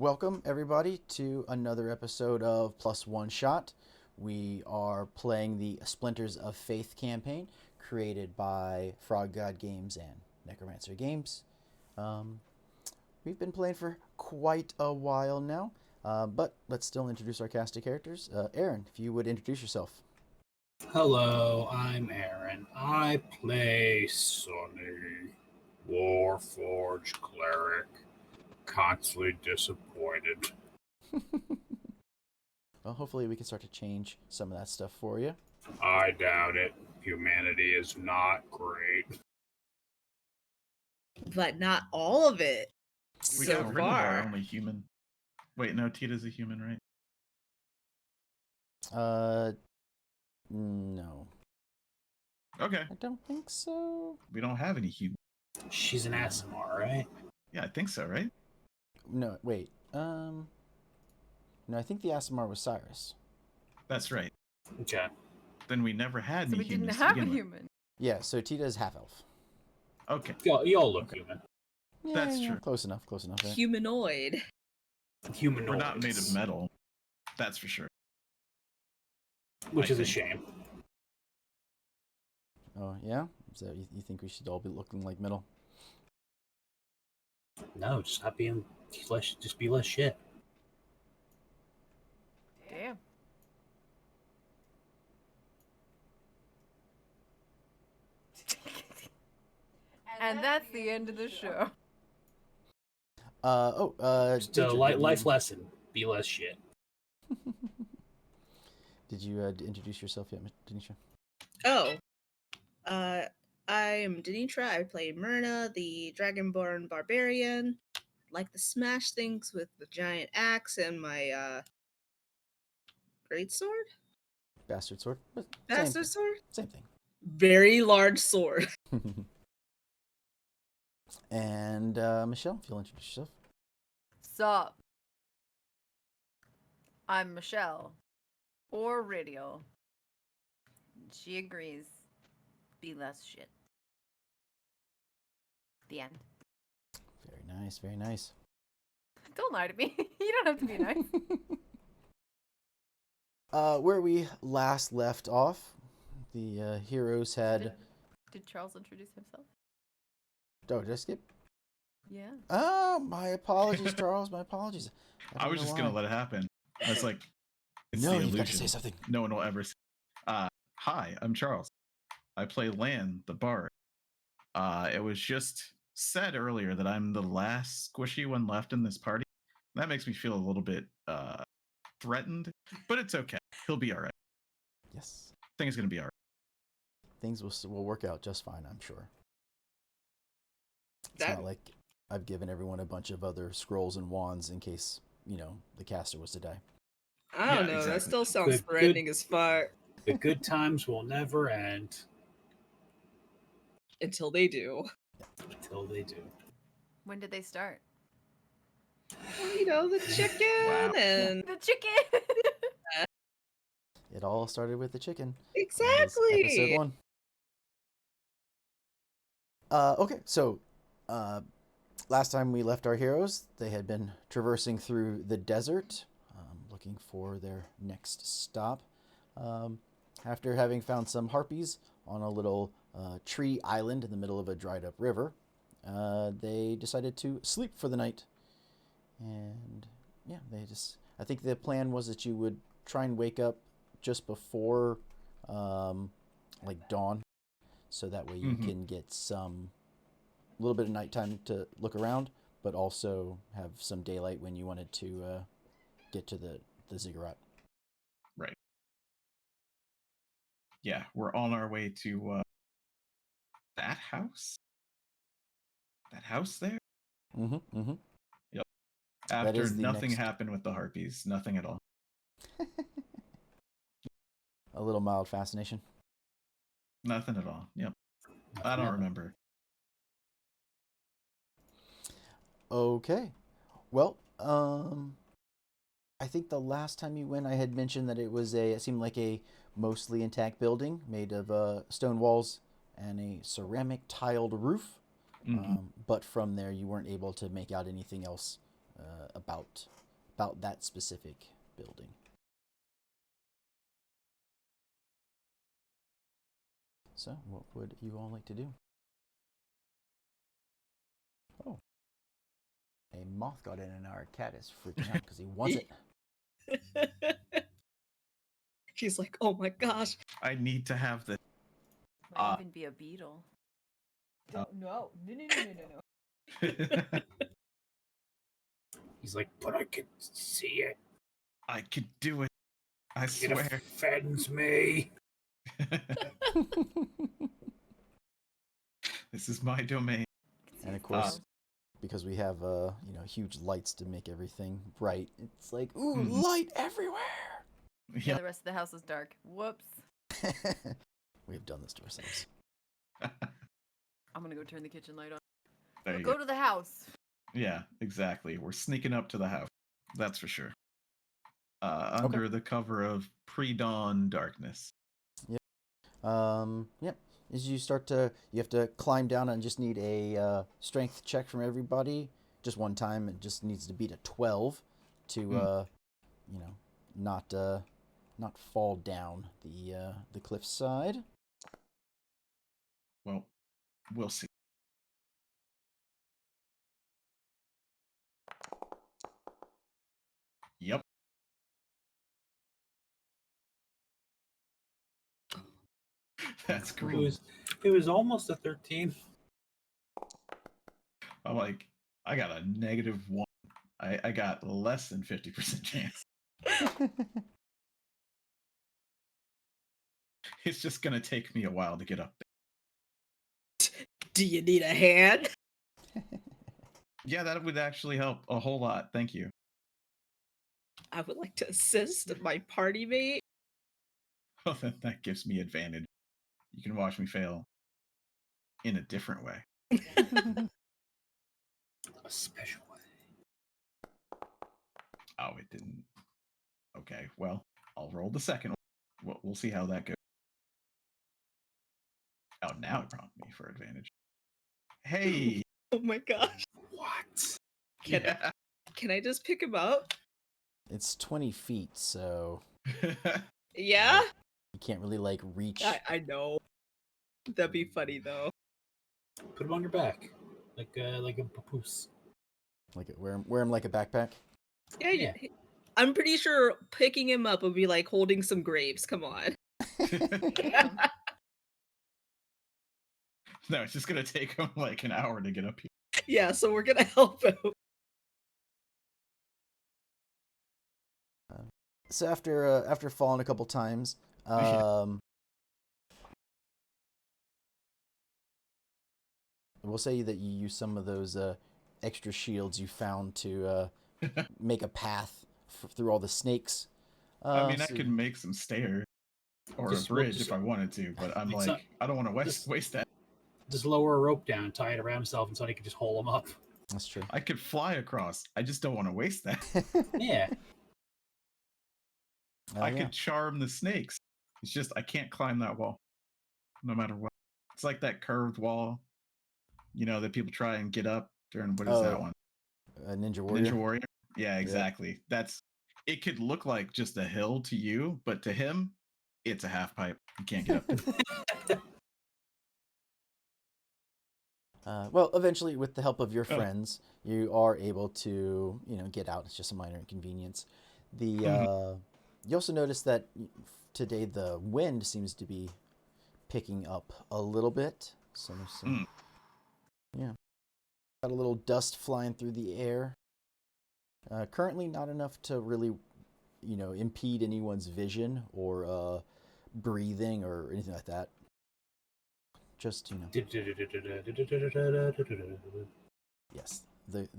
Welcome, everybody, to another episode of Plus One Shot. We are playing the Splinters of Faith campaign created by Frog God Games and Necromancer Games. We've been playing for quite a while now, but let's still introduce our cast of characters. Aaron, if you would introduce yourself. Hello, I'm Aaron. I play Sonny, Warforged Cleric, constantly disappointed. Well, hopefully we can start to change some of that stuff for you. I doubt it. Humanity is not great. But not all of it. We So got rid of our far. only human. Wait, no, Tita's a human, right? No. Okay. I don't think so. We don't have any human. She's an Asimar, right? Yeah, I think so, right? No, wait. No, I think the Asimar was Cyrus. That's right. Okay. Then we never had So any we didn't humans to have a begin with. human. Yeah, so Tita is half-elf. Okay. Y'all look human. Yeah, That's yeah, true. Close enough, yeah. Humanoid. Humanoids. We're not made of metal. That's for sure. Which I is a think. shame. Oh, yeah? So you think we should all be looking like metal? No, just not being less. Just be less shit. Damn. And that's the end of the show. Just a Deidre, did life you- lesson. Be less shit. Did you introduce yourself yet, Denisha? Oh. I am Denitra. I play Myrna, the Dragonborn Barbarian. Like to smash things with the giant axe and my greatsword? Bastard sword? But Bastard sword? Same thing. Very large sword. And Michelle, if you'll introduce yourself. Sup? I'm Michelle. Or Radio. She agrees. Be less shit. The end. Very nice, very nice. Don't lie to me. You don't have to be nice. Where we last left off, the heroes had... Did Charles introduce himself? Oh, did I skip? Yeah. Oh, my apologies, Charles. My apologies. I was just gonna let it happen. I was like, it's No, the you've illusion. got to say something. No one will ever say. Hi, I'm Charles. I play Lan, the bard. It was just said earlier that I'm the last squishy one left in this party. That makes me feel a little bit threatened, but it's okay. He'll be all right. Yes. I think it's gonna be all right. Things will work out just fine, I'm sure. It's That- not like I've given everyone a bunch of other scrolls and wands in case, the caster was to die. I don't Yeah, know. That exactly. still sounds Good- threatening as fuck. The good times will never end Until they do. until they do. When did they start? You know, the chicken Wow. and The chicken! It all started with the chicken. That is exactly. Episode 1. Okay, so last time we left our heroes, they had been traversing through the desert, looking for their next stop. After having found some harpies on a little tree island in the middle of a dried up river, they decided to sleep for the night. And yeah, I think the plan was that you would try and wake up just before dawn, so that way you can get a little bit of nighttime to look around, but also have some daylight when you wanted to get to the Ziggurat. Right. Yeah, we're on our way to that house. That house there. Mm-hmm. After is the nothing next- happened with the harpies, nothing at all. A little mild fascination. Nothing at all. Yep. I don't remember. Okay. Well, I think the last time you went, I had mentioned that it seemed like a mostly intact building made of stone walls and a ceramic tiled roof. Mhm. But from there, you weren't able to make out anything else about that specific building. So, what would you all like to do? Oh, a moth got in, and our cat is freaking out because he wants it. He's like, oh my gosh. I need to have the. Might even be a beetle. No. He's like, but I can see it. I could do it. I It swear. offends me. This is my domain. And of course, because we have huge lights to make everything bright, it's like, ooh, light everywhere. Yeah, the rest of the house is dark. Whoops. We have done this to ourselves. I'm gonna go turn the kitchen light on. There you Go to the house. Yeah, exactly. We're sneaking up to the house. That's for sure. Under the cover of pre-dawn darkness. Yep. As you start to, you have to climb down and just need a strength check from everybody. Just one time. It just needs to beat a 12 to, not fall down the cliffside. Well, we'll see. Yep. That's great. It was almost a 13. I'm like, I got a -1. I got less than 50% chance. It's just gonna take me a while to get up there. Do you need a hand? Yeah, that would actually help a whole lot. Thank you. I would like to assist my party mate. Well, then that gives me advantage. You can watch me fail in a different way. A special way. Oh, it didn't. Okay, well, I'll roll the second one. We'll see how that goes. Oh, now it prompted me for advantage. Hey! Oh my gosh. What? Can I just pick him up? It's 20 feet, so Yeah? you can't really reach. I know. That'd be funny though. Put him on your back, like a papoose. Wear him like a backpack. Yeah. I'm pretty sure picking him up would be like holding some grapes. Come on. Damn. No, it's just gonna take him like an hour to get up here. Yeah, so we're gonna help out. So after falling a couple times, we'll say that you use some of those extra shields you found to make a path through all the snakes. I mean, I could make some stairs or Just- a bridge just- if I wanted to, but I'm It's like, not- I don't want to just- waste that. Just lower a rope down, tie it around himself, and so he can just haul him up. That's true. I could fly across. I just don't want to waste that. Yeah. I could charm the snakes. It's just I can't climb that wall, no matter what. It's like that curved wall, that people try and get up during what is that one? Ninja Warrior. Ninja Warrior. Yeah, exactly. It could look like just a hill to you, but to him, it's a half pipe. You can't get up there. Well, eventually, with the help of your friends, you are able to, get out. It's just a minor inconvenience. You also notice that today the wind seems to be picking up a little bit. So there's some, got a little dust flying through the air. Currently, not enough to really, impede anyone's vision or breathing or anything like that. Just, yes, the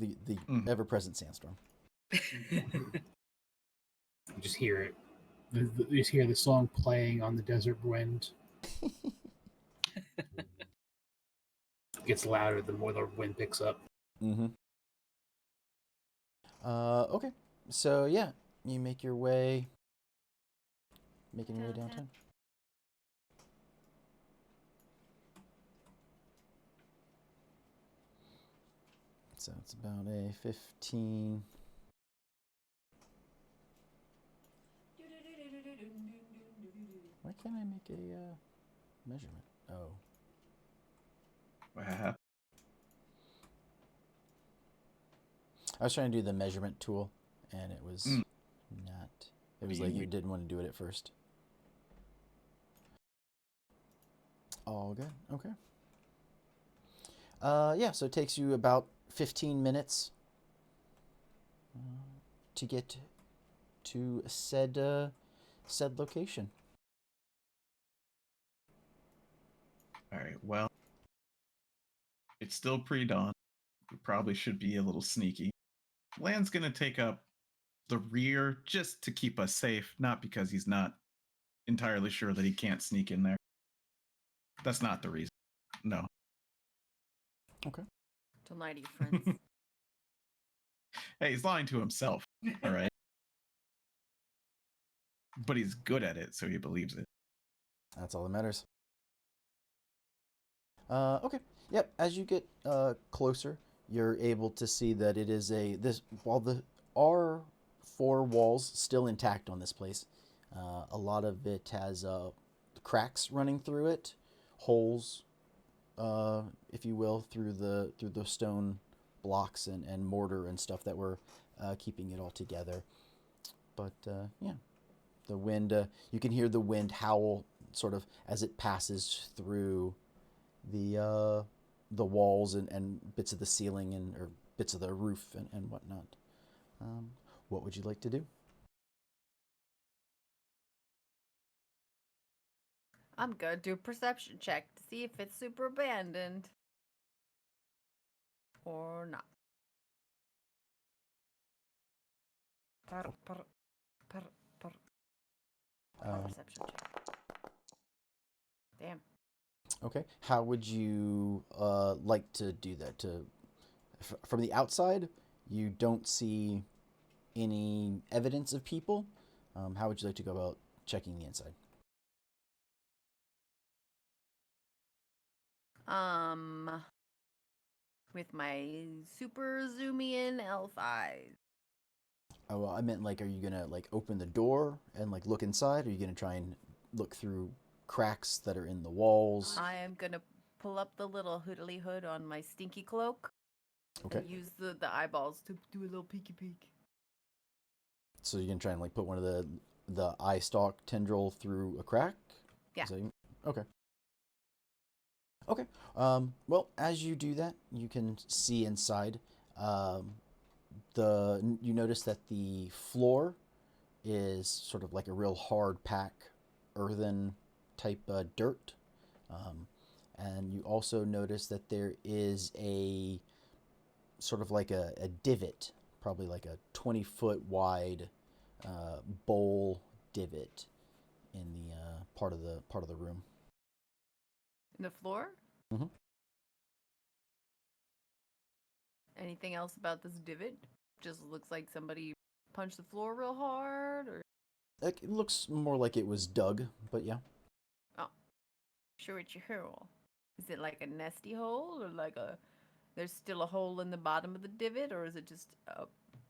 ever-present sandstorm. You just hear it. You just hear the song playing on the desert wind. It gets louder the more the wind picks up. Mm-hmm. Okay. So yeah, you making your way downtown. So it's about a 15. Why can't I make a measurement? Oh. What happened? I was trying to do the measurement tool, and it was not. It was like you didn't want to do it at first. All good. Okay. Yeah, so it takes you about 15 minutes to get to said location. All right. Well, it's still pre-dawn. We probably should be a little sneaky. Land's gonna take up the rear just to keep us safe, not because he's not entirely sure that he can't sneak in there. That's not the reason. No. Okay. Don't lie to your friends. Hey, he's lying to himself. All right. But he's good at it, so he believes it. That's all that matters. Okay. Yep. As you get closer, you're able to see that it is while the are 4 walls still intact on this place. A lot of it has cracks running through it, holes, if you will, through the stone blocks and mortar and stuff that were keeping it all together. But yeah, the wind, you can hear the wind howl sort of as it passes through the walls and bits of the ceiling or bits of the roof and whatnot. What would you like to do? I'm gonna do a perception check to see if it's super abandoned. Or not. Perception check. Damn. Okay. How would you like to do that? From the outside, you don't see any evidence of people. How would you like to go about checking the inside? With my super zoomy in elf eyes. Oh, well, I meant like, are you gonna like open the door and like look inside? Or are you gonna try and look through cracks that are in the walls? I am gonna pull up the little hoodly hood on my stinky cloak. Okay. And use the eyeballs to do a little peeky peek. So you're gonna try and like put one of the eye stalk tendril through a crack? Yeah. Okay. Okay. Well, as you do that, you can see inside. You notice that the floor is sort of like a real hard pack, earthen type dirt, and you also notice that there is a sort of like a divot, probably like a 20-foot wide bowl divot in the part of the room. In the floor? Mm-hmm. Anything else about this divot? Just looks like somebody punched the floor real hard, or It looks more like it was dug, but yeah. oh, sure it's your hole. Is it like a nesty hole, or like there's still a hole in the bottom of the divot, or is it just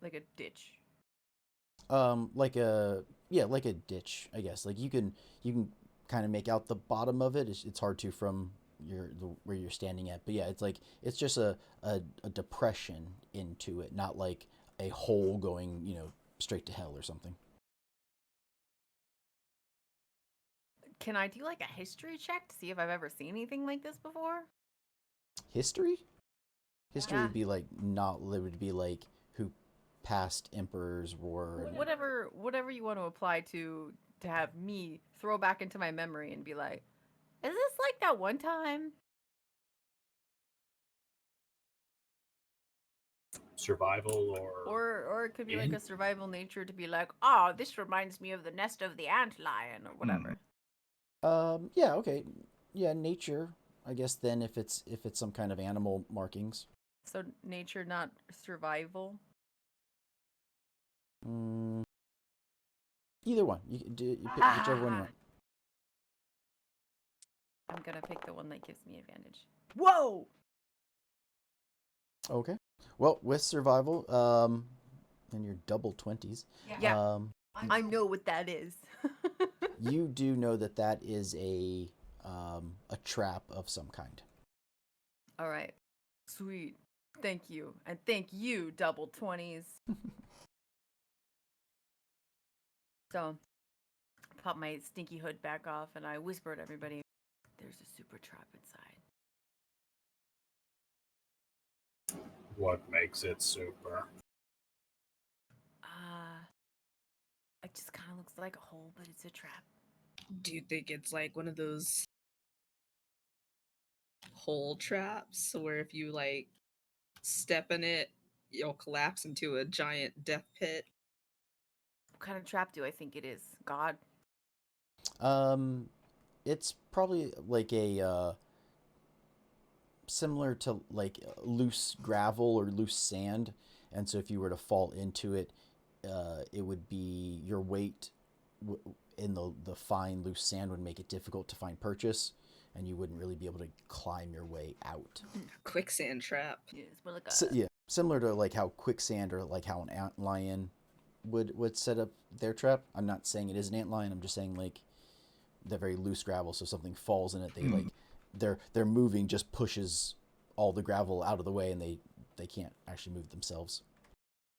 like a ditch? Like a ditch, I guess. Like you can kind of make out the bottom of it. It's hard to from where you're standing at, but yeah, it's just a depression into it, not like a hole going straight to hell or something. Can I do like a history check to see if I've ever seen anything like this before? History Yeah. would be like not. It would be like who past emperors were. Whatever you want to apply to have me throw back into my memory and be like, is this like that one time? Survival Or it could be like a survival nature to be like, oh, this reminds me of the nest of the antlion or whatever. Yeah, okay. Yeah, nature, I guess then if it's some kind of animal markings. So nature, not survival. Either one. You pick whichever one you want. I'm gonna pick the one that gives me advantage. Whoa! Okay. Well, with survival, and your double 20s, Yeah. um, I know what that is. you do know that that is a trap of some kind. All right. Sweet. Thank you. And thank you, double 20s. So, I pop my stinky hood back off and I whisper to everybody, there's a super trap inside. What makes it super? It just kind of looks like a hole, but it's a trap. Do you think it's like one of those hole traps where if you like step in it, you'll collapse into a giant death pit? What kind of trap do I think it is? God? It's probably like a similar to like loose gravel or loose sand, and so if you were to fall into it, it would be your weight in the fine loose sand would make it difficult to find purchase, and you wouldn't really be able to climb your way out. Quicksand trap. Yeah, it's more like a. So, yeah, similar to like how quicksand or like how an antlion would set up their trap. I'm not saying it is an antlion. I'm just saying like the very loose gravel. So if something falls in it, they like their moving just pushes all the gravel out of the way, and they can't actually move themselves.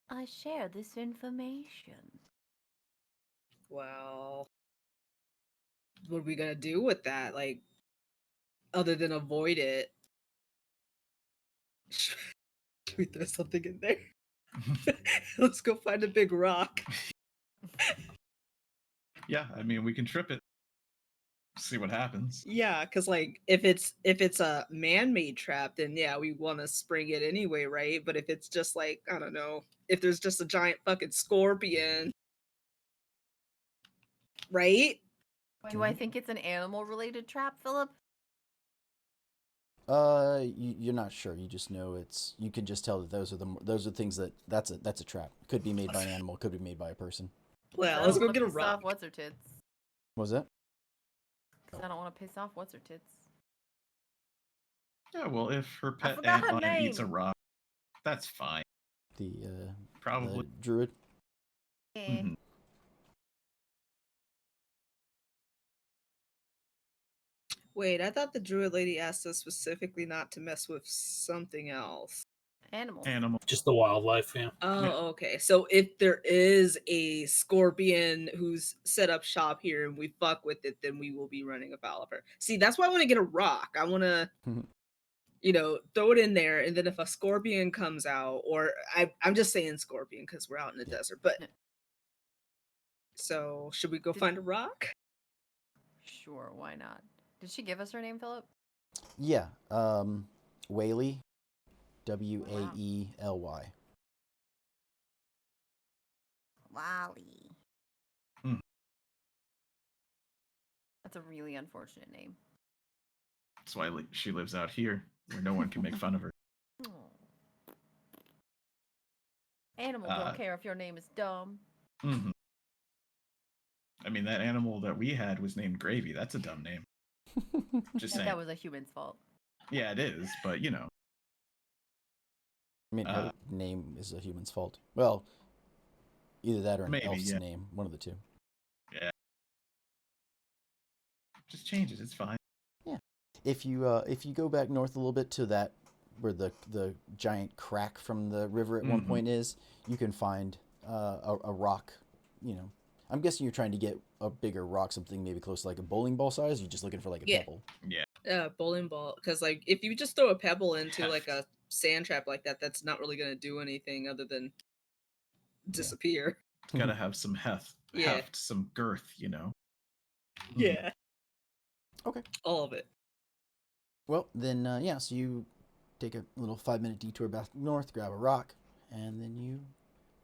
I share this information. Well, what are we gonna do with that? Like, other than avoid it? Should we throw something in there? Let's go find a big rock. Yeah, I mean, we can trip it. See what happens. Yeah, because like if it's a man-made trap, then yeah, we want to spring it anyway, right? But if it's just like, I don't know, if there's just a giant fucking scorpion, right? Do I think it's an animal-related trap, Philip? You're not sure. You just know it's. You can just tell that those are things that's a trap. Could be made by an animal. Could be made by a person. Well, I let's don't go wanna get a piss rock. off what's her tits. What was that? Because I don't want to piss off what's her tits. Yeah, well, if her pet forgot her antlion eats a name. rock, that's fine. The Probably. druid. Mhm. Wait, I thought the druid lady asked us specifically not to mess with something else. Animals. Animal. Just the wildlife, yeah. Oh, Yeah. okay. So if there is a scorpion who's set up shop here and we fuck with it, then we will be running afoul of her. See, that's why I want to get a rock. I want to, throw it in there, and then if a scorpion comes out, or I'm just saying scorpion because we're out in the desert. But Yeah. so should we go find a rock? Sure, why not? Did she give us her name, Philip? Yeah. Whaley. Waely. Wally. Mm. That's a really unfortunate name. That's why she lives out here, where no one can make fun of her. Oh. Animals Uh, don't care if your name is dumb. Mhm. I mean, that animal that we had was named Gravy. That's a dumb name. Just And saying. that was a human's fault. Yeah, it is, but you know. I mean, her name is a human's fault. Well, either that or an Maybe, elf's yeah. name. One of the two. Yeah. Just change it. It's fine. Yeah. If you go back north a little bit to that where the giant crack from the river at one point is, you can find a rock. I'm guessing you're trying to get a bigger rock, something maybe close to like a bowling ball size. You're just looking for like a Yeah. pebble. Yeah. Bowling ball. Because like if you just throw a pebble into like a sand trap like that, that's not really gonna do anything other than disappear. It's gotta have some heft, Yeah. some girth, Mhm. Yeah. Okay. All of it. Well, then, yeah, so you take a little 5-minute detour back north, grab a rock, and then you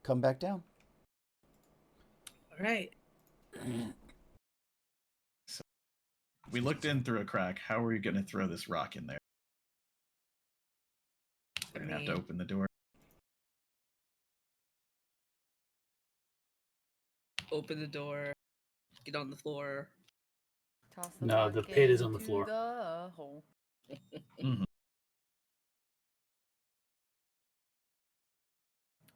come back down. All right. So we looked in through a crack. How are we gonna throw this rock in there? We're gonna have to open the door. Open the door. Get on the floor. Toss the No, rock the pit is on the into floor. The hole. Mhm.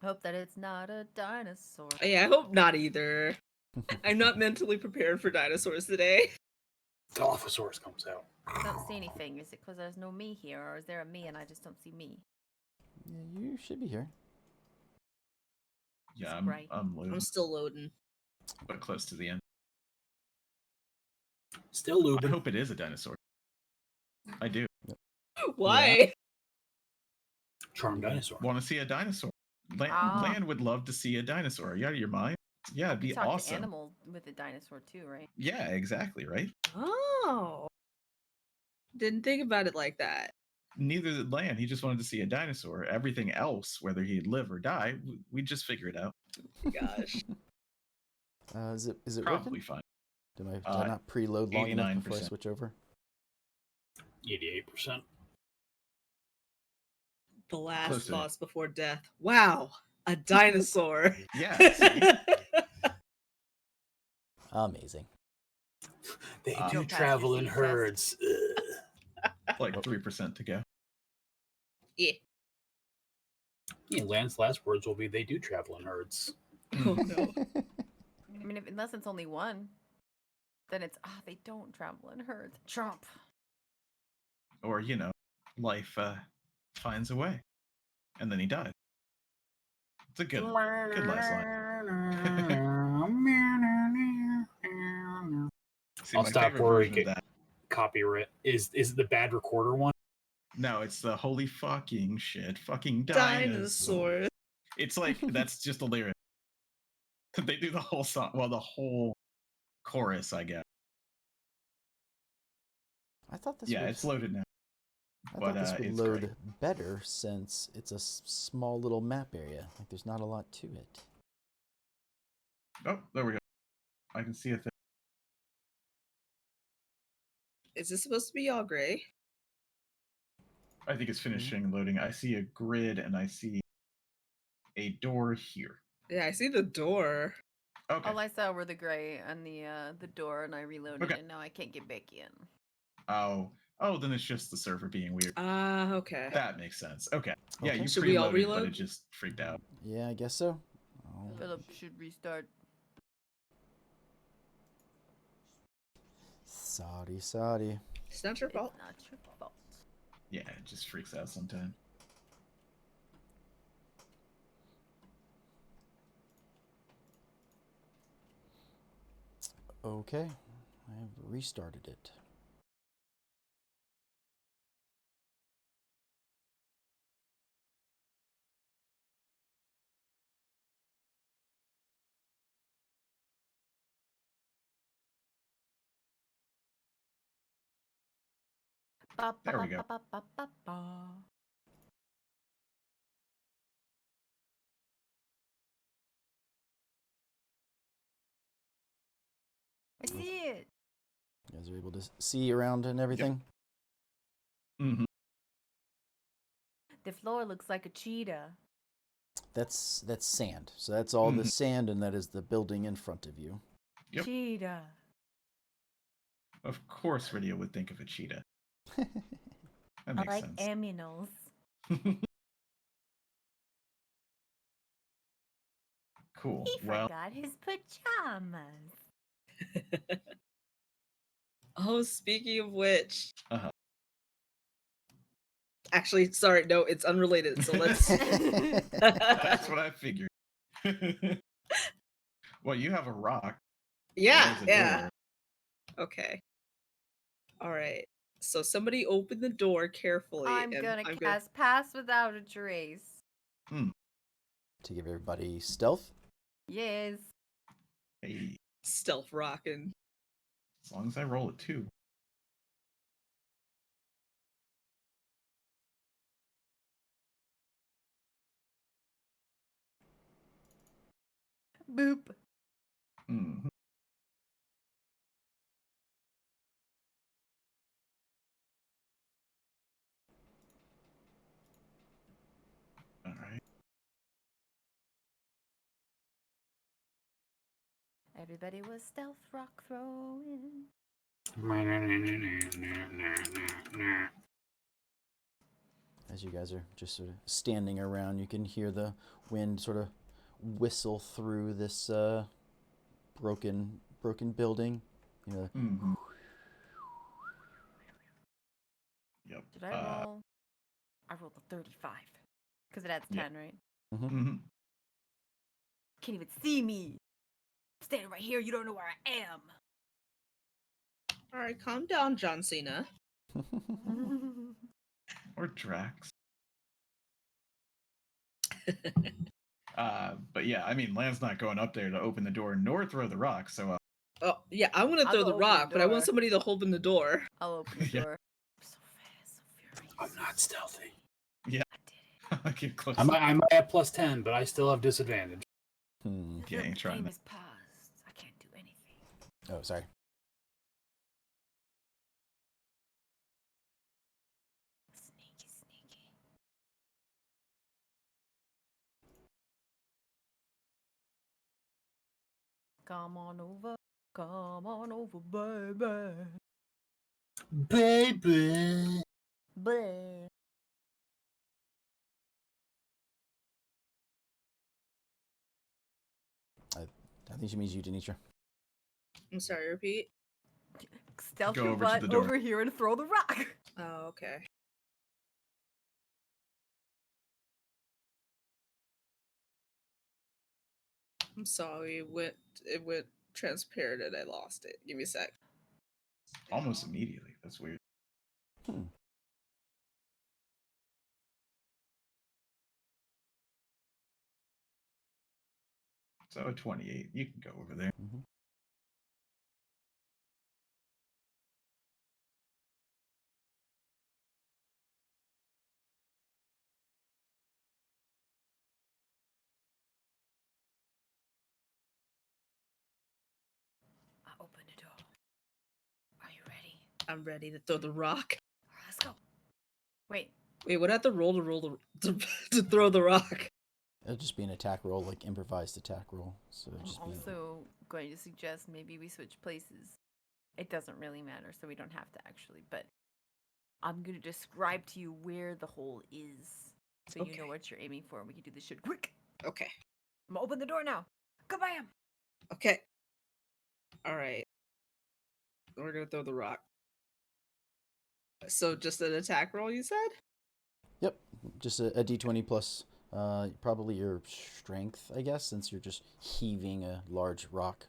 Hope that it's not a dinosaur. Yeah, I hope not either. I'm not mentally prepared for dinosaurs today. Dilophosaurus comes out. I don't see anything. Is it because there's no me here, or is there a me and I just don't see me? Yeah, you should be here. Yeah, Right. I'm loading, I'm still loading. but close to the end. Still I lubing. hope it is a dinosaur. I do. Why? Charm dinosaur. Want to see a dinosaur? Ah. Land would love to see a dinosaur. Are you out of your mind? Yeah, it'd You be talk to awesome. animal with a dinosaur too, right? Yeah, exactly, right? Oh. Didn't think about it like that. Neither did Land. He just wanted to see a dinosaur. Everything else, whether he'd live or die, we'd just figure it out. Gosh. Is it Probably working? fine. Did I not preload long enough before I 89%. switch over? 88%. The last Close to it. boss before death. Wow. A dinosaur. Yeah, see? Amazing. They Don't do pass your travel in speed test. herds. Like 3% to go. Yeah. Yeah, Lance's last words will be, they do travel in herds. Oh no. I mean, unless it's only one, then it's they don't travel in herds. Trump. Or, life finds a way. And then he dies. It's a good last line. See, I'll my stop favorite where we version of get that. copyright. Is it the bad recorder one? No, it's the holy fucking shit. Fucking dinosaur. Dinosaur. It's like, that's just the lyric. They do the whole song, well, the whole chorus, I guess. I thought this Yeah, would, it's loaded now. I but, thought this would it's load great. better since it's a small little map area. Like there's not a lot to it. Oh, there we go. I can see a thing. Is this supposed to be all gray? I think it's finishing loading. I see a grid and I see a door here. Yeah, I see the door. Okay. All I saw were the gray and the door, and I reloaded, Okay. and now I can't get back in. Oh, then it's just the server being weird. Ah, okay. That makes sense. Okay. Yeah, Okay. you Should we all preloaded, but reload? it just freaked out. Yeah, I guess so. Oh, Philip should restart. sorry. It's not your fault. It's not your fault. Yeah, it just freaks out sometimes. Okay, I have restarted it. There we go. I see it. You guys are able to see around and everything? Mm-hmm. The floor looks like a cheetah. That's sand. So that's all the sand, and that is the building in front of you. Yep. Cheetah. Of course, Radio would think of a cheetah. That I makes like sense. aminals. Cool. He Well, forgot his pajamas. Oh, speaking of which. Uh-huh. Actually, sorry, no, it's unrelated. So let's. that's what I figured. Well, you have a rock. Yeah, There's a yeah. door. Okay. All right. So somebody open the door carefully. I'm and gonna I'm cast Pass Without a Trace. To give everybody stealth. Yes. Hey, stealth rocking. as long as I roll it too. Boop. Mhm. All right. Everybody was stealth rock throwing. As you guys are just sort of standing around, you can hear the wind sort of whistle through this broken building. You know, Mhm. Yep. Did I roll? I rolled a 35. Because it adds Yeah. 10, right? Mhm. Can't even see me. I'm standing right here. You don't know where I am. All right, calm down, John Cena. Or Drax. But yeah, I mean, Land's not going up there to open the door nor throw the rock. So Oh, yeah, I want to I'll throw go the open the rock, but I want door. somebody to open the door. I'll open the Yeah. door. I'm so fast, so furious. I'm not stealthy. yeah, I did it. get close. I might have +10, but I still have disadvantage. Hmm. I Yeah, feel like ain't the trying game that. is paused. I can't do anything. Oh, sorry. Sneaky, sneaky. Come on over, baby. Baby. Baby. I think she means you, Denitra. I'm sorry, repeat. Stealth Go your over to butt the door. over here and throw the rock. Oh, okay. I'm sorry, it went transparent and I lost it. Give me a sec. Almost immediately. That's weird. Hmm. So a 28. You can go over there. Mm-hmm. I open the door. Are you ready? I'm ready to throw the rock. All right, let's go. Wait. Wait, what I have to roll to throw the rock? It'll just be an attack roll, like improvised attack roll. So it'll I'm just be. also going to suggest maybe we switch places. It doesn't really matter, so we don't have to actually, but I'm going to describe to you where the hole is so you know Okay. what you're aiming for, and we can do this shit quick. Okay. I'm going to open the door now. Goodbye. Okay. All right. We're gonna throw the rock. So just an attack roll, you said? Yep, just a d20 plus probably your strength, I guess, since you're just heaving a large rock.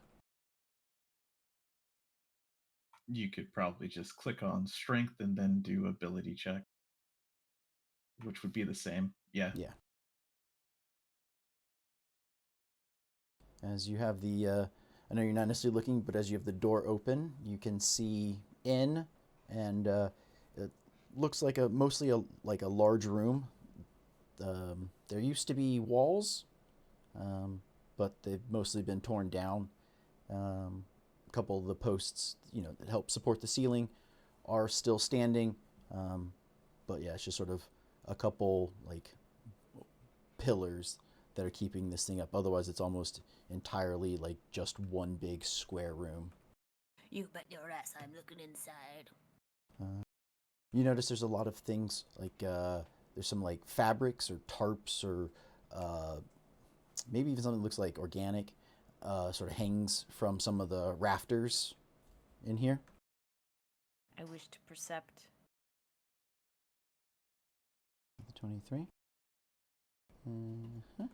You could probably just click on strength and then do ability check, which would be the same. Yeah. Yeah. As you have the, I know you're not necessarily looking, but as you have the door open, you can see in, and it looks like mostly like a large room. There used to be walls, but they've mostly been torn down. A couple of the posts, that help support the ceiling are still standing. But yeah, it's just sort of a couple like pillars that are keeping this thing up. Otherwise, it's almost entirely like just one big square room. You bet your ass I'm looking inside. You notice there's a lot of things like there's some like fabrics or tarps or maybe even something that looks like organic sort of hangs from some of the rafters in here. I wish to percept. The 23. Uh-huh.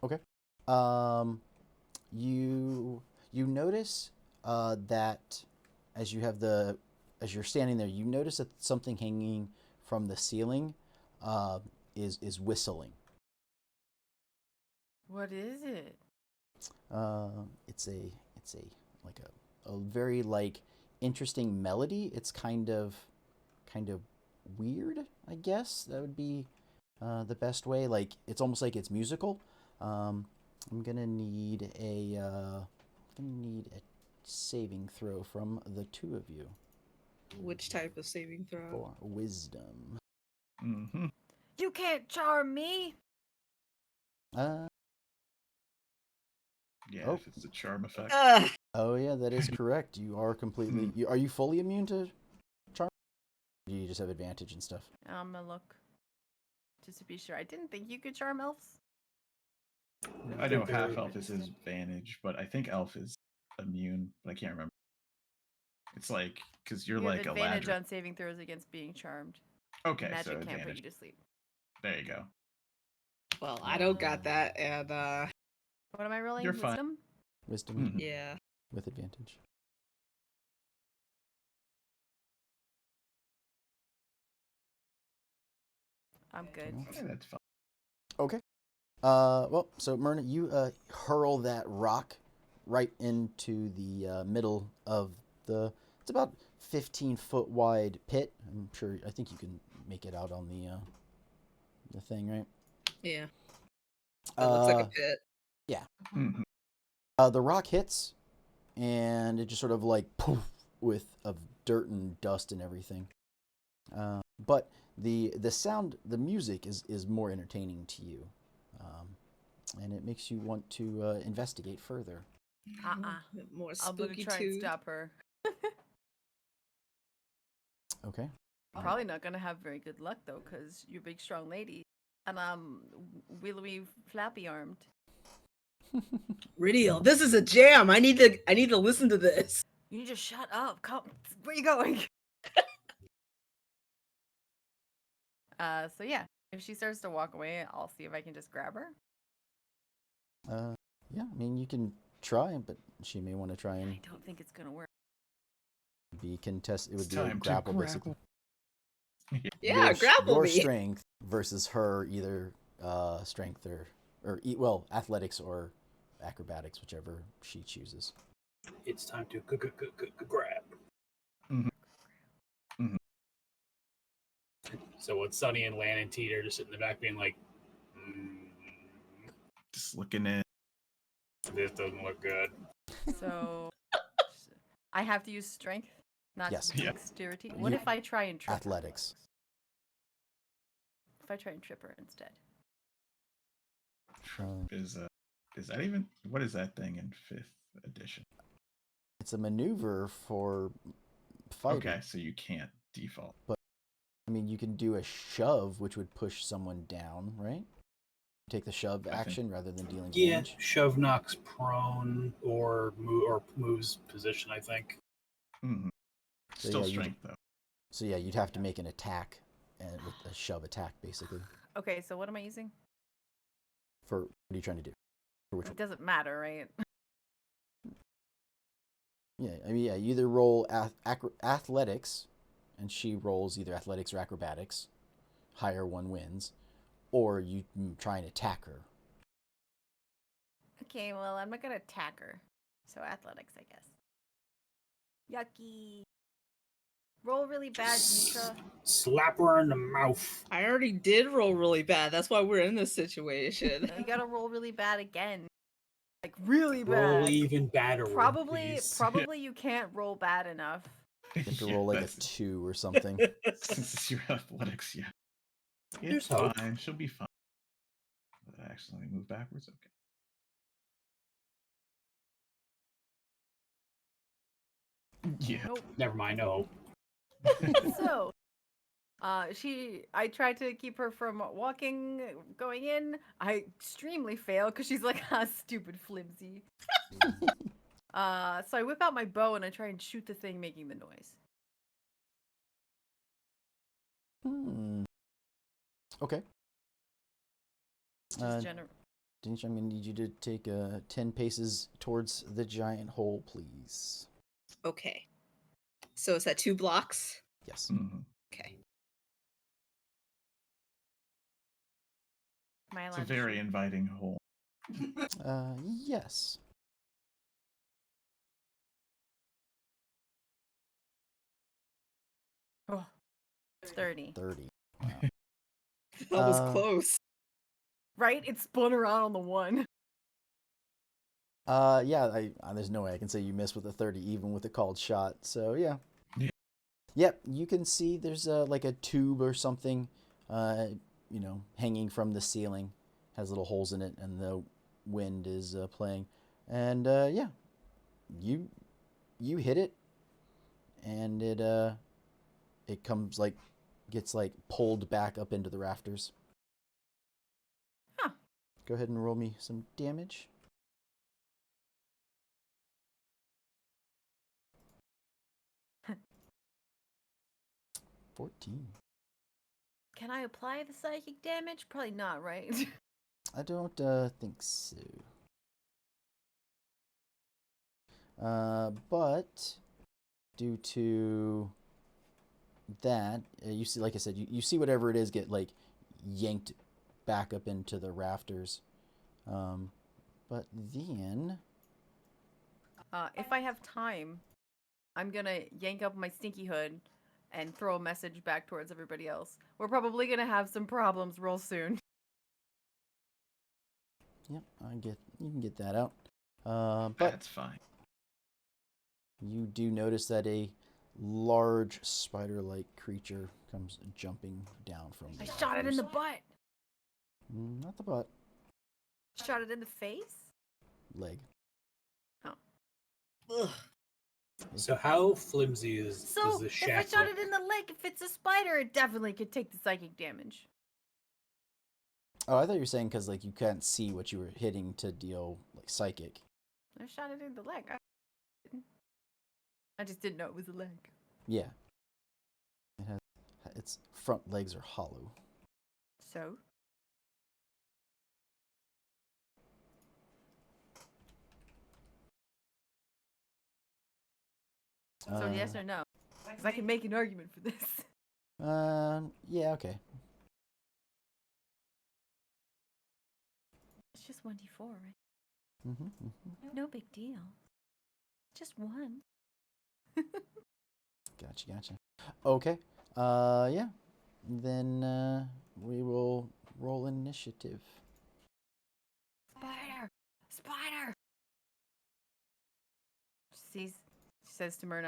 Okay. You notice that as you're standing there, you notice that something hanging from the ceiling is whistling. What is it? It's a like a very like interesting melody. It's kind of weird, I guess. That would be the best way. Like it's almost like it's musical. I'm gonna need a saving throw from the two of you Which type of saving throw? for wisdom. Mm-hmm. You can't charm me. Uh, Yeah, Oh. if it's a charm effect. Oh yeah, that is correct. You are completely. Are you fully immune to charm? Or do you just have advantage and stuff? I'm gonna look just to be sure. I didn't think you could charm elves. I know think they're- half elf is his advantage, but I think elf is immune, but I can't remember. It's like because you're You like have a advantage ladder. on saving throws against being charmed. Okay, Magic so can't put advantage. you to sleep. There you go. Well, I don't got that, and What am I rolling? You're fine. Wisdom? Wisdom Mhm. yeah. with advantage. I'm good. Yeah, that's fine. Okay. Well, so Myrna, you hurl that rock right into the middle of the. It's about 15-foot wide pit. I'm sure. I think you can make it out on the thing, right? Yeah. It looks like a Uh, pit. Mhm. The rock hits, and it just sort of like poof with of dirt and dust and everything. But the sound, the music is more entertaining to you, and it makes you want to investigate further. More I'm gonna spooky try and too. stop her. Okay. Probably not gonna have very good luck though, cause you're a big strong lady, and I'm willowy flappy armed. Ridial, this is a jam. I need to listen to this. You need to shut up. Come, where you going? So yeah, if she starts to walk away, I'll see if I can just grab her. Yeah, I mean you can try, but she may want to try and I don't think it's gonna work. be contest. It would It's be a time to grapple, basically. Yeah, grapple your me. strength versus her, either strength or athletics or acrobatics, whichever she chooses. It's time to grab. Mhm. Mhm. So what Sonny and Lan and Teeter just sitting in the back being like, Just looking at. this doesn't look good. So I have to use strength, not Yes. Yeah. dexterity. What You- if I try and trip Athletics. her? If I try and trip her instead? Is that even what is that thing in 5th edition? It's a maneuver for fighting. Okay, so you can't default. I mean, you can do a shove, which would push someone down, right? Take the shove I think- action rather than dealing Yeah, damage. shove knocks prone or moves position. I think. Mhm. So, Still yeah, strength though. So yeah, you'd have to make an attack, and with a shove attack, basically. Okay, so what am I using? For what are you trying to do? For which It one? doesn't matter, right? Yeah, I mean, yeah, you either roll athletics, and she rolls either athletics or acrobatics. Higher one wins, or you try and attack her. Okay, well, I'm not gonna attack her. So athletics, I guess. Yucky. Roll really bad, Nisha. Slap her in the mouth. I already did roll really bad. That's why we're in this situation. You gotta roll really bad again. Like really bad. Roll even badder. Probably please. you can't roll bad enough. You have to Yeah, roll like a that's- 2 or something. Since it's your athletics, yeah. There's It's hope. fine. She'll be fine. Actually, move backwards. Okay. Yeah. Nope. Never mind. No. So, I tried to keep her from walking, going in. I extremely fail because she's like, ah, stupid flimsy. So I whip out my bow and I try and shoot the thing making the noise. Okay. Just Uh, gener- Dinch, I'm going to need you to take 10 paces towards the giant hole, please. Okay. So is that 2 blocks? Yes. Mhm. Okay. Am I It's allowed a to very shoot? inviting hole. Yes. Oh, 30. 30. That was Uh, close. Right? It spun around on the one. Yeah, there's no way I can say you missed with a 30, even with a called shot. So, yeah. Yeah. Yep, you can see there's like a tube or something, hanging from the ceiling. Has little holes in it, and the wind is playing. And yeah, you hit it, and it comes like gets like pulled back up into the rafters. Huh. Go ahead and roll me some damage. Huh. 14. Can I apply the psychic damage? Probably not, right? I don't think so. But due to that, you see, like I said, you see whatever it is get like yanked back up into the rafters. But then, If I have time, I'm gonna yank up my stinky hood and throw a message back towards everybody else. We're probably gonna have some problems real soon. yep, you can get that out. But That's fine. you do notice that a large spider-like creature comes jumping down from the I shot it in the rafters. butt. Not the butt, Shot it in the face. leg. Ugh. So how flimsy is So the if I shack shot look? it in the leg, if it's a spider, it definitely could take the psychic damage. Oh, I thought you were saying because like you can't see what you were hitting to deal like psychic. I shot it in the leg. I just didn't know it was a leg. Yeah. Its front legs are hollow. So? So yes or no? Because I can make an argument for this. Yeah, okay. It's just 1d4, right? Mm-hmm. No big deal. Just one. Gotcha. Okay. Yeah. Then we will roll initiative. Spider! Spider! She says to Myrna,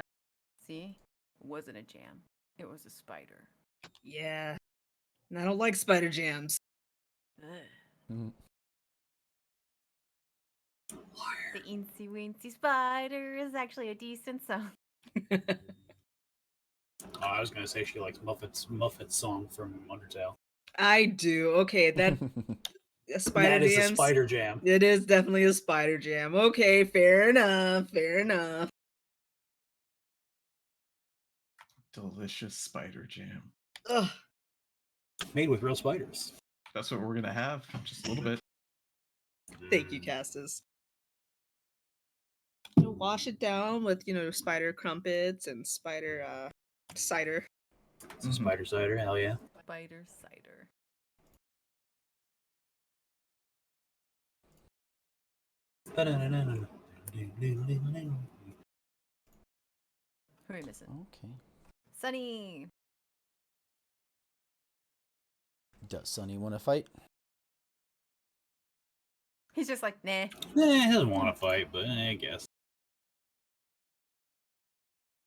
see? It wasn't a jam. It was a spider. Yeah. And I don't like spider jams. Ugh. Mhm. The eensy weensy spider is actually a decent song. Oh, I was gonna say she likes Muffet's song from Undertale. I do. Okay, that a spider That is a jams. spider jam. It is definitely a spider jam. Okay, fair enough. Fair enough. Delicious spider jam. Ugh. Made with real spiders. That's what we're gonna have. Just a little bit. Thank you, Castus. Wash it down with, spider crumpets and spider cider. Some spider cider, hell yeah. Spider cider. Who are we missing? Okay. Sunny! Does Sonny want to fight? He's just like, nah. He doesn't want to fight, but I guess.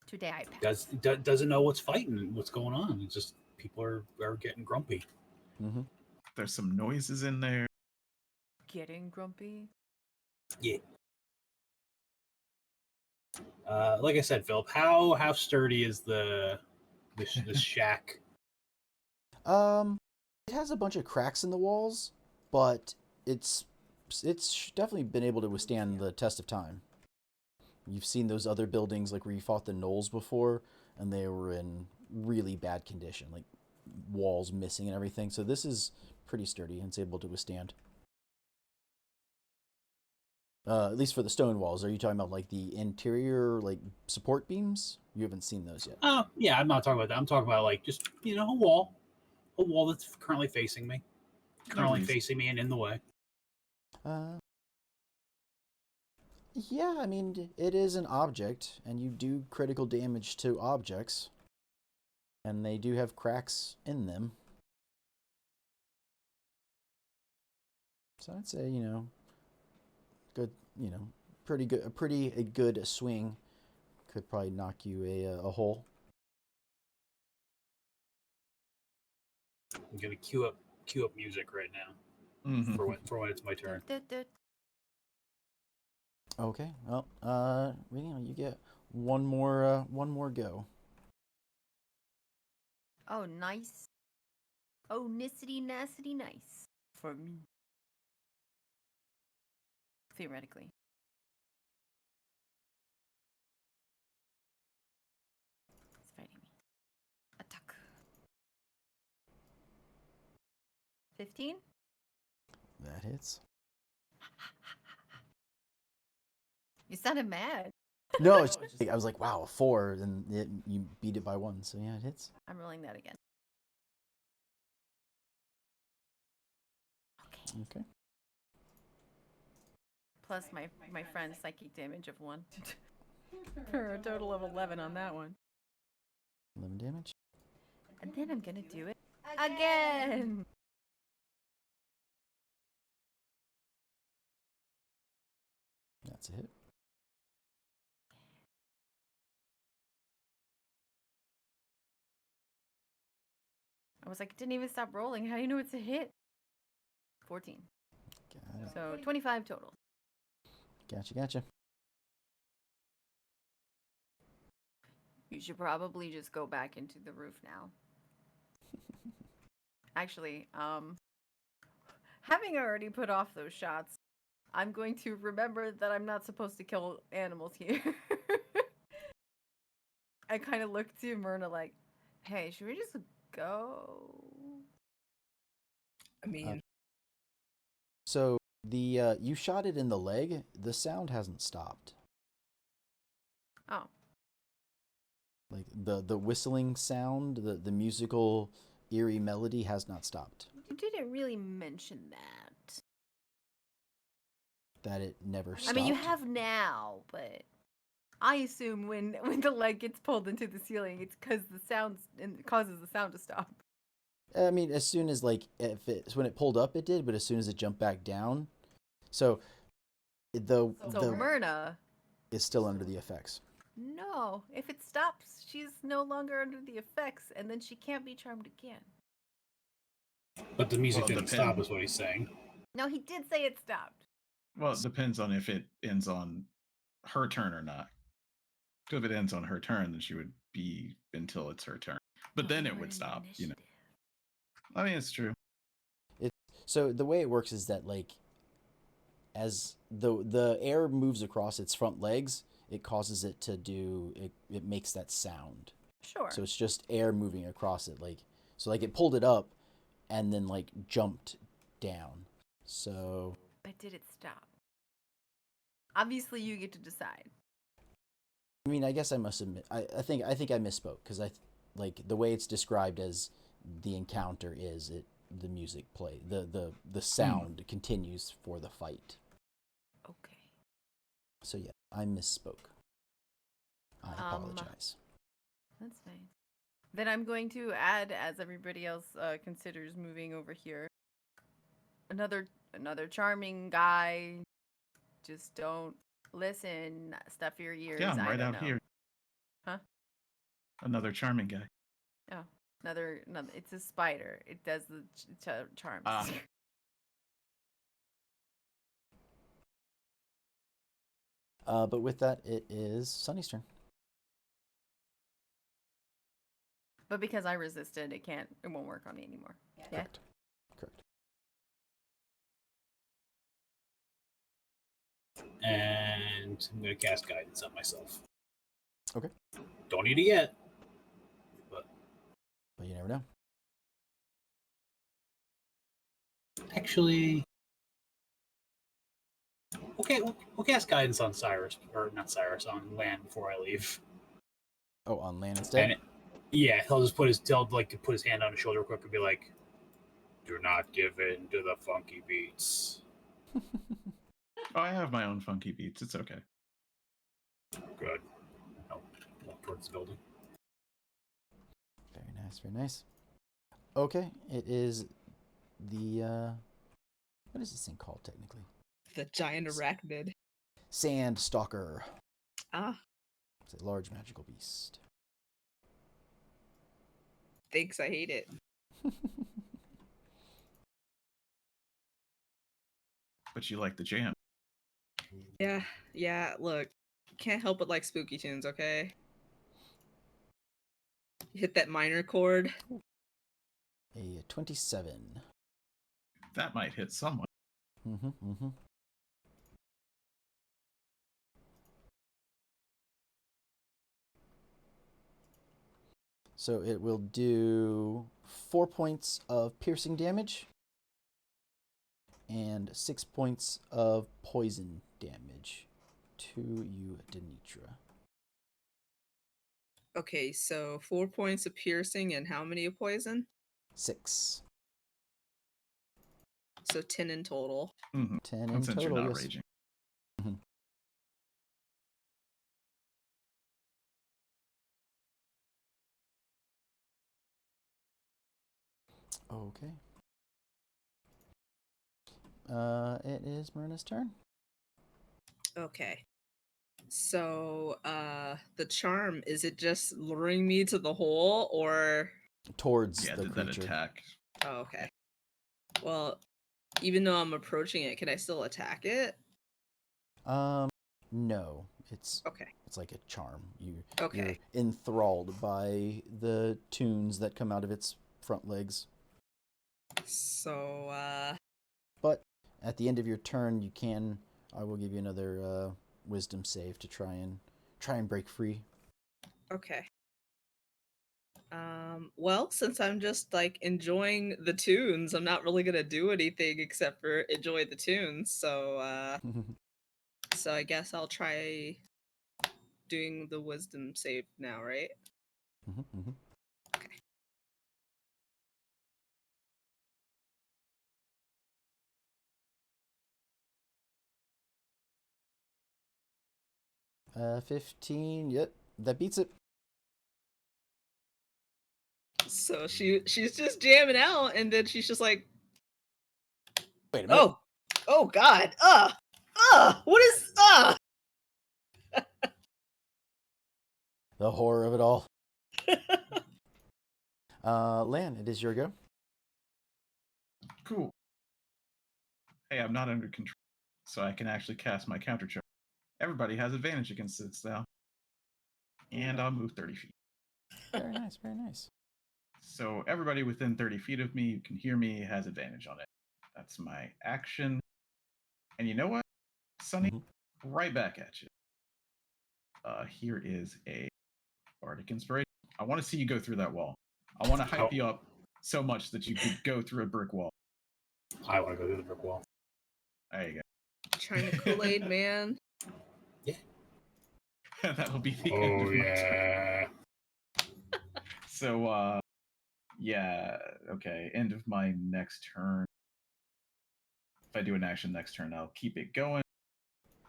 Today I pass. Doesn't know what's fighting, what's going on. It's just people are getting grumpy. Mm-hmm. There's some noises in there. Getting grumpy? Yeah. Like I said, Philip, how sturdy is this shack? It has a bunch of cracks in the walls, but it's definitely been able to withstand the test of time. You've seen those other buildings like where you fought the Gnolls before, and they were in really bad condition, like walls missing and everything. So this is pretty sturdy and it's able to withstand. At least for the stone walls. Are you talking about like the interior like support beams? You haven't seen those yet. Oh, yeah, I'm not talking about that. I'm talking about like just a wall that's currently facing me, facing me and in the way. Yeah, I mean, it is an object, and you do critical damage to objects, and they do have cracks in them. So I'd say, good, a pretty good swing could probably knock you a hole. I'm gonna cue up music right now Mhm. for when it's my turn. Okay. Well, you get one more go. Oh, nice. Oh, nicety, nasty, nice. For me. Theoretically. It's fighting me. Attack. 15? That hits. You sounded mad. No, it's just, I was like, wow, a 4, and you beat it by 1, so yeah, it hits. I'm rolling that again. Okay. Okay. Plus my friend's psychic damage of 1. For a total of 11 on that one. 11 damage. And then I'm gonna do it again. That's a hit. I was like, it didn't even stop rolling. How do you know it's a hit? 14. Got it. So 25 total. Gotcha. You should probably just go back into the roof now. Actually, having already put off those shots, I'm going to remember that I'm not supposed to kill animals here. I kind of look to Myrna like, hey, should we just go? I mean, So the you shot it in the leg. The sound hasn't stopped. Oh. Like the whistling sound, the musical eerie melody has not stopped. You didn't really mention that. That it never stopped. I mean, you have now, but I assume when the leg gets pulled into the ceiling, it's because the sound and it causes the sound to stop. I mean, as soon as when it pulled up, it did, but as soon as it jumped back down, so the Myrna is still under the effects. No, if it stops, she's no longer under the effects, and then she can't be charmed again. But the music Well, didn't stop, is what he's saying. No, he did say it stopped. Well, it depends on if it ends on her turn or not. So if it ends on her turn, then she would be until it's her turn. But then it would stop, you know. I mean, it's true. So the way it works is that as the air moves across its front legs, it causes it to do it makes that sound. Sure. So it's just air moving across it, it pulled it up and then jumped down. So But did it stop? Obviously, you get to decide. I mean, I guess I must admit I think I misspoke because the way it's described as the encounter is the music play the sound continues for the fight. Okay. So yeah, I misspoke. I apologize. That's fine. Then I'm going to add, as everybody else considers moving over here, another charming guy. Just don't listen. Stuff your ears. Yeah, I'm I right don't out know. here. Huh? Another charming guy. Oh, another. It's a spider. It does the charms. Ah. But with that, it is Sunny's turn. But because I resisted, it won't work on me anymore. Yeah. Correct. And I'm going to cast guidance on myself. Okay. Don't need it yet. But you never know. actually, okay, we'll cast guidance on Cyrus, or not Cyrus, on Land before I leave. Oh, on land instead? Yeah, he'll just put his hand on his shoulder real quick and be like, "Do not give in to the funky beats." Oh, I have my own funky beats. It's okay. Good. I'll walk towards the building. Very nice, very nice. Okay, it is the what is this thing called technically? the giant arachnid. Sand Stalker. Ah, It's a large magical beast. thanks. I hate it. But you like the jam. Yeah, look. Can't help but like spooky tunes, okay? Hit that minor chord. A 27. That might hit someone. Mm-hmm. So it will do 4 points of piercing damage and 6 points of poison damage to you, Denitra. Okay, so 4 points of piercing and how many of poison? 6. So 10 in total. 10 And in since you're total, not yes. raging. Okay. It is Myrna's turn. Okay. So the charm, is it just luring me to the hole or Towards Yeah, the did that creature. attack. oh, okay. Well, even though I'm approaching it, can I still attack it? No. It's Okay. like a charm. You're Okay. enthralled by the tunes that come out of its front legs. So But at the end of your turn, you can. I will give you another wisdom save to try and break free. okay. Well, since I'm just like enjoying the tunes, I'm not really gonna do anything except for enjoy the tunes. So I guess I'll try doing the wisdom save now, right? Okay. Mm-hmm. 15. Yep, that beats it. So she's just jamming out, and then she's just like, Wait a minute. oh God, what is The horror of it all. Lan, it is your go. Cool. Hey, I'm not under control, so I can actually cast my counter charge. Everybody has advantage against this now. And I'll move 30 feet. Very nice, very nice. So everybody within 30 feet of me who can hear me has advantage on it. That's my action. And you know what, Sonny? Right back at you. Here is a Bardic Inspiration. I want to see you go through that wall. I want to hype you up so much that you could go through a brick wall. I want to go through the brick wall. There you go. China Kool-Aid man? Yeah. That'll be the end of my turn. Yeah. So, yeah, okay. End of my next turn. If I do an action next turn, I'll keep it going.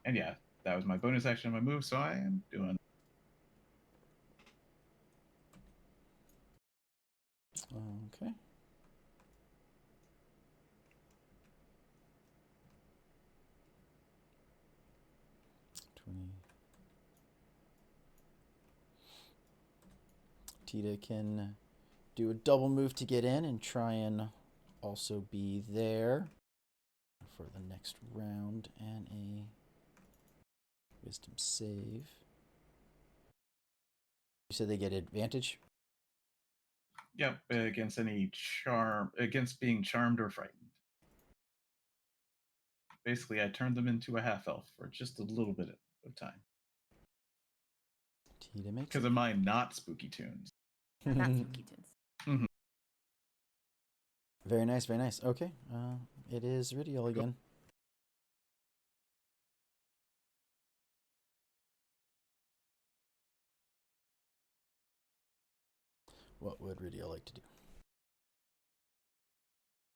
And yeah, that was my bonus action on my move, so I am doing. Okay. Tita can do a double move to get in and try and also be there for the next round and a wisdom save. You said they get advantage? Yep, against any charm, against being charmed or frightened. Basically, I turned them into a half elf for just a little bit of time. Tita makes Because of my not spooky tunes. Not spooky tunes. Very nice, very nice. Okay, it is Ridial again. What would Ridial like to do?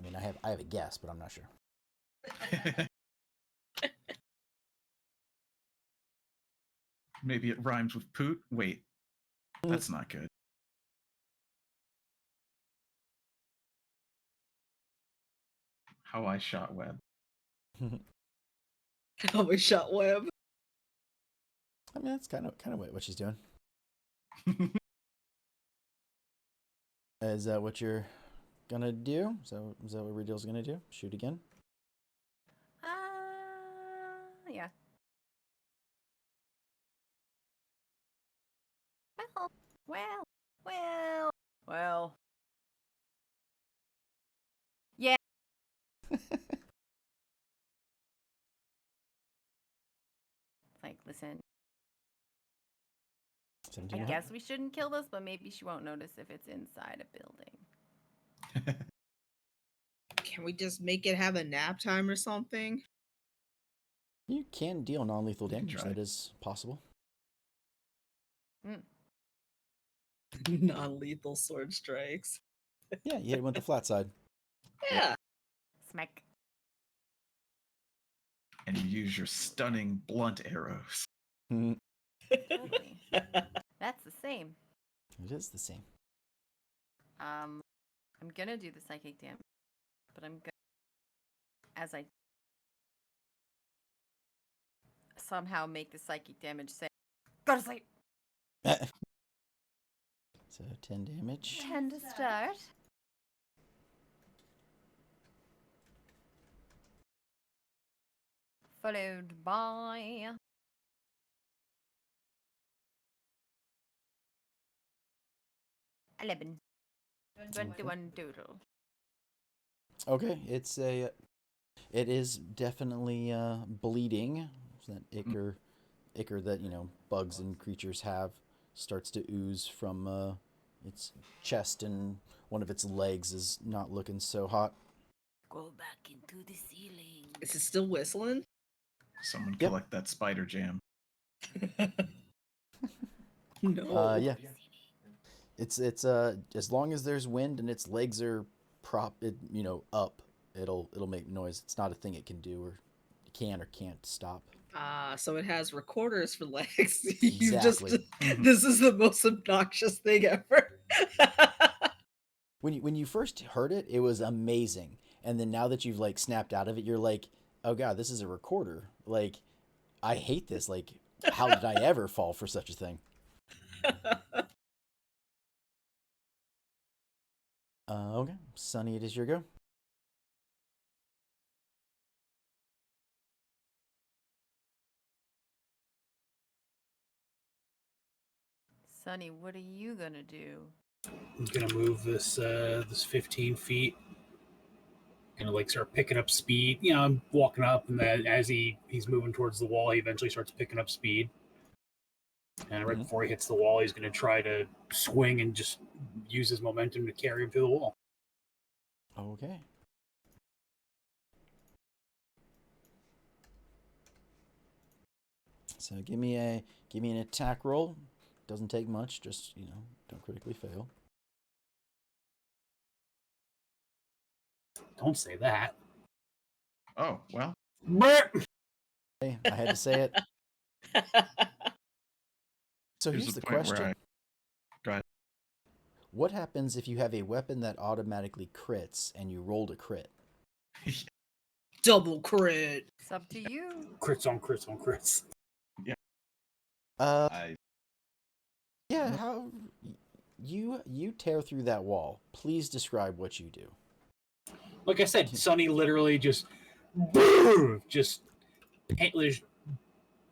I mean, I have a guess, but I'm not sure. Maybe it rhymes with poot. Wait, that's not good. How I shot web. How we shot web. I mean, that's kind of what she's doing. Is that what you're gonna do? Is that what Ridial's gonna do? Shoot again? Yeah. Well. Yeah. Like, listen, I 17 guess we shouldn't kill this, but maybe she won't notice if it's inside a building. Can we just make it have a nap time or something? You can deal non-lethal You can damage. try. That is possible. Non-lethal sword strikes. Yeah, you hit it with the flat side. Yeah. Smack. And you use your stunning blunt arrows. Mm, Totally. That's the same. it is the same. I'm gonna do the psychic damage, but I'm gonna, as I somehow make the psychic damage say, go to sleep. So 10 damage. 10 to start. Followed by 11. 21 total. Okay, it is definitely bleeding. So that ichor that bugs and creatures have starts to ooze from its chest, and one of its legs is not looking so hot. Go back into the ceiling. Is it still whistling? Someone Yep. collect that spider jam. No. Yeah. It's as long as there's wind and its legs are up, it'll make noise. It's not a thing it can do or can or can't stop. So it has recorders for legs. You just Exactly. this is the most obnoxious thing ever. When you first heard it, it was amazing, and then now that you've like snapped out of it, you're like, oh god, this is a recorder. Like, I hate this. Like, how did I ever fall for such a thing? Okay, Sunny, it is your go. Sonny, what are you gonna do? I'm gonna move this 15 feet and like start picking up speed. I'm walking up, and then as he's moving towards the wall, he eventually starts picking up speed. And right before he hits the wall, he's gonna try to swing and just use his momentum to carry him through the wall. Okay. So give me an attack roll. Doesn't take much. Just don't critically fail. Don't say that. Oh, well. Hey, I had to say it. So here's the point where question. Go ahead. What happens if you have a weapon that automatically crits and you rolled a crit? Double crit. It's up to you. Crits on crits on crits. Yeah, how you tear through that wall. Please describe what you do. Like I said, Sonny literally just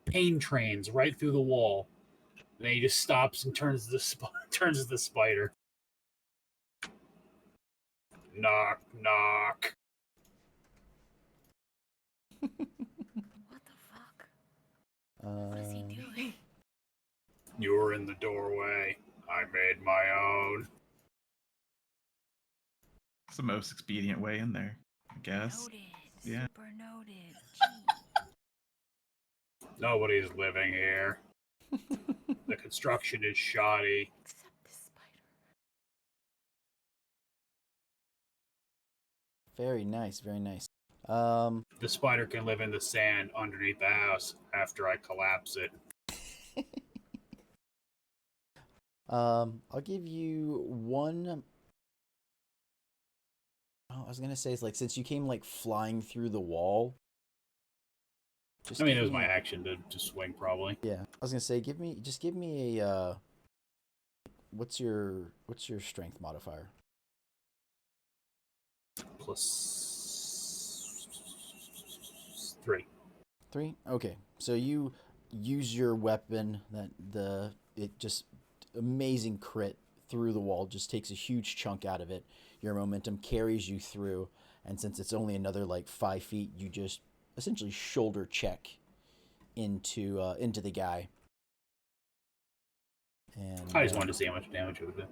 pain trains right through the wall. And then he just stops and turns to the spider. Knock, knock. What the fuck? What is he doing? You're in the doorway. I made my own. It's the most expedient way in there, I guess. Noted. Yeah. Super noted. Gee. Nobody's living here. The construction is shoddy. Except this spider. Very nice, very nice. The spider can live in the sand underneath the house after I collapse it. I'll give you one. Oh, I was gonna say, it's like, since you came like flying through the wall. I mean, it was my action to swing, probably. Yeah, I was gonna say, give me a. What's your strength modifier? +3. 3. Okay, so you use your weapon it just amazing crit through the wall, just takes a huge chunk out of it. Your momentum carries you through, and since it's only another like 5 feet, you just essentially shoulder check into the guy. And I just wanted to see how much damage it would do.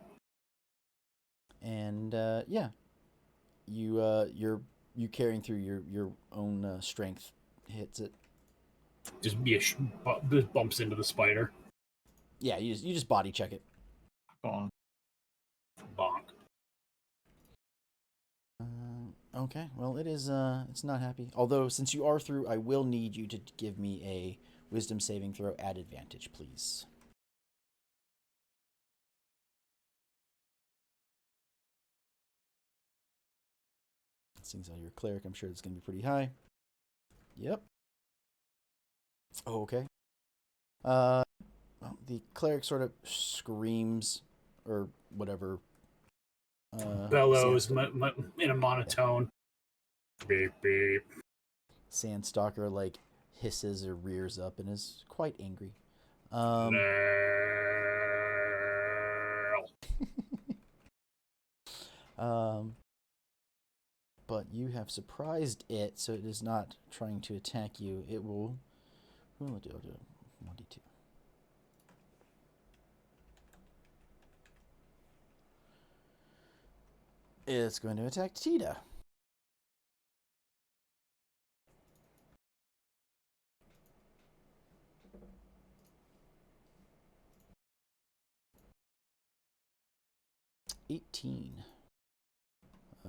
And yeah, you carrying through your own strength hits it. Just bumps into the spider. Yeah, you just body check it. Bonk. Bonk. Okay, well it's not happy. Although since you are through, I will need you to give me a wisdom saving throw at advantage, please. Seeing as you're a cleric, I'm sure it's going to be pretty high. Yep. Oh, okay. Well, the cleric sort of screams or whatever. Bellows in a monotone. Yeah. Beep, beep. Sandstalker like hisses or rears up and is quite angry. No. But you have surprised it, so it is not trying to attack you. It will. I'll do 1d2. It's going to attack Tita.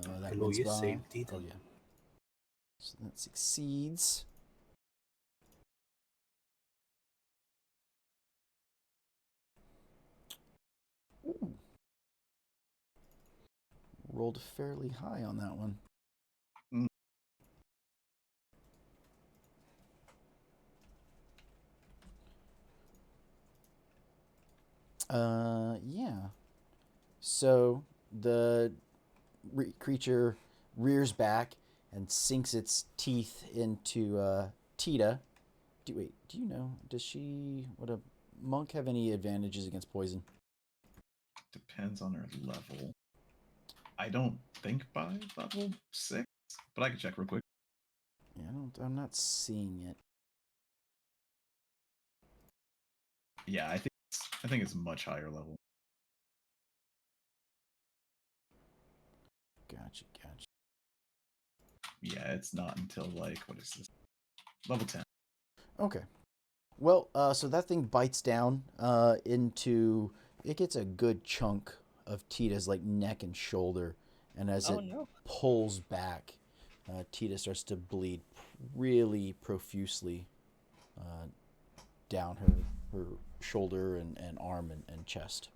That Hello, wins you by. saved Tita. Oh yeah. So that succeeds. Ooh. Rolled fairly high on that one. Yeah. So the creature rears back and sinks its teeth into Tita. Do you know? Would a monk have any advantages against poison? Depends on her level. I don't think by level 6, but I can check real quick. Yeah, I'm not seeing it. Yeah, I think it's much higher level. Gotcha. Yeah, it's not until like, what is this? Level 10. Okay. Well, so that thing bites down into. It gets a good chunk of Tita's like neck and shoulder, and as it pulls back, Tita starts to bleed really profusely down her shoulder and arm and chest.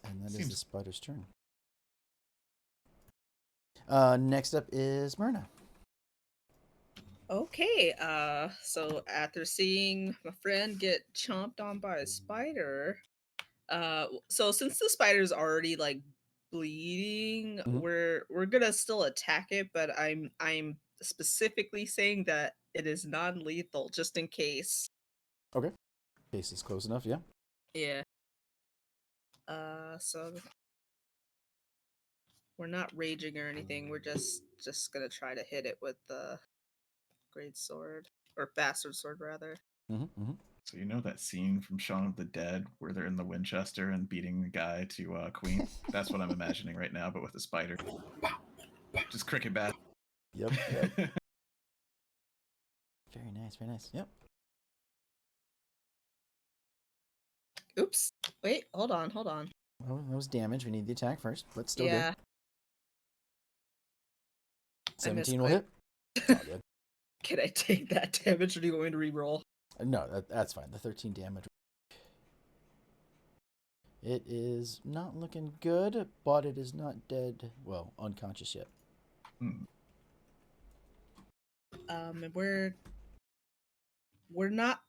And that is the spider's turn. Next up is Myrna. Okay, so after seeing my friend get chomped on by a spider, so since the spider's already like bleeding, we're gonna still attack it, but I'm specifically saying that it is non-lethal just in case. Okay. Case is close enough, yeah. Yeah. So we're not raging or anything. We're just gonna try to hit it with the great sword or bastard sword rather. So you know that scene from Shaun of the Dead where they're in the Winchester and beating the guy to Queen? That's what I'm imagining right now, but with a spider. Just cricket bat. Yep. Very nice. Yep. Oops. Wait, hold on. Well, that was damage. We need the attack first, but still Yeah. good. 17 will hit. It's all good. Can I take that damage or do you want me to re-roll? No, that's fine. The 13 damage. It is not looking good, but it is not dead. Well, unconscious yet. And we're not.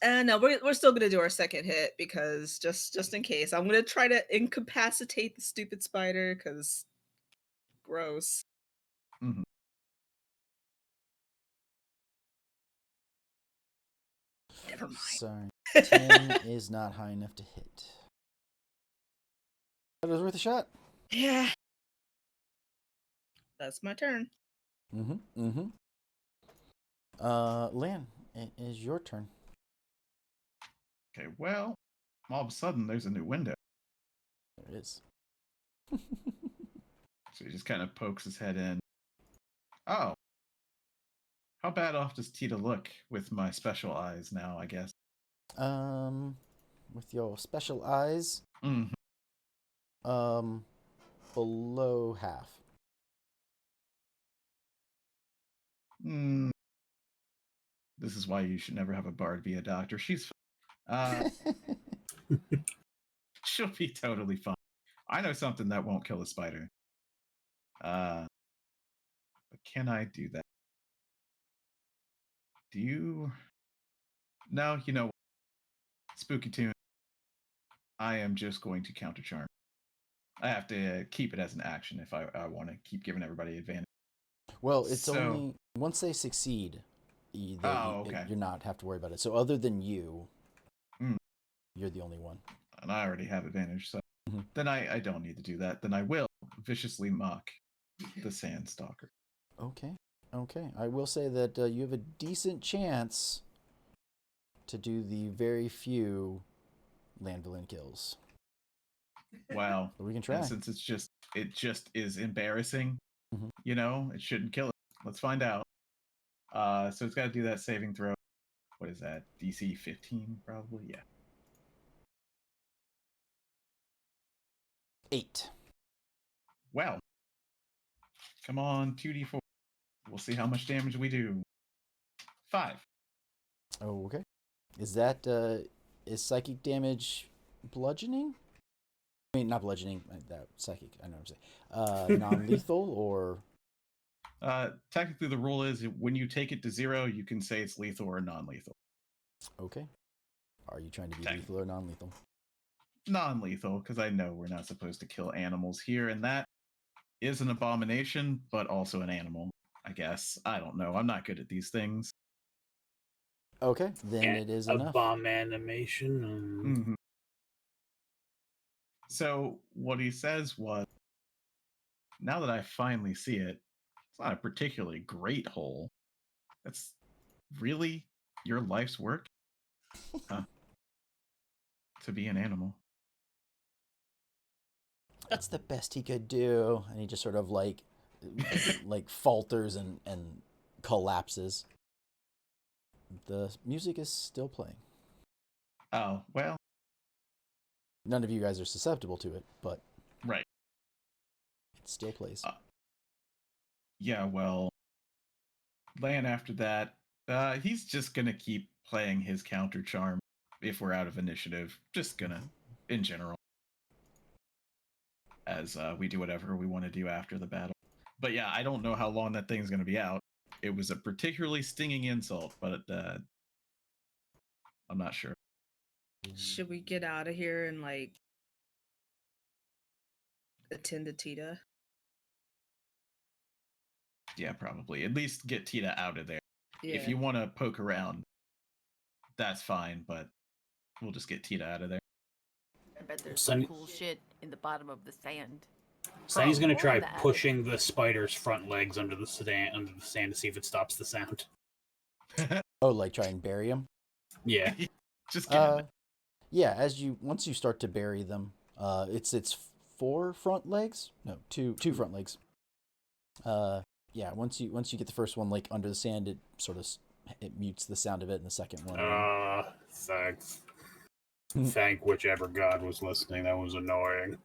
No, we're still gonna do our second hit because just in case, I'm gonna try to incapacitate the stupid spider because gross. Never mind. Sorry. 10 is not high enough to hit. But it was worth a shot. Yeah. That's my turn. Lan, it is your turn. Okay, well, all of a sudden there's a new window. There it is. So he just kind of pokes his head in. Oh. How bad off does Tita look with my special eyes now, I guess? With your special eyes, Mm. below half. Mm. This is why you should never have a bard be a doctor. She's she'll be totally fine. I know something that won't kill a spider. But can I do that? Do you? No, you know what? Spooky tune. I am just going to counter charm. I have to keep it as an action if I want to keep giving everybody advantage. Well, it's So- only once they succeed, okay. you're not have to worry about it. So other than you, Mm. you're the only one. And I already have advantage, so Mhm. then I don't need to do that. Then I will viciously mock the Sand Stalker. Okay. I will say that you have a decent chance to do the very few land villain kills. Wow. But we can try. And since it just is embarrassing, Mhm. you know, it shouldn't kill it. Let's find out. So it's got to do that saving throw. What is that? DC 15, probably. Yeah. 8. Well, come on, 2d4. We'll see how much damage we do. 5. Oh, okay. Is that is psychic damage bludgeoning? I mean, not bludgeoning. That psychic. I know what I'm saying. Non-lethal or Technically, the rule is when you take it to 0, you can say it's lethal or non-lethal. okay. Are you trying to be Tech. lethal or non-lethal? Non-lethal, because I know we're not supposed to kill animals here, and that is an abomination, but also an animal, I guess. I don't know. I'm not good at these things. Okay, then it is enough. bomb animation. Mhm. So what he says was, now that I finally see it, it's not a particularly great hole. That's really your life's work? Huh. To be an animal. That's the best he could do, and he just sort of like falters and collapses. The music is still playing. Oh, well, None of you guys are susceptible to it, but right. it still plays. Yeah, well, Lan after that, he's just gonna keep playing his counter charm if we're out of initiative. Just gonna, in general, as we do whatever we want to do after the battle. But yeah, I don't know how long that thing's gonna be out. It was a particularly stinging insult, but I'm not sure. Should we get out of here and like attend to Tita? Yeah, probably. At least get Tita out of there. Yeah. If you want to poke around, that's fine, but we'll just get Tita out of there. I bet there's Sunny- some cool shit in the bottom of the sand. Sonny's gonna More try of that. pushing the spider's front legs under the sand to see if it stops the sound. Oh, like try and bury him? Yeah. Just get in Yeah. Once you start to bury them, it's 4 front legs. No, two front legs. Yeah. Once you get the first one like under the sand, it sort of it mutes the sound of it, and the second one. Thanks. Thank whichever god was listening. That was annoying.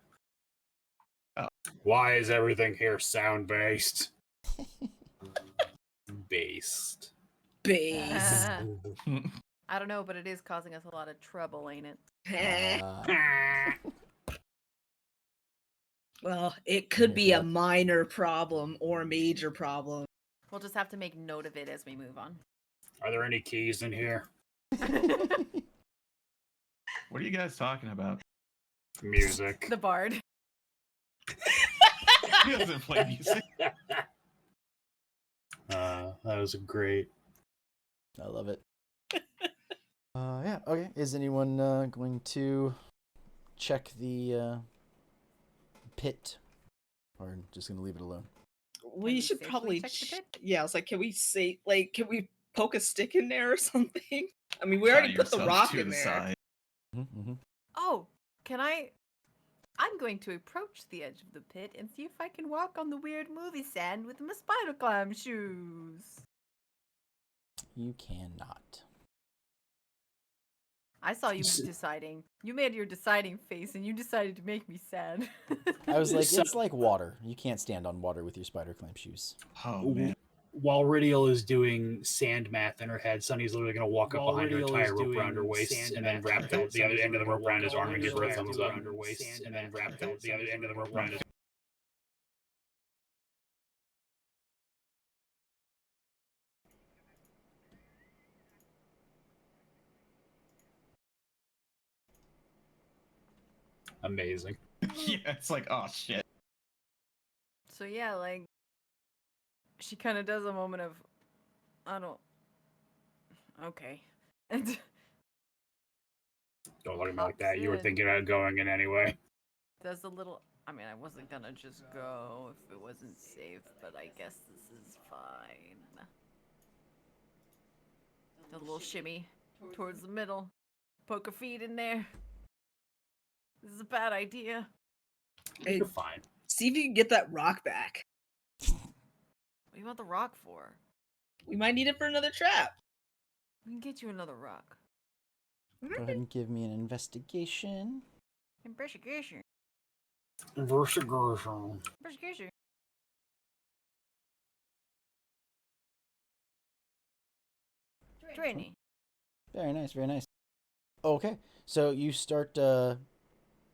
Oh. Why is everything here sound based? Based. Base. I don't know, but it is causing us a lot of trouble, ain't it? Well, it could be a Yeah. minor problem or a major problem. We'll just have to make note of it as we move on. Are there any keys in here? What are you guys talking about? Music. The bard. He doesn't play music. That was great. I love it. Yeah. Okay. Is anyone going to check the pit, or just gonna leave it alone? We we should safely probably check the pit? yeah, I was like, can we poke a stick in there or something? I mean, we already put the yourself rock to in the there. side. Mm-hmm. Oh, can I? I'm going to approach the edge of the pit and see if I can walk on the weird movie sand with my spider climb shoes. You cannot. I saw you deciding. You made your deciding face and you decided to make me sad. I was like, So- it's like water. You can't stand on water with your spider climb shoes. Oh man. While Ridial is doing sand math in her head, Sunny's literally going to walk up behind her, tie a rope around her waist, and then wrap the other end of the rope around his arm and give her a thumbs up. And then wrap the other end of the rope around his Amazing. Yeah, it's like, oh shit. So yeah, like she kind of does a moment of, I don't. Okay, and Don't look at me like Hops that. You were in. thinking about going in anyway. does a little. I mean, I wasn't gonna just go if it wasn't safe, but I guess this is fine. A little shimmy towards the middle. Poke her feet in there. This is a bad idea. Hey, You're fine. see if you can get that rock back. What do you want the rock for? We might need it for another trap. We can get you another rock. Go ahead and give me an investigation. Investigation. Investigation. Investigation. Training. Very nice, very nice. Okay, so you start. Are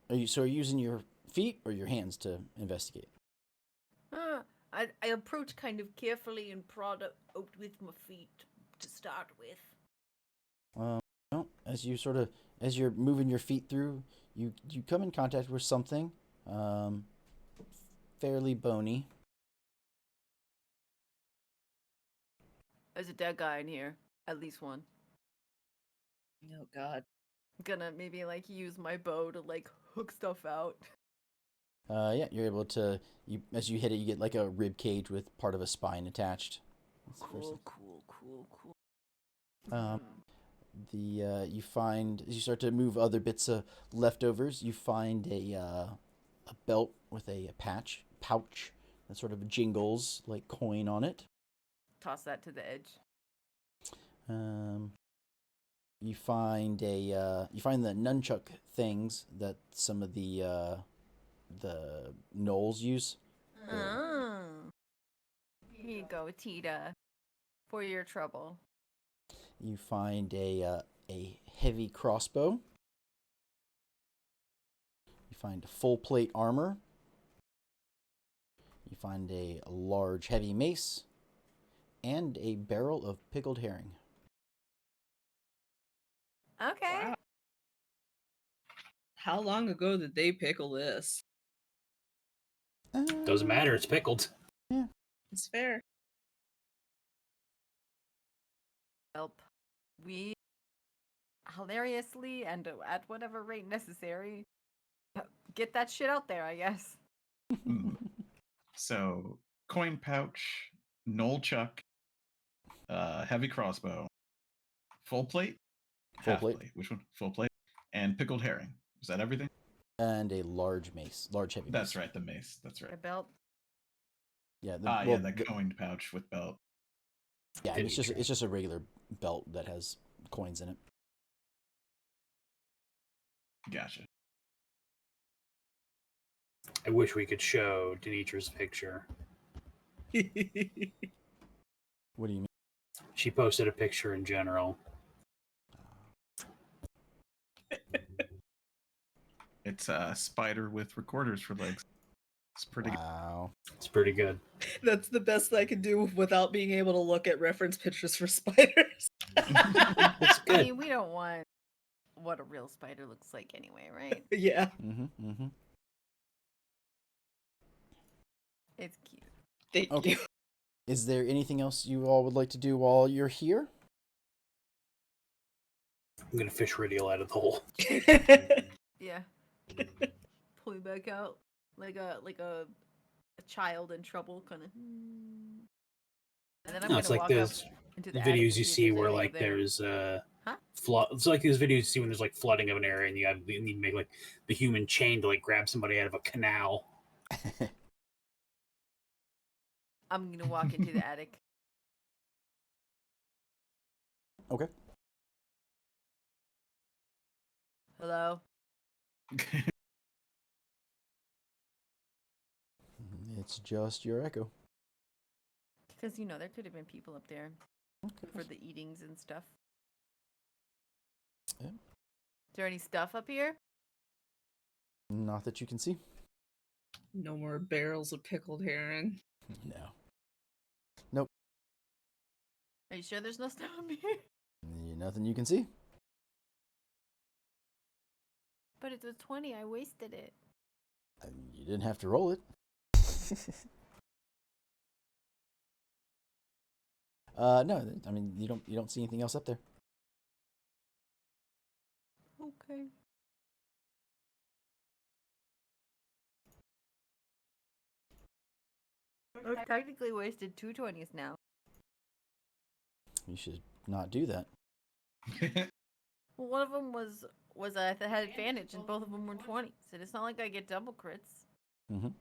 you using your feet or your hands to investigate? I approach kind of carefully and prod out with my feet to start with. Well, as you're moving your feet through, you come in contact with something, fairly bony. There's a dead guy in here. At least one. Oh God. I'm gonna maybe like use my bow to like hook stuff out. Yeah, you're able to. As you hit it, you get like a rib cage with part of a spine attached. That's the first Cool. Um, you find as you start to move other bits of leftovers, you find a belt with a pouch that sort of jingles like coin on it. Toss that to the edge. You find the nunchuck things that some of the gnolls use. Oh. Here you go, Tita. For your trouble. You find a heavy crossbow. You find full plate armor. You find a large heavy mace and a barrel of pickled herring. Okay. Wow. How long ago did they pickle this? Doesn't matter. It's pickled. It's fair. Help. We hilariously and at whatever rate necessary get that shit out there, I guess. Hmm. So, coin pouch, Gnoll chuck, heavy crossbow, full plate, Full half plate. Which one? Full plate, and pickled herring. Is that everything? And a large heavy That's mace. right, the mace. That's right. A belt. Yeah, The coined pouch with belt. yeah, and it's just a regular belt that has coins in it. Gotcha. I wish we could show Denitra's picture. What do you mean? She posted a picture in general. It's a spider with recorders for legs. It's pretty good. Wow. It's pretty good. That's the best I can do without being able to look at reference pictures for spiders. It's I good. mean, we don't want what a real spider looks like anyway, right? Yeah. Mm-hmm. It's cute. Thank Okay. you. Is there anything else you all would like to do while you're here? I'm gonna fish Ridial out of the hole. Yeah. Pull me back out like a child in trouble, kind of. And then I'm No, gonna it's like walk up those into the attic videos and you see if see there's where anything like up there. there's Huh? flood. It's like those videos you see when there's like flooding of an area and you need to make like the human chain to like grab somebody out of a canal. I'm gonna walk into the attic. Okay. Hello? It's just your echo. Because, you know, there could have been people up there Okay. for the eatings and stuff. Yeah. Is there any stuff up here? Not that you can see. No more barrels of pickled herring. No. Are you sure there's no stuff up here? Nothing you can see. But it was 20. I wasted it. You didn't have to roll it. No, I mean you don't see anything else up there. Okay. I've technically wasted 2 20s now. You should not do that. Well, one of them was I had advantage, and both of them were 20s. And it's not like I get double crits.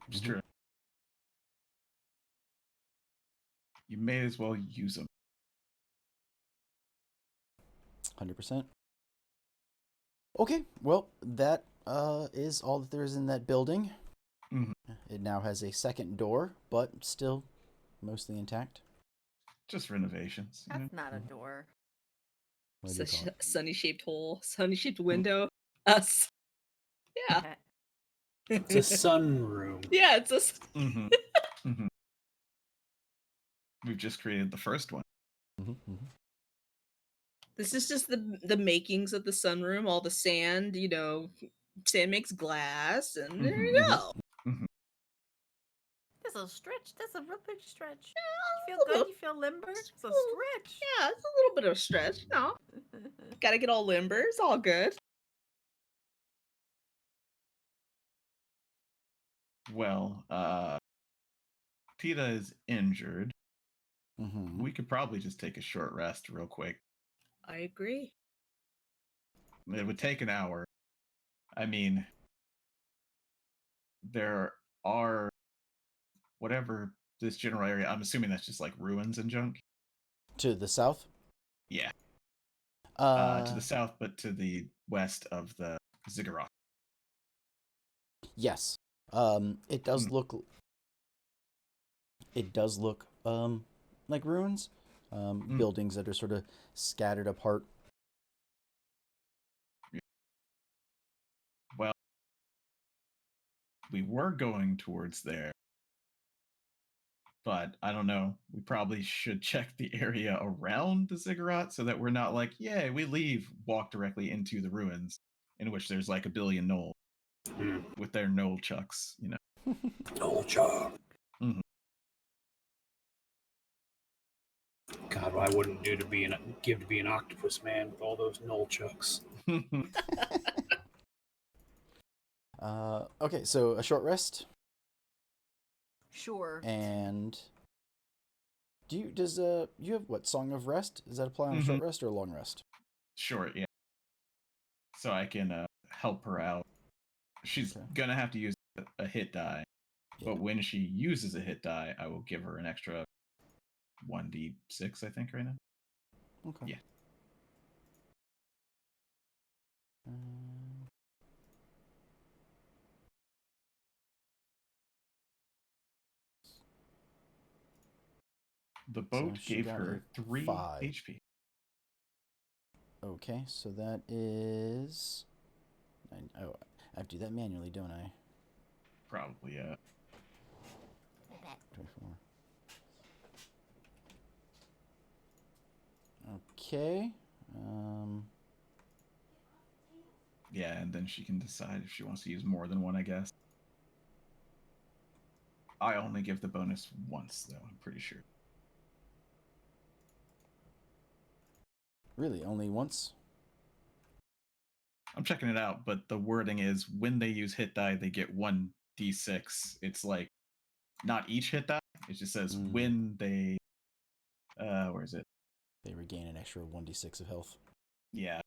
It's true. You may as well use them. 100%. Okay, well, that is all that there is in that building. Mhm. It now has a second door, but still mostly intact. Just renovations. You know? That's not a door. What do you call it? Sunny shaped hole, sunny shaped window. Us. Yeah. It's a sunroom. Yeah, it's a. Mhm. Mhm. We've just created the first one. This is just the makings of the sunroom. All the sand, you know, sand makes glass, and there you go. That's a stretch. That's a real big stretch. Yeah, You a feel little good? You feel limber? It's a little- stretch. Yeah, it's a little bit of a stretch. No, gotta get all limber. It's all good. Well, Tita is injured. We could probably just take a short rest real quick. I agree. It would take an hour. I mean, there are whatever this general area. I'm assuming that's just like ruins and junk. To the south? Yeah. Uh, To the south, but to the west of the Ziggurat. Yes. It does look. It does look like ruins. Buildings that are sort of scattered apart. Well, we were going towards there, but I don't know. We probably should check the area around the Ziggurat so that we're not like, yeah, we leave, walk directly into the ruins, in which there's like a billion Gnoll with their Gnoll chucks, you know. Gnoll chuck. Mhm. God, I wouldn't do to be an octopus man with all those Gnoll chucks. Okay, so a short rest, Sure. and does you have what, Song of Rest? Does that apply on a short rest or a long rest? Short, yeah. So I can help her out. She's gonna have to use a hit die, but when she uses a hit die, I will give her an extra 1d6, I think, right now. Okay. Yeah. The boat she gave got her a 3 5. HP. Okay, so that is. Oh, I have to do that manually, don't I? Probably, yeah. 24. Okay. Yeah, and then she can decide if she wants to use more than one, I guess. I only give the bonus once, though, I'm pretty sure. Really, only once? I'm checking it out, but the wording is when they use hit die, they get 1d6. It's like not each hit die. It just says when they. Where is it? They regain an extra 1d6 of health. Yeah.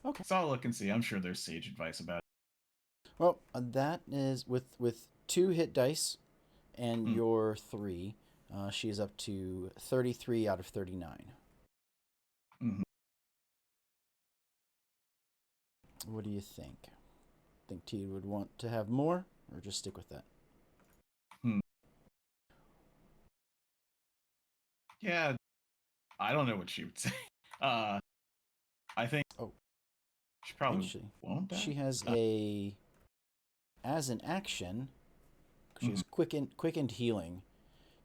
Okay. So I'll look and see. I'm sure there's sage advice about it. Well, that is with 2 hit dice and your 3. She's up to 33 out of 39. Mm-hmm. What do you think? Think T would want to have more, or just stick with that? Yeah, I don't know what she would say. I think. Oh, she probably actually, won't. She has as an action, she has quickened healing.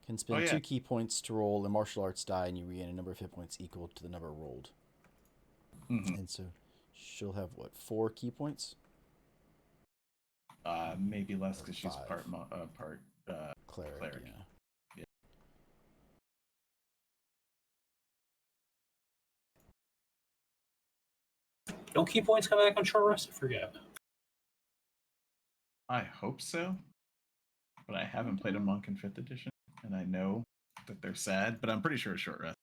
Can spend 2 key points to roll a martial arts die, and you regain a number of hit points equal to the number rolled. And so she'll have what, 4 key points? Maybe less because she's 5. part Cleric. Yeah. Don't key points come back on short rest? I forget. I hope so, but I haven't played a monk in 5th edition, and I know that they're sad, but I'm pretty sure it's short rest.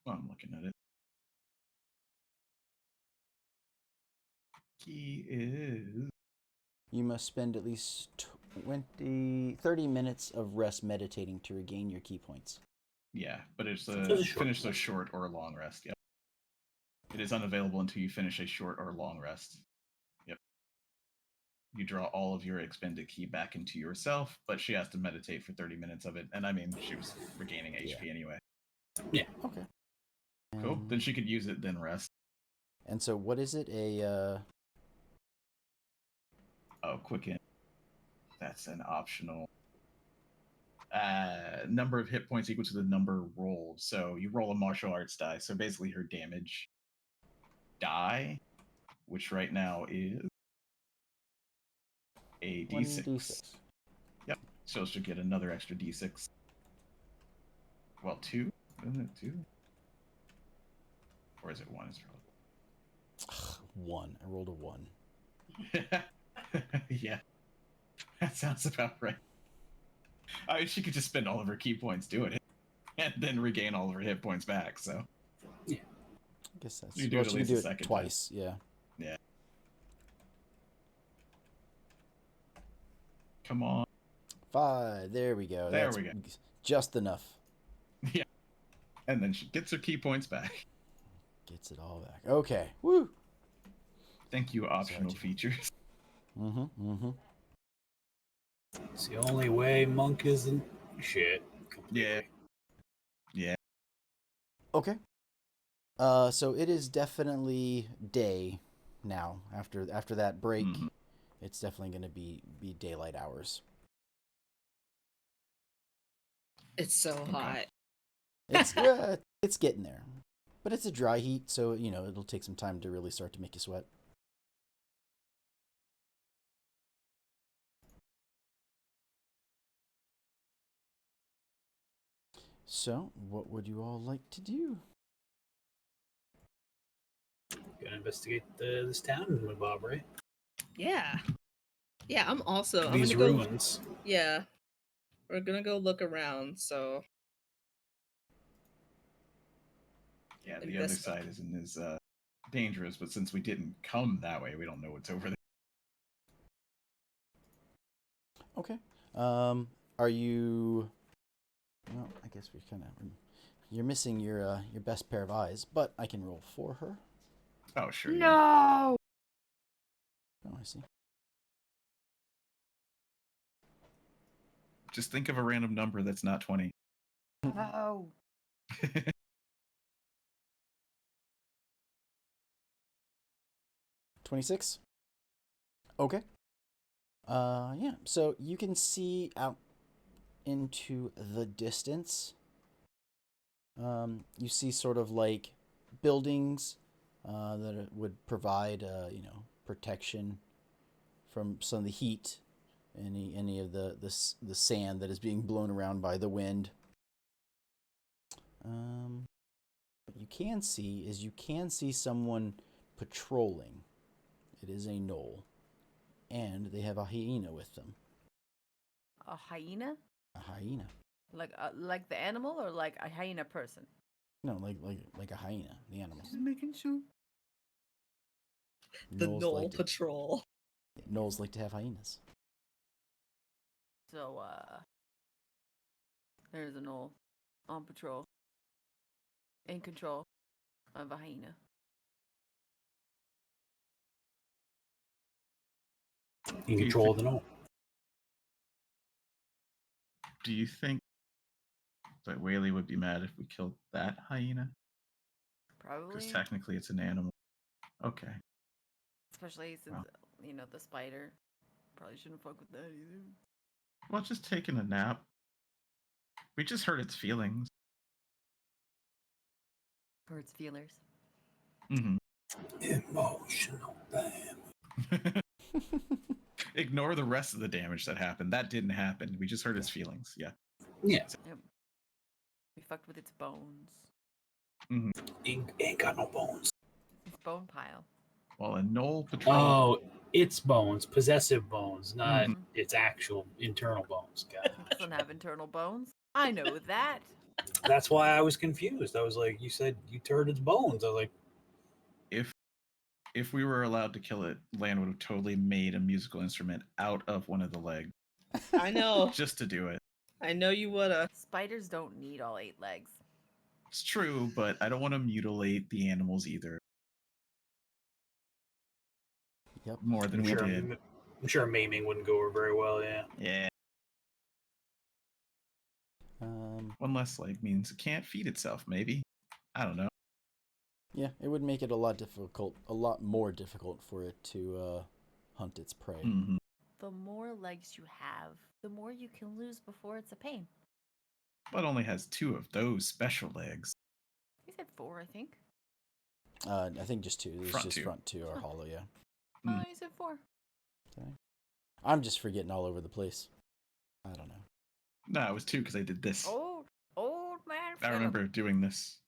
Well, I'm looking at it. Key is... You must spend at least 30 minutes of rest meditating to regain your key points. Yeah, but it's finish a short or a long rest. Yep. It is unavailable until you finish a short or long rest. Yep. You draw all of your expended ki back into yourself, but she has to meditate for 30 minutes of it. And I mean, she was regaining HP anyway. Yeah. Okay. Cool. Then she could use it, then rest. And so what is it? Quicken. That's an optional. Number of hit points equal to the number rolled. So you roll a martial arts die. So basically her damage die, which right now is a d6. 1d6. Yep. So she'll get another extra d6. Well, 2? Isn't it 2? Or is it 1? It's probably 1. I rolled a 1. Yeah. That sounds about right. I mean, she could just spend all of her key points doing it, and then regain all of her hit points back. So, yeah, I guess that's. You do Well, it at she can least do a it second twice. Yeah. yeah. Come on. 5. There we go. There That's we go. Just enough. Yeah. And then she gets her key points back. Gets it all back. Okay. Woo. Thank you, optional features. it's the only way monk isn't shit. Completely. Yeah. Okay. So it is definitely day now. After that break, it's definitely going to be daylight hours. It's so hot. It's getting there, but it's a dry heat, so it'll take some time to really start to make you sweat. So, what would you all like to do? Gonna investigate this town with Bob, right? Yeah. Yeah, I'm also. These I'm gonna ruins. Go, yeah. We're gonna go look around, so. Yeah, the other side isn't as dangerous, but since we didn't come that way, we don't know what's over there. Okay. Are you? Well, I guess we kind of. You're missing your best pair of eyes, but I can roll for her. Oh, sure. No. Oh, I see. Just think of a random number that's not 20. No. 26. Okay. Yeah. So you can see out into the distance. You see sort of like buildings that would provide protection from some of the heat, any of the sand that is being blown around by the wind. What you can see is someone patrolling. It is a gnoll, and they have a hyena with them. A hyena? A hyena? Like the animal or like a hyena person? No, like a hyena, the animal. Just making sure. The Gnolls Gnoll like to, Patrol. Gnolls like to have hyenas. So, there's a gnoll on patrol. In control of a hyena. In control of the Gnoll. Do you think that Whaley would be mad if we killed that hyena? Probably. Because technically it's an animal. Okay. Especially since, the spider. Probably shouldn't fuck with that either. Well, just taking a nap. We just hurt its feelings. Or its feelers. Mm-hmm. Emotional damage. Ignore the rest of the damage that happened. That didn't happen. We just hurt its feelings. Yeah. Yeah. Yep. We fucked with its bones. Mm-hmm. Ain't got no bones. Its bone pile. Well, a Gnoll patrol. Oh, its bones, possessive bones, not Mhm. its actual internal bones. It doesn't have internal bones. I know that. That's why I was confused. I was like, you said you turned its bones. I was like, If we were allowed to kill it, Lan would have totally made a musical instrument out of one of the legs I know. just to do it. I know you woulda. Spiders don't need all 8 legs. It's true, but I don't want to mutilate the animals either. Yep. More than we did. I'm sure maiming wouldn't go over very well. Yeah. Yeah. One less leg means it can't feed itself, maybe. I don't know. Yeah, it would make it a lot more difficult for it to hunt its prey. Mm-hmm. The more legs you have, the more you can lose before it's a pain. But only has 2 of those special legs. You said 4, I think. I think just 2. There's Front just 2. front 2 are hollow, yeah. Oh, you said 4. Okay. I'm just forgetting all over the place. I don't know. No, it was 2 because I did this. Old man. I remember doing this.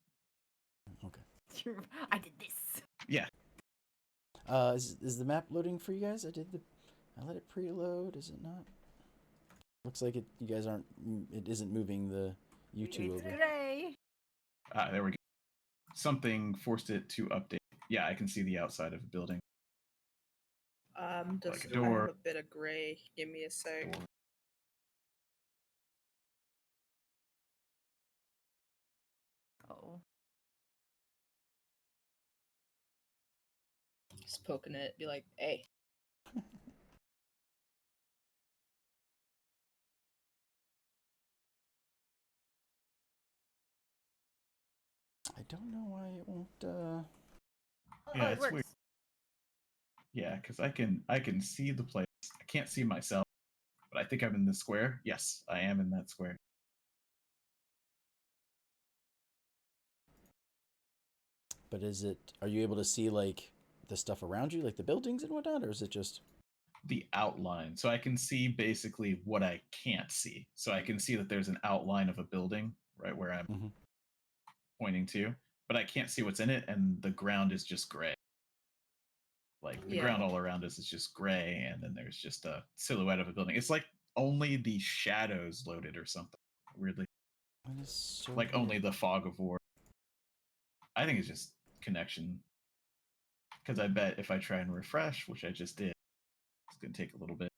Okay. I did this. Yeah. Is the map loading for you guys? I let it preload. Is it not? Looks like it. You guys aren't. It isn't moving the U2 It's over. gray. There we go. Something forced it to update. Yeah, I can see the outside of the building. Just Like a door. I have a bit of gray. Give me a sec. Door. Oh. Just poking it. Be like, hey. I don't know why it won't. Yeah, it it's works. weird. Yeah, because I can see the place. I can't see myself, but I think I'm in the square. Yes, I am in that square. But is it? Are you able to see like the stuff around you, like the buildings and whatnot, or is it just The outline? So I can see basically what I can't see. So I can see that there's an outline of a building right where I'm Mhm. pointing to, but I can't see what's in it, and the ground is just gray. Like the ground all around us is just gray, and then there's just a silhouette of a building. It's like only the shadows loaded or something. Weirdly, That is so like weird. only the fog of war. I think it's just connection. Because I bet if I try and refresh, which I just did, it's gonna take a little bit.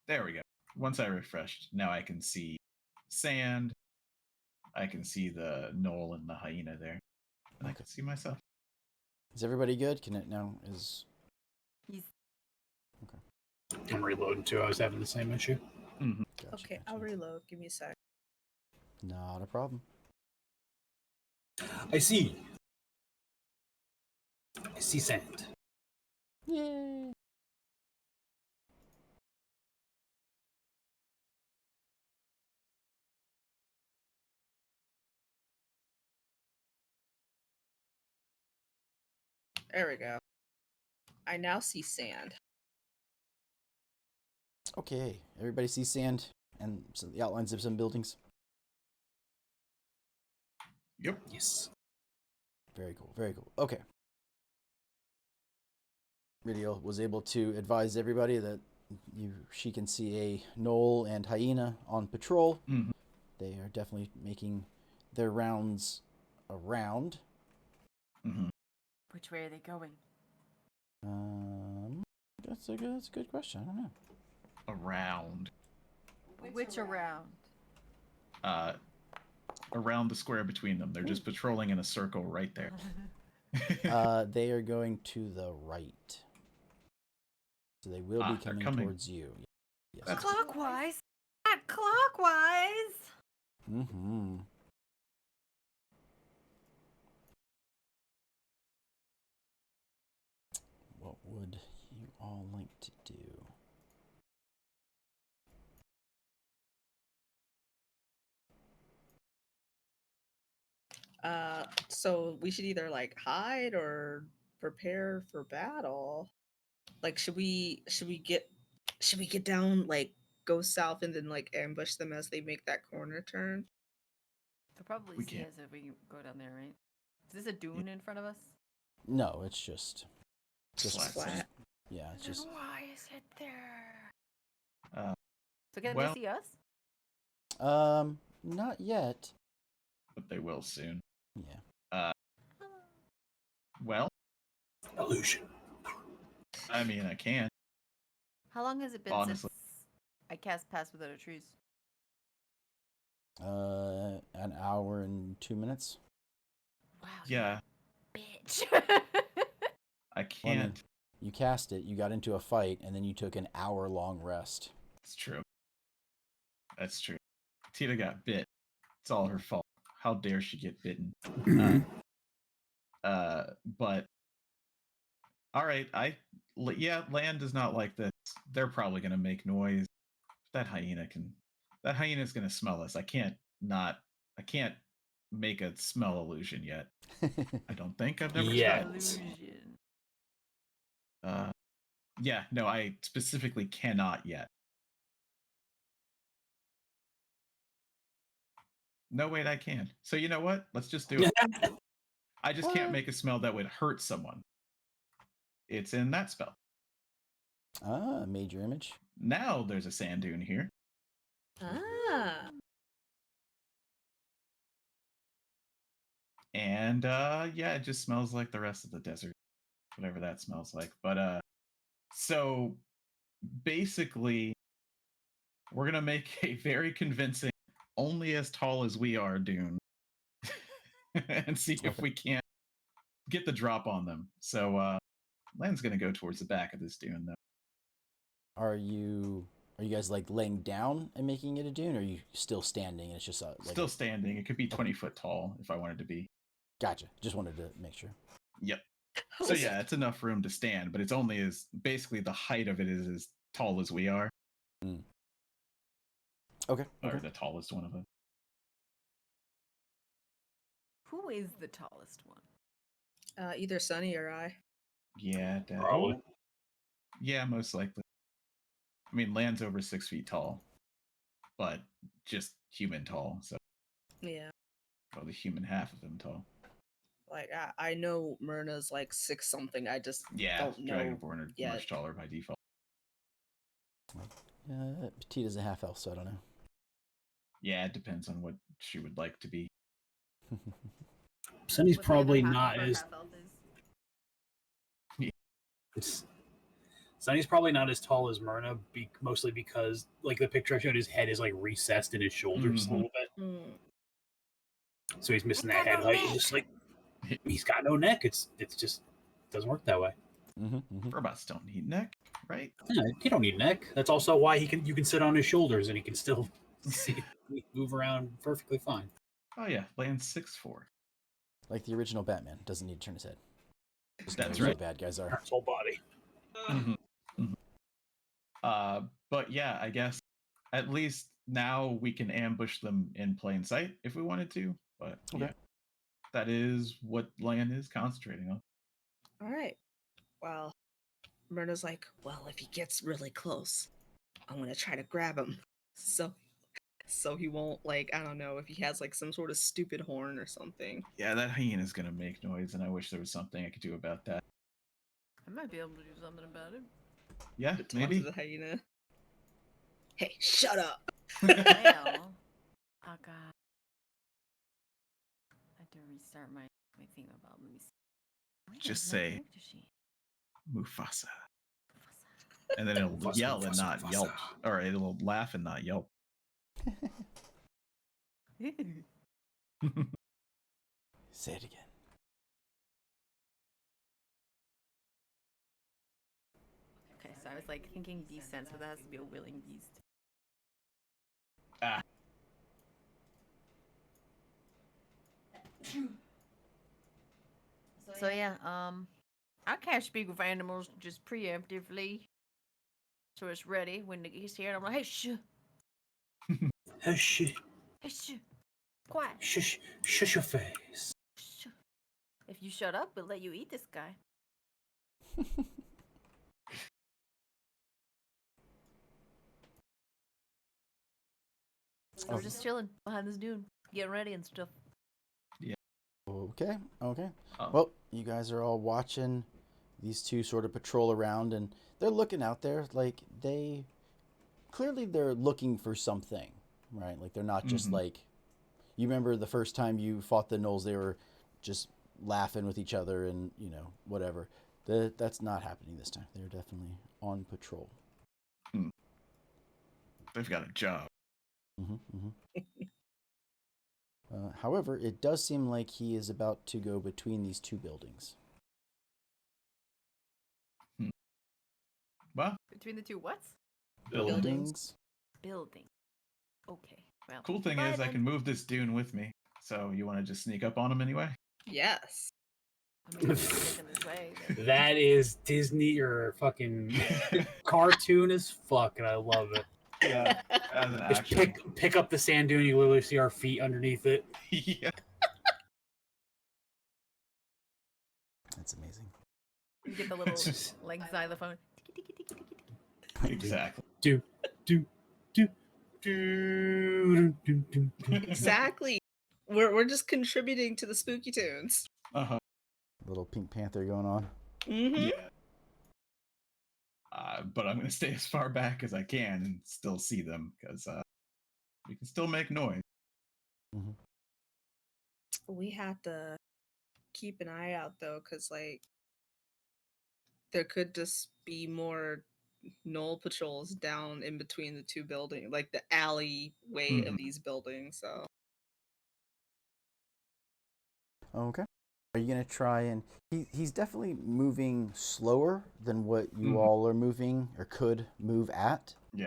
There we go. Once I refreshed, now I can see sand. I can see the gnoll and the hyena there, and I Okay. can see myself. Is everybody good? Can it now? Is He's I'm reloading too. I was having the same issue. Mm-hmm. gotcha, Okay, gotcha. I'll reload. Give me a sec. Not a problem. I see sand. Yay! There we go. I now see sand. Okay, everybody sees sand and the outlines of some buildings. Yep. Yes. Very cool, very cool. Okay. Ridio was able to advise everybody that she can see a Gnoll and hyena on patrol. Mhm. They are definitely making their rounds around. Mhm. Which way are they going? That's a good question. I don't know. Around. Which around? Around the square between them. They're just patrolling in a circle right there. They are going to the right. So they will be they're coming coming. towards you. Yes. That's- Clockwise? Not clockwise! Mm-hmm. What would you all like to do? So we should either like hide or prepare for battle. Like, should we get down, like go south and then like ambush them as they make that corner turn? They'll probably We see can't. us if we go down there, right? Is this a dune in front of us? No, it's just Flat. yeah, it's Then just why is it there? Uh, So can well- they see us? not yet. but they will soon. Yeah. Well, Illusion. I mean, I can. How long has it been Honestly. since I cast Pass Without a Trace? An hour and 2 minutes. Wow. Yeah, Bitch. I Well, can't. I mean, you cast it, you got into a fight, and then you took an hour-long rest. It's true. That's true. Tita got bit. It's all her fault. How dare she get bitten? But all right. Yeah, land is not like this. They're probably gonna make noise. That hyena's gonna smell us. I can't make a smell illusion yet. I don't think I've never Yeah. tried. Illusion. Yeah, no, I specifically cannot yet. No, wait, I can. So you know what? Let's just do it. I just can't What? make a smell that would hurt someone. It's in that spell. Major image. Now there's a sand dune here. Ah. And yeah, it just smells like the rest of the desert. Whatever that smells like. But so basically we're gonna make a very convincing only as tall as we are dune. And see if we can't get the drop on them. So land's gonna go towards the back of this dune though. Are you guys like laying down and making it a dune, or are you still standing and it's just like Still standing. It could be 20 foot tall if I wanted to be. Gotcha. Just wanted to make sure. Yep. So yeah, it's enough room to stand, but it's only as basically the height of it is as tall as we are, Okay. or the tallest one of them. Who is the tallest one? Either Sunny or I. Yeah, Probably. Yeah, most likely. I mean, land's over 6 feet tall, but just human tall. So, Yeah. well, the human half of him tall. Like I know Myrna's like 6 something. I just Yeah, don't know. Dragonborn are yet. much taller by default. Petita's a half elf, so I don't know. Yeah, it depends on what she would like to be. Sunny's What the probably other half not of our as half-elf is? Sunny's probably not as tall as Myrna, mostly because like the picture I showed, his head is like recessed in his shoulders a little bit, Mm. so he's missing that head height. It's just like he's got no neck. It's just doesn't work that way. Robots don't need neck, right? Yeah, he don't need neck. That's also why you can sit on his shoulders and he can still move around perfectly fine. Oh yeah, land's 6'4". Like the original Batman, doesn't need to turn his head. Just That's knows who right. the bad guys are. His whole body. But yeah, I guess at least now we can ambush them in plain sight if we wanted to. But Okay. yeah, that is what land is concentrating on. All right. Well, Myrna's like, well, if he gets really close, I'm gonna try to grab him. So he won't, like, I don't know if he has like some sort of stupid horn or something. Yeah, that hyena's gonna make noise, and I wish there was something I could do about that. I might be able to do something about it. Yeah, The taunt maybe. to the hyena. Hey, shut up! Well, oh god. I have to restart my thingamabob. Let me see. Why Just there's no say- character sheet? Mufasa. And then it'll Mufasa, yell and Mufasa, not Mufasa. yelp. Or it'll laugh and not yelp. Say it again. Okay, so I was like thinking descent, so that has to be a willing beast. Ah. So yeah, I can't speak with animals just preemptively. So it's ready when he's here, and I'm like, hey, shh, Hush, hey, shh, quiet, shush, shush your face. shh. If you shut up, we'll let you eat this guy. So we're just chilling behind this dune, getting ready and stuff. Okay, okay. Oh. Well, you guys are all watching these two sort of patrol around, and they're looking out there like they're looking for something, right? Like they're not just like, you remember the first time you fought the Gnolls, they were just laughing with each other and, you know, whatever. That's not happening this time. They're definitely on patrol. They've got a job. However, it does seem like he is about to go between these two buildings. Well, Between the two what's? Buildings. Building. Okay. Well. cool thing bye is I then. can move this dune with me. So you want to just sneak up on him anyway? Yes. I mean, if he's looking this way, then- That is Disney or fucking cartoon as fuck, and I love it. Yeah, as an Just action. pick up the sand dune, you literally see our feet underneath it. Yeah. That's amazing. You get the little like xylophone. Exactly. Do, do, do, do, do, do, do. Exactly. We're just contributing to the spooky tunes. Uh-huh. Little Pink Panther going on. Mm-hmm. Yeah. But I'm going to stay as far back as I can and still see them because we can still make noise. We have to keep an eye out though, because like there could just be more Gnoll patrols down in between the two buildings, like the alleyway of these buildings. So Okay. Are you gonna try and he's definitely moving slower than what you all are moving or could move at. Yeah.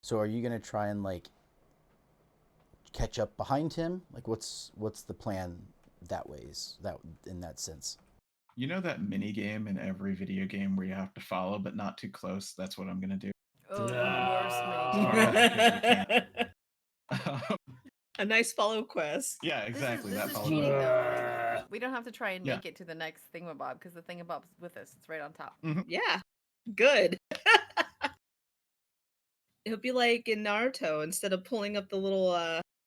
So are you gonna try and like catch up behind him? Like what's the plan that in that sense? You know that mini game in every video game where you have to follow but not too close? That's what I'm going to do. Oh, the Nah. worst Far mini back as we can. a nice follow quest. Yeah, exactly. This that is follows cheating up. though. Like, we don't have to try and Yeah. make it to the next thingamabob because the thingamabob's with us. It's right on top. Yeah, good. It'll be like in Naruto, instead of pulling up the little,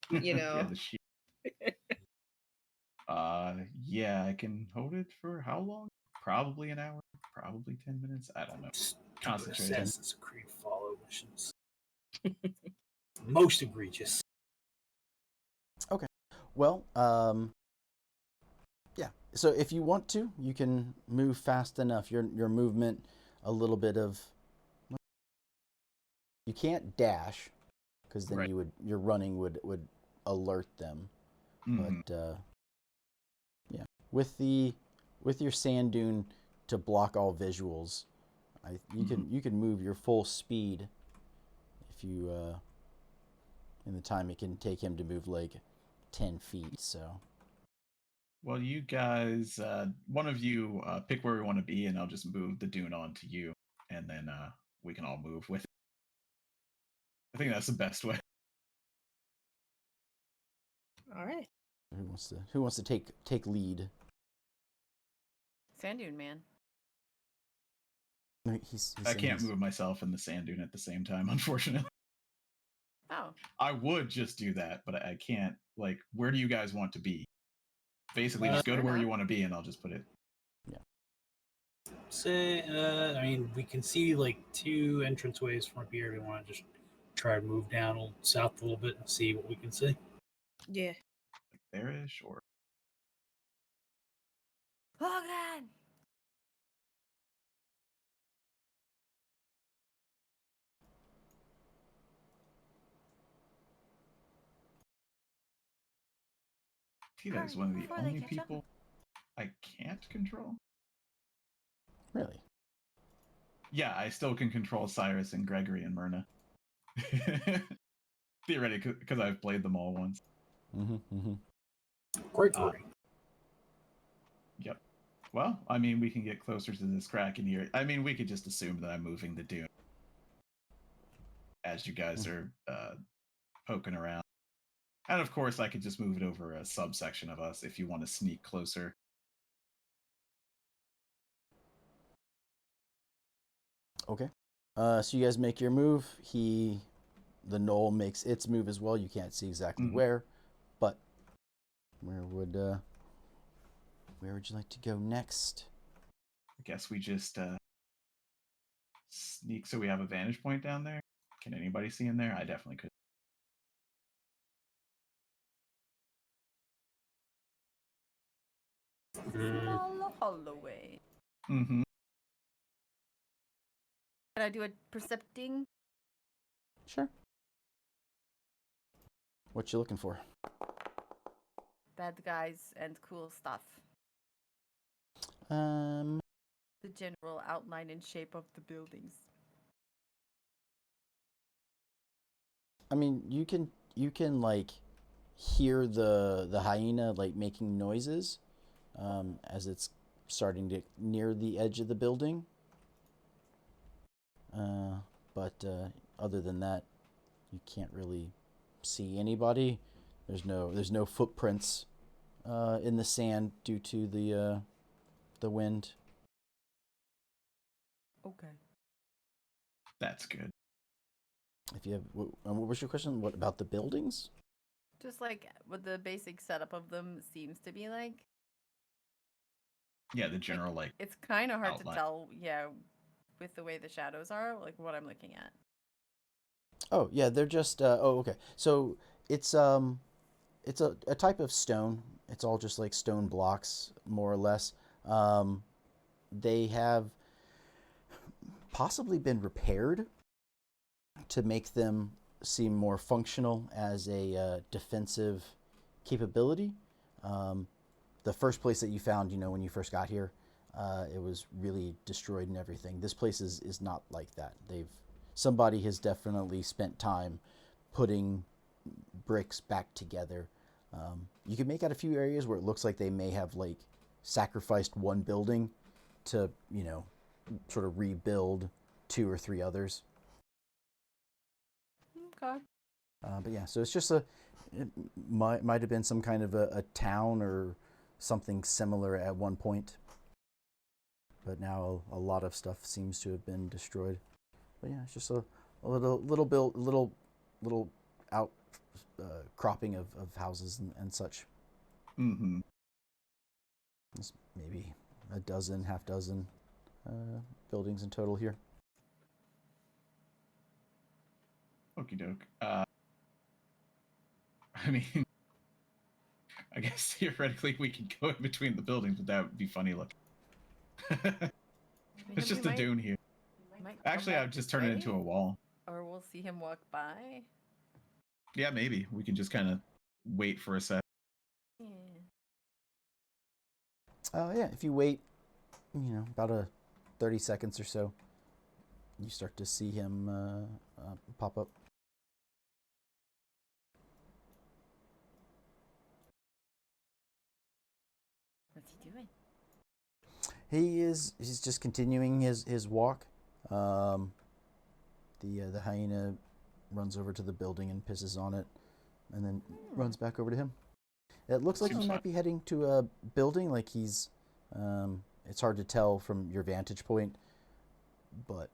you know. Yeah, the sheep. Yeah, I can hold it for how long? Probably an hour. Probably 10 minutes. I don't know. Concentrate. Assassin's Creed follow missions. Most egregious. Well, yeah. So if you want to, you can move fast enough. Your movement a little bit of. You can't dash, because then Right. your running would alert them. Mhm. But yeah, with your sand dune to block all visuals, you can move your full speed if you in the time it can take him to move like 10 feet. So Well, you guys, one of you pick where we want to be, and I'll just move the dune on to you, and then we can all move with it. I think that's the best way. All right. who wants to take lead? Sand dune man. No, he's I saying can't he's- move myself and the sand dune at the same time, unfortunately. Oh, I would just do that, but I can't. Like, where do you guys want to be? Basically, just go to Fair where you enough. want to be, and I'll just put it. Say, I mean, we can see like 2 entranceways from up here. We want to just try to move down south a little bit and see what we can see. Yeah. Like there-ish, or oh god. Tita is Hurry, one of the before they only catch up. people I can't control. Really? Yeah, I still can control Cyrus and Gregory and Myrna. Theoretically, because I've played them all once. Gregory. Yep. Well, I mean, we can get closer to this crack in here. I mean, we could just assume that I'm moving the dune as you guys are poking around. And of course, I could just move it over a subsection of us if you want to sneak closer. Okay. So you guys make your move. The Gnoll makes its move as well. You can't see exactly Mhm. where, but where would you like to go next? I guess we just sneak so we have a vantage point down there. Can anybody see in there? I definitely could. Small hallway. Mm-hmm. Can I do a percepting? Sure. What you looking for? Bad guys and cool stuff. I The general outline and shape of the buildings. mean, you can like hear the hyena like making noises as it's starting to near the edge of the building. But other than that, you can't really see anybody. There's no footprints in the sand due to the wind. Okay. That's good. If you have, what was your question? What about the buildings? Just like what the basic setup of them seems to be like. Yeah, the general like It's kind of hard outline. to tell, yeah, with the way the shadows are, like what I'm looking at. Oh yeah, they're just okay. So it's a type of stone. It's all just like stone blocks, more or less. They have possibly been repaired to make them seem more functional as a defensive capability. The first place that you found, when you first got here, it was really destroyed and everything. This place is not like that. Somebody has definitely spent time putting bricks back together. You can make out a few areas where it looks like they may have like sacrificed one building to sort of rebuild 2 or 3 others. Okay. But yeah, so it's just it might have been some kind of a town or something similar at one point. But now a lot of stuff seems to have been destroyed. But yeah, it's just a little out cropping of houses and such. Mm-hmm. There's maybe a dozen, half dozen buildings in total here. Okie doke. I mean, I guess theoretically we could go in between the buildings, but that would be funny looking. It's just a dune here. Actually, I'd just turn it into a wall. Or we'll see him walk by. Yeah, maybe. We can just kind of wait for a sec. Yeah. Yeah, if you wait, about 30 seconds or so, you start to see him pop up. What's he doing? He's just continuing his walk. The hyena runs over to the building and pisses on it, and then runs back over to him. It looks like Seems he fine. might be heading to a building. Like he's, it's hard to tell from your vantage point, but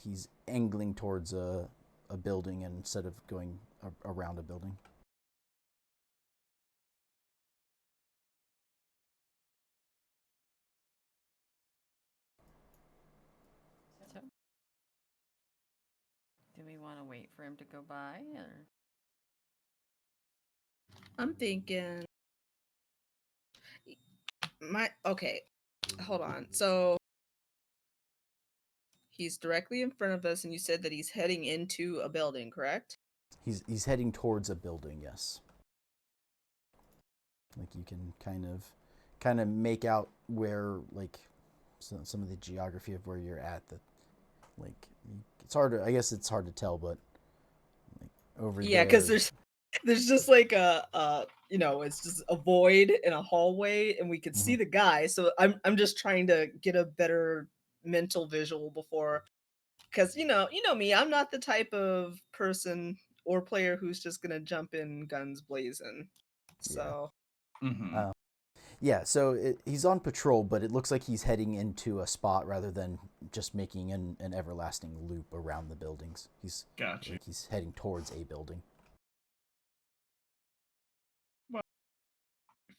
he's angling towards a building instead of going around a building. So, do we want to wait for him to go by, or? I'm thinking okay, hold on. So he's directly in front of us, and you said that he's heading into a building, correct? He's heading towards a building, yes. Like you can kind of make out where, like, some of the geography of where you're at. That, like, it's hard to, I guess it's hard to tell, but like over Yeah, there. because there's just like it's just a void in a hallway, and we could see the guy. So I'm just trying to get a better mental visual before, because you know me, I'm not the type of person or player who's just gonna jump in guns blazing. So Mm-hmm. Yeah, so he's on patrol, but it looks like he's heading into a spot rather than just making an everlasting loop around the buildings. Gotcha. Like he's heading towards a building. Well,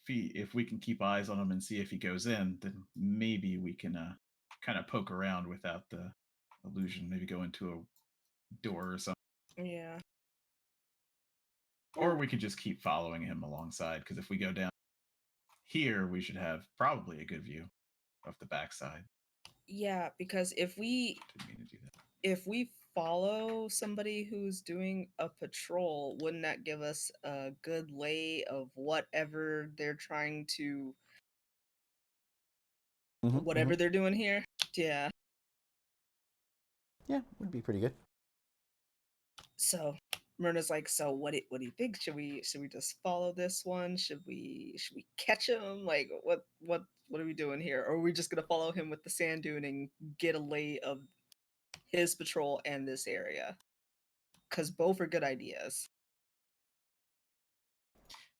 if we can keep eyes on him and see if he goes in, then maybe we can kind of poke around without the illusion. Maybe go into a door or something. yeah. Or we could just keep following him alongside, because if we go down here, we should have probably a good view of the backside. Yeah, because if we Didn't mean to do that. follow somebody who's doing a patrol, wouldn't that give us a good lay of whatever they're trying to whatever they're doing here? Yeah. Yeah, would be pretty good. So Myrna's like, so what do you think? Should we just follow this one? Should we catch him? Like what are we doing here? Or are we just gonna follow him with the sand dune and get a lay of his patrol and this area? Because both are good ideas.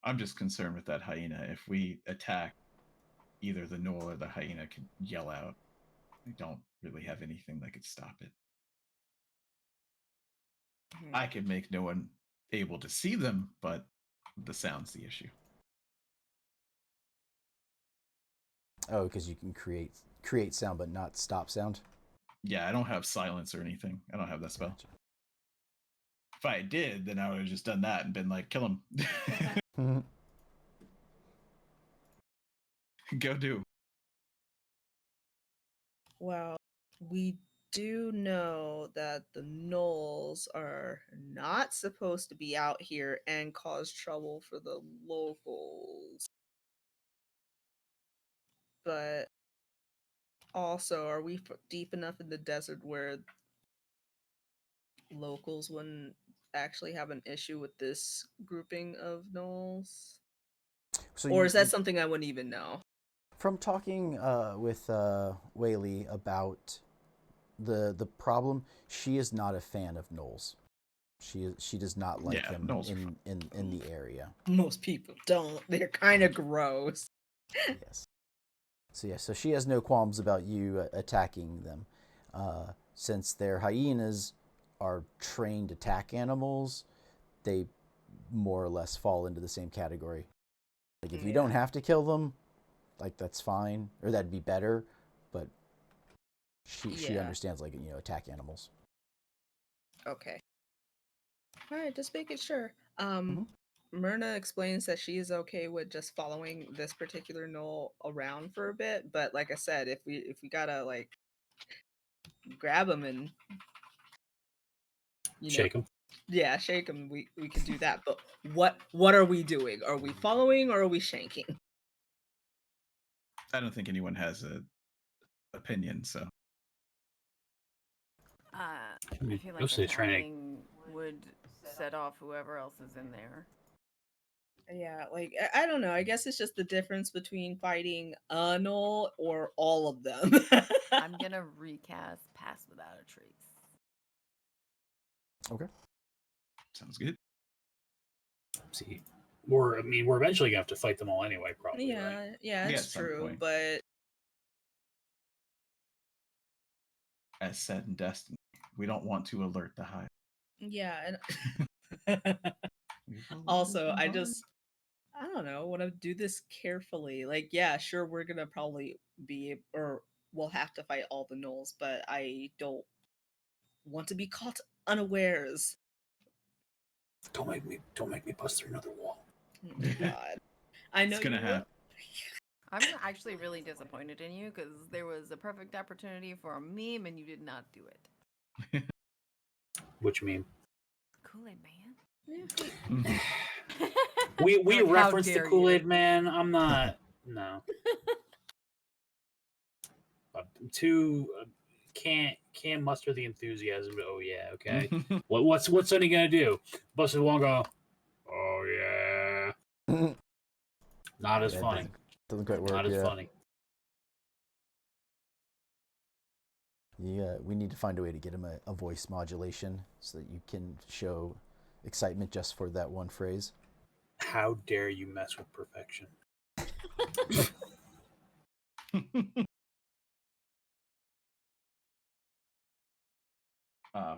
I'm just concerned with that hyena. If we attack, either the gnoll or the hyena could yell out. We don't really have anything that could stop it. I could make no one able to see them, but the sound's the issue. Oh, because you can create sound but not stop sound. Yeah, I don't have silence or anything. I don't have that spell. Gotcha. If I did, then I would have just done that and been like, kill him. Go do. Well, we do know that the gnolls are not supposed to be out here and cause trouble for the locals. But also, are we deep enough in the desert where locals wouldn't actually have an issue with this grouping of gnolls? So Or is that something I wouldn't even know? from talking with Whaley about the problem, she is not a fan of gnolls. She does not like them in the area. Most people don't. They're kind of gross. Yes. So she has no qualms about you attacking them, since their hyenas are trained attack animals. They more or less fall into the same category. Like if you don't have to kill them, like that's fine, or that'd be better. But she understands, like, attack animals. Okay. All right, just making sure. Myrna explains that she is okay with just following this particular gnoll around for a bit, but like I said, if we gotta like grab him and Shake him. Yeah, shake him. We can do that. But what are we doing? Are we following or are we shanking? I don't think anyone has an opinion, so. I mean, feel like mostly trying to- attacking would set off whoever else is in there. Yeah, like I don't know. I guess it's just the difference between fighting a gnoll or all of them. I'm gonna recast Pass Without a Trace. Okay. Sounds good. See, we're eventually gonna have to fight them all anyway, probably. Yeah, right? yeah, Yeah, it's at some true. point. But as said in Destiny. We don't want to alert the hive. Yeah, Mm. and We've alerted also the I hive. just I don't know, want to do this carefully. Like, yeah, sure, we're gonna probably or we'll have to fight all the gnolls, but I don't want to be caught unawares. Don't make me bust through another wall. Oh my god. I know It's gonna you would. happen. I'm actually really disappointed in you because there was a perfect opportunity for a meme and you did not do it. Which meme? Kool-Aid Man. Yeah. We Like, how referenced the dare Kool-Aid you. Man. I'm not. No. Too can't muster the enthusiasm. Oh yeah, okay. What's Sonny gonna do? Busted won't go. Oh yeah. Not as Yeah, it funny. doesn't quite work. Not as Yeah. funny. Yeah, we need to find a way to get him a voice modulation so that you can show excitement just for that one phrase. How dare you mess with perfection?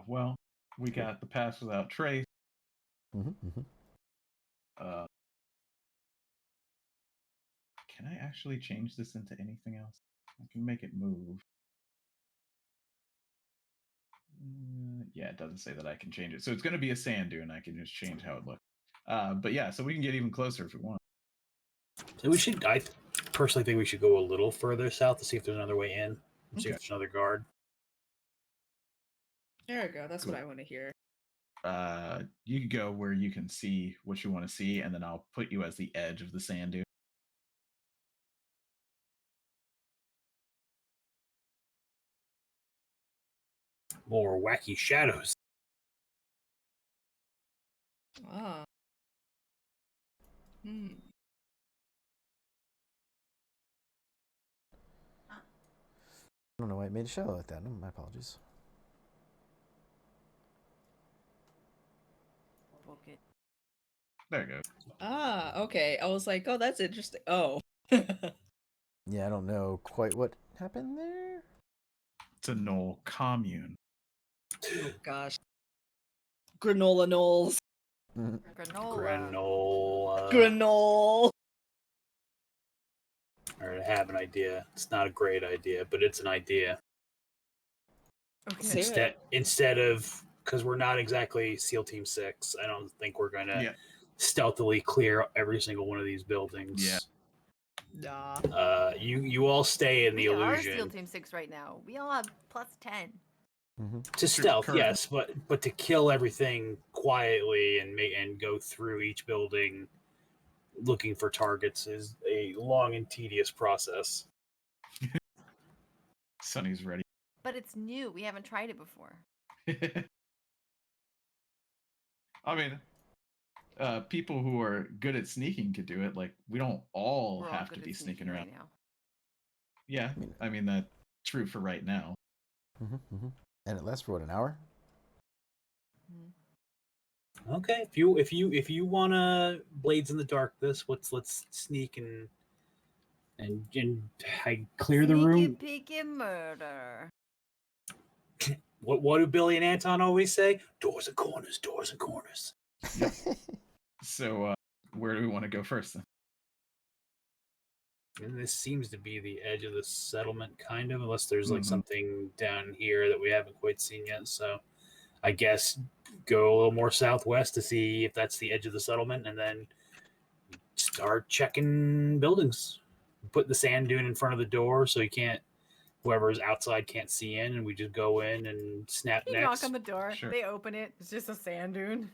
Well, we got the pass without trace. Uh, can I actually change this into anything else? I can make it move. Yeah, it doesn't say that I can change it. So it's going to be a sand dune. I can just change how it looks. But yeah, so we can get even closer if we want. So we should. I personally think we should go a little further south to see if there's another way in. See if Okay. there's another guard. There we go. That's what I want to hear. You can go where you can see what you want to see, and then I'll put you as the edge of the sand dune. More wacky shadows. Ah. Hmm. I don't know why it made a shadow like that. My apologies. Book it. There it goes. Ah, okay. I was like, oh, that's interesting. Oh. Yeah, I don't know quite what happened there. It's a Gnoll commune. Oh gosh. Granola knolls. Granola. Granola. Granol. All right, I have an idea. It's not a great idea, but it's an idea. Okay. Say it. Instead of, because we're not exactly SEAL Team 6, I don't think we're going to stealthily clear every single one of these buildings. Yeah. Nah. You all stay in the We are illusion. SEAL Team 6 right now. We all have +10. To stealth, Correct. yes, but to kill everything quietly and go through each building looking for targets is a long and tedious process. Sonny's ready. But it's new. We haven't tried it before. I mean, people who are good at sneaking could do it. Like, we don't all We're all have good to at be sneaking around. right now. Yeah, I mean that's true for right now. And it lasts for what, an hour? Okay, if you wanna blades in the dark this, let's sneak and I clear the room. Sneaky murder. What do Billy and Anton always say? Doors and corners, doors and corners. So where do we want to go first then? And this seems to be the edge of the settlement, kind of, unless there's like Mhm. something down here that we haven't quite seen yet. So I guess go a little more southwest to see if that's the edge of the settlement, and then start checking buildings. Put the sand dune in front of the door so you can't, whoever's outside can't see in, and we just go in and snap You necks. knock on the door. Sure. They open it. It's just a sand dune.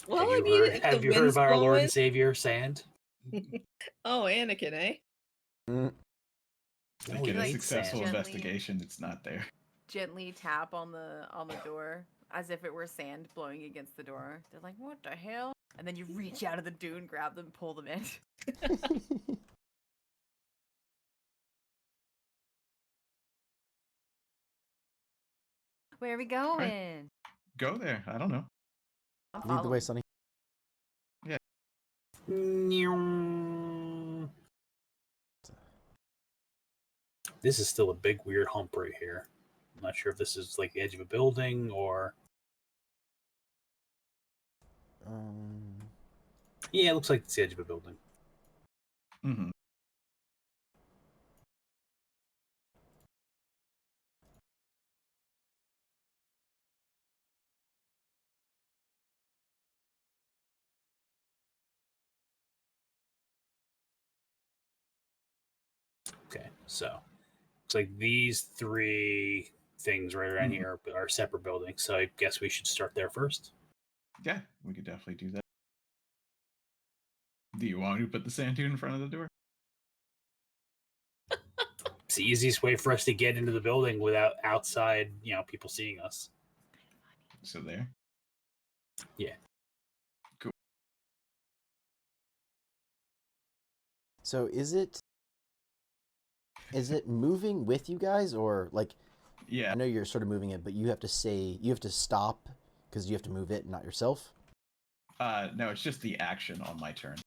Well, Have I you mean, heard, if have the you heard wind's of our Lord blowing. and Savior, Sand? Oh, Anakin, eh? Like Oh, in a like successful gently- investigation, it's not there. Gently tap on the door as if it were sand blowing against the door. They're like, "What the hell?" And then you reach out of the dune, grab them, pull them in. Where are we going? Go there. I don't know. I'll Lead the follow way, them. Sonny. This is still a big weird hump right here. I'm not sure if this is like the edge of a building or. Yeah, it looks like it's the edge of a building. Mm-hmm. Okay, so looks like these three things right around here are separate buildings. So I guess we should start there first. Yeah, we could definitely do that. Do you want me to put the sand dune in front of the door? It's the easiest way for us to get into the building without outside, people seeing us. So there. Yeah. Cool. So is it moving with you guys, or like? Yeah. I know you're sort of moving it, but you have to stop because you have to move it, not yourself. No, it's just the action on my turn.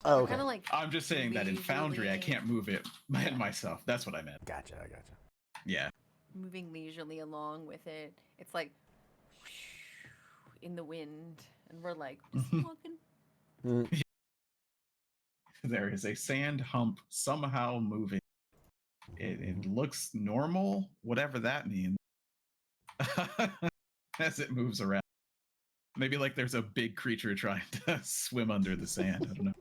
Oh, okay. Kind of like I'm just saying that in Foundry, I can't move it myself. That's what I meant. Gotcha. Yeah. moving leisurely along with it. It's like in the wind, and we're like just walking. There is a sand hump somehow moving. It looks normal, whatever that means, as it moves around. Maybe like there's a big creature trying to swim under the sand. I don't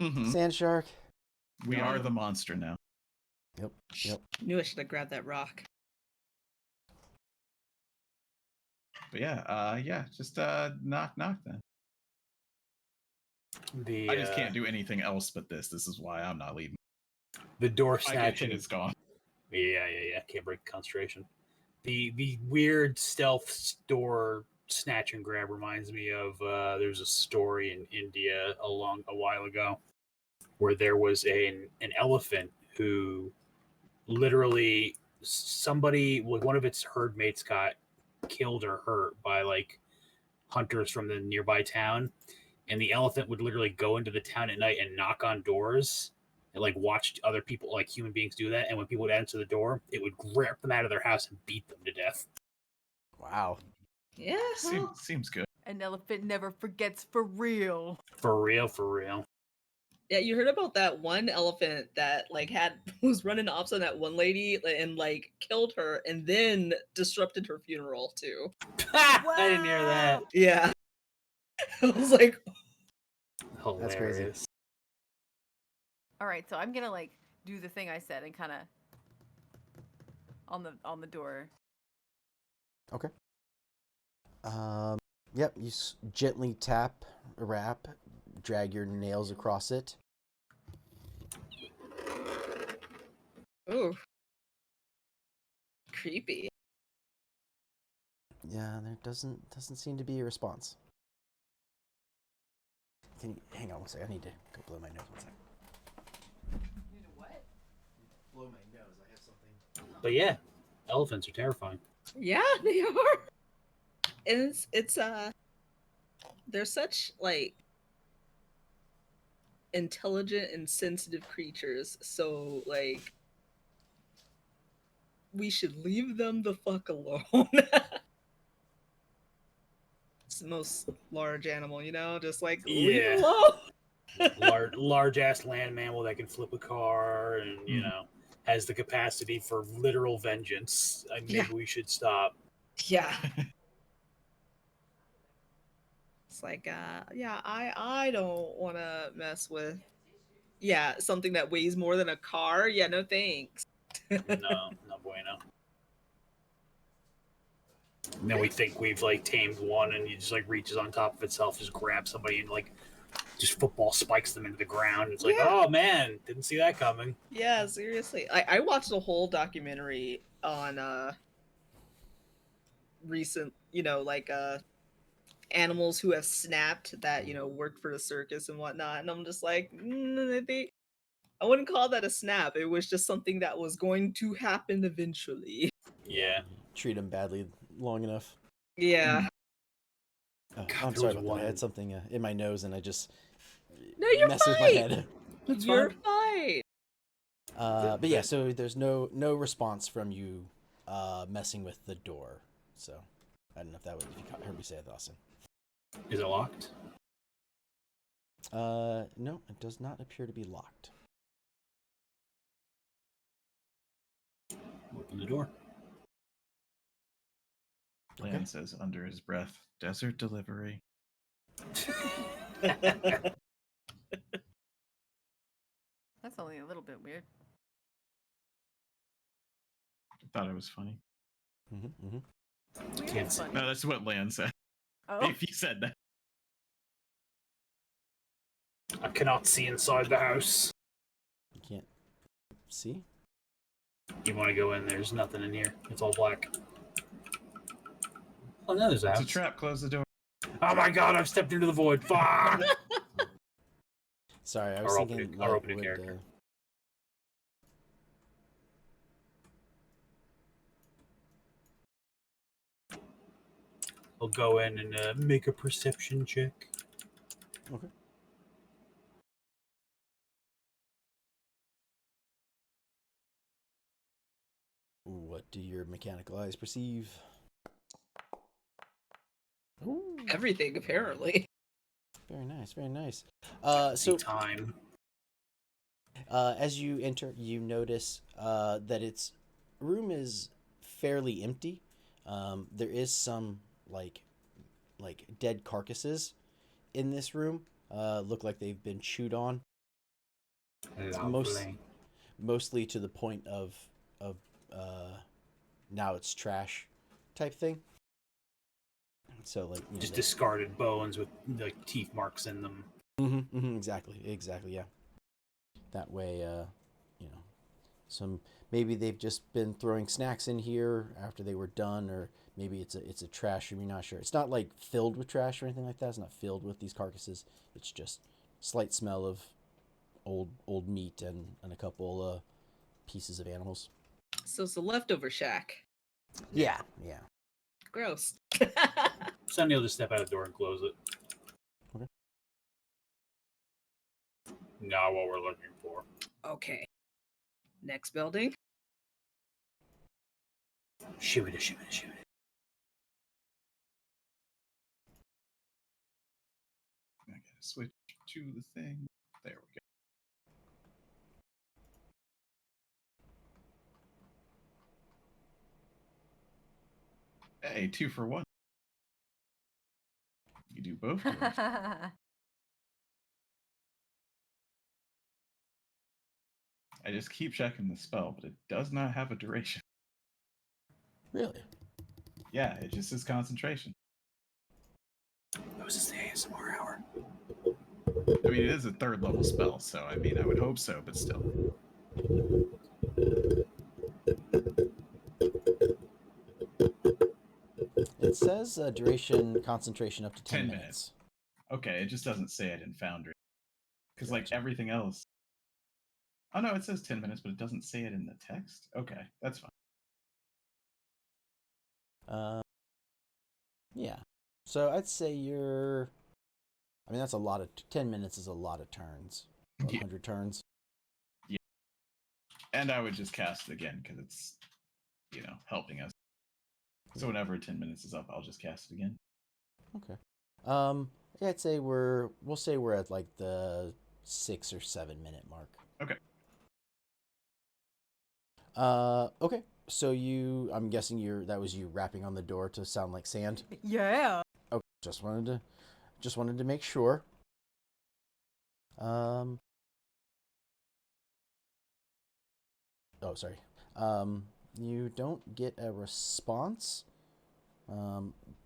know. Sand shark. We are the monster now. Yep. Knew I should have grabbed that rock. But yeah, just knock then. The I just can't do anything else but this. This is why I'm not leading. The door If I get hit, snatching. it's gone. Yeah. Can't break concentration. The weird stealth door snatch and grab reminds me of there's a story in India a while ago where there was an elephant who literally one of its herd mates got killed or hurt by like hunters from the nearby town, and the elephant would literally go into the town at night and knock on doors and like watch other people, like human beings, do that. And when people would answer the door, it would rip them out of their house and beat them to death. Wow. Yeah. Seems good. An elephant never forgets, for real. For real. Yeah, you heard about that one elephant that like was running off on that one lady and like killed her and then disrupted her funeral too. I didn't hear that. Yeah. I was like, Hilarious. That's crazy. All right, so I'm gonna like do the thing I said and kind of on the door. Okay. Yep. You gently tap a wrap, drag your nails across it. ooh, creepy. Yeah, there doesn't seem to be a response. Can you hang on one second? I need to go blow my nose one second. You know what? Blow my nose. I have something. But yeah, elephants are terrifying. Yeah, they are. And it's they're such like intelligent and sensitive creatures, so like we should leave them the fuck alone. It's the most large animal, just like leave it alone. large ass land mammal that can flip a car and has the capacity for literal vengeance. Maybe we should stop. Yeah. It's like I don't want to mess with something that weighs more than a car. Yeah, no thanks. No bueno. And then we think we've like tamed one, and he just like reaches on top of itself, just grabs somebody and like just football spikes them into the ground. It's like, oh man, didn't see that coming. Yeah, seriously. I watched a whole documentary on recent, animals who have snapped that, worked for the circus and whatnot. And I'm just like, I wouldn't call that a snap. It was just something that was going to happen eventually. Yeah. Treat them badly long enough. Yeah. Oh, God, I'm there sorry was about that. I one- had something in my nose and I just No, you're messes fine. my head. You're fine. But yeah, so there's no response from you messing with the door. So I don't know if that was if you heard me say it, Dawson. Is it locked? No, it does not appear to be locked. Open the door. Okay. Lan says under his breath, "Desert delivery." That's only a little bit weird. Thought it was funny. Mm-hmm, mm-hmm. Weird Can't is see. funny. No, that's what Lan said. Oh, If he said that. I cannot see inside the house. You can't see? You want to go in? There's nothing in here. It's all black. Oh no, there's a It's house. a trap. Close the door. Oh my god! I've stepped into the void. Fuck! Sorry, I was Our thinking opening- our like, opening would, character. I'll go in and make a perception check. Okay. What do your mechanical eyes perceive? Ooh. Everything, apparently. Very nice, very nice. See So time. as you enter, you notice that its room is fairly empty. There is some like dead carcasses in this room. Look like they've been chewed on. Lovely. Mostly to the point of now it's trash type thing. So like Just discarded bones with like teeth marks in them. exactly, yeah. That way, some maybe they've just been throwing snacks in here after they were done, or maybe it's a trash room. You're not sure. It's not like filled with trash or anything like that. It's not filled with these carcasses. It's just slight smell of old meat and a couple pieces of animals. So it's a leftover shack. Yeah. Gross. Sunny will just step out the door and close it. Okay. Not what we're looking for. Okay. Next building. Shoot it. I gotta switch to the thing. There we go. Hey, 2 for 1. You do both doors. I just keep checking the spell, but it does not have a duration. Really? Yeah, it just says concentration. That was just the ASMR hour. I mean, it is a 3rd level spell, so I mean, I would hope so, but still. It says duration concentration up to 10 10 minutes. Okay, it just doesn't say it in Foundry. Because, like, everything else... Oh, no, it says 10 minutes, but it doesn't say it in the text? Okay, that's fine. Yeah. So I'd say I mean, that's a lot of 10 minutes is a lot of turns. 100 turns. Yeah. And I would just cast it again because it's, helping us. So whenever 10 minutes is up, I'll just cast it again. Okay. Yeah, I'd say we'll say we're at like the 6 or 7 minute mark. Okay. Okay. So I'm guessing that was you rapping on the door to sound like sand. yeah. Okay. Just wanted to make sure. Oh, sorry. You don't get a response.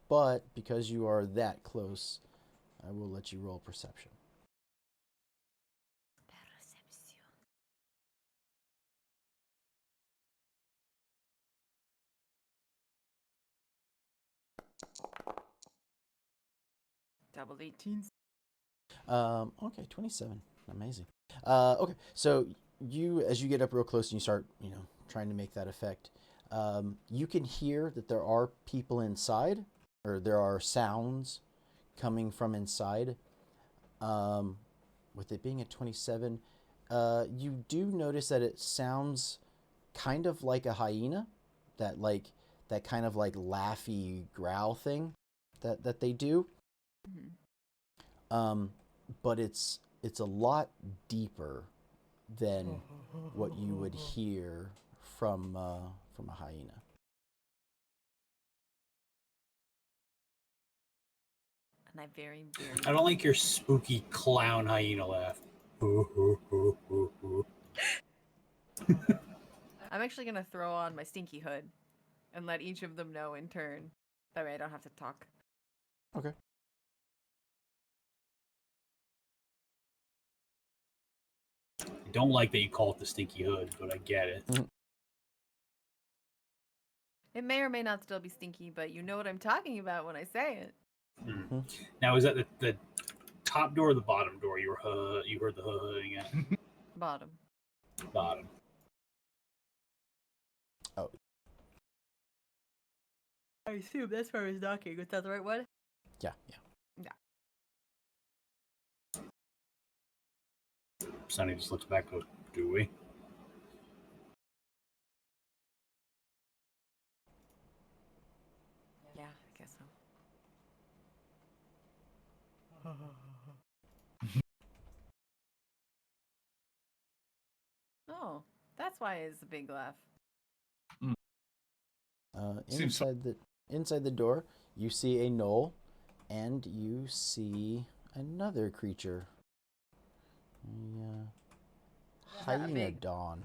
But because you are that close, I will let you roll perception. Double 18s. Okay, 27. Amazing. Okay, so as you get up real close and you start, trying to make that effect, you can hear that there are people inside, or there are sounds coming from inside. With it being at 27, You do notice that it sounds kind of like a hyena, that kind of like laughy growl thing that they do. Mhm. But it's a lot deeper than what you would hear from a hyena. And I very, very. I don't like your spooky clown hyena laugh. I'm actually gonna throw on my stinky hood, and let each of them know in turn. That way I don't have to talk. Okay. I don't like that you call it the stinky hood, but I get it. It may or may not still be stinky, but you know what I'm talking about when I say it. Now, is that the top door or the bottom door? You heard the hooding at Bottom. bottom. Oh, I assume that's where I was knocking. Is that the right one? yeah. Sonny just looks back and goes, do we? Yeah, I guess so. Oh, that's why it's a big laugh. Seems fun. Inside the door, you see a gnoll, and you see another creature. that a big- Hyenodon.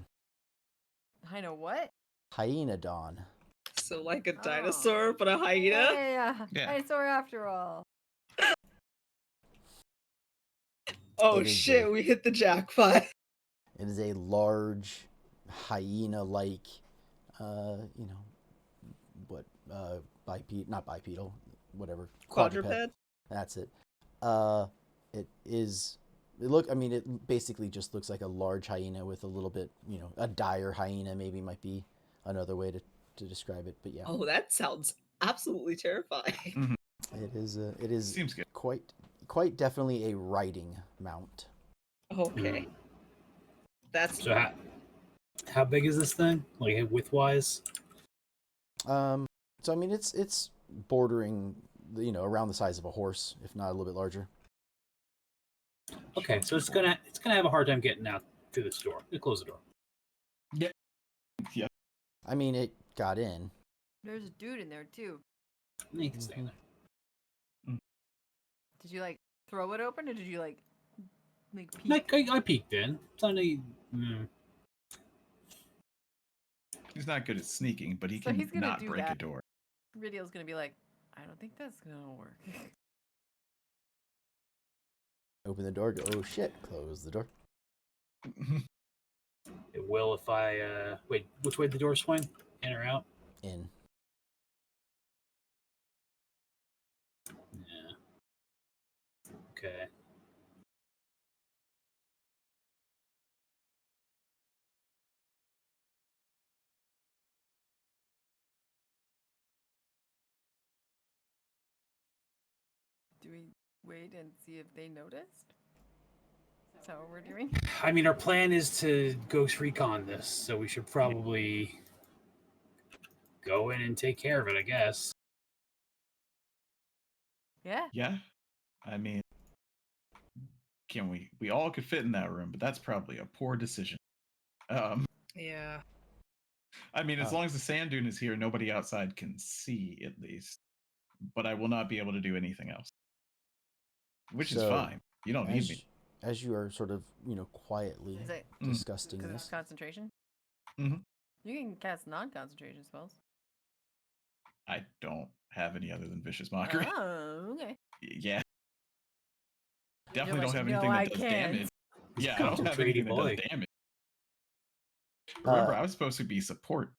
I know what? Hyenodon. So like a Oh. dinosaur, but a hyena. Yeah. Dinosaur after all. Oh It is shit, we hit the jackpot. It is a large hyena-like, not bipedal, whatever. Quadruped? That's it. It is. It basically just looks like a large hyena with a little bit, a dire hyena maybe might be another way to describe it. But yeah. Oh, that sounds absolutely terrifying. It is. It is. Seems good. Quite definitely a riding mount. Okay. That's So how big is this thing? Like width-wise? So it's bordering, around the size of a horse, if not a little bit larger. Okay, so it's gonna have a hard time getting out through this door. You close the door. Yeah. It got in. There's a dude in there too. You can stay in there. Did you throw it open or did you peek? I peeked in. Sonny, He's not good at sneaking, but he So can he's gonna not do break a that. door. Radio's gonna be like, I don't think that's gonna work. Open the door. Go. Oh shit! Close the door. it will if I wait. Which way did the door swing? In or out? In. Yeah. Okay. Do we wait and see if they noticed? Is that what we're doing? Our plan is to ghost recon this, so we should probably go in and take care of it, I guess. Yeah. Yeah. We all could fit in that room, but that's probably a poor decision. yeah. As long as the sand dune is here, nobody outside can see, at least. But I will not be able to do anything else. Which is fine. You don't need me. As you are sort of, quietly Is it discussing because this. it's concentration? Mm-hmm. You can cast non-concentration spells. I don't have any other than Vicious Mockery. Oh, okay. Yeah. Definitely You're don't have like, anything "No, that I does can't." damage. Yeah, I don't have anything that does damage. Remember, I was supposed to be support.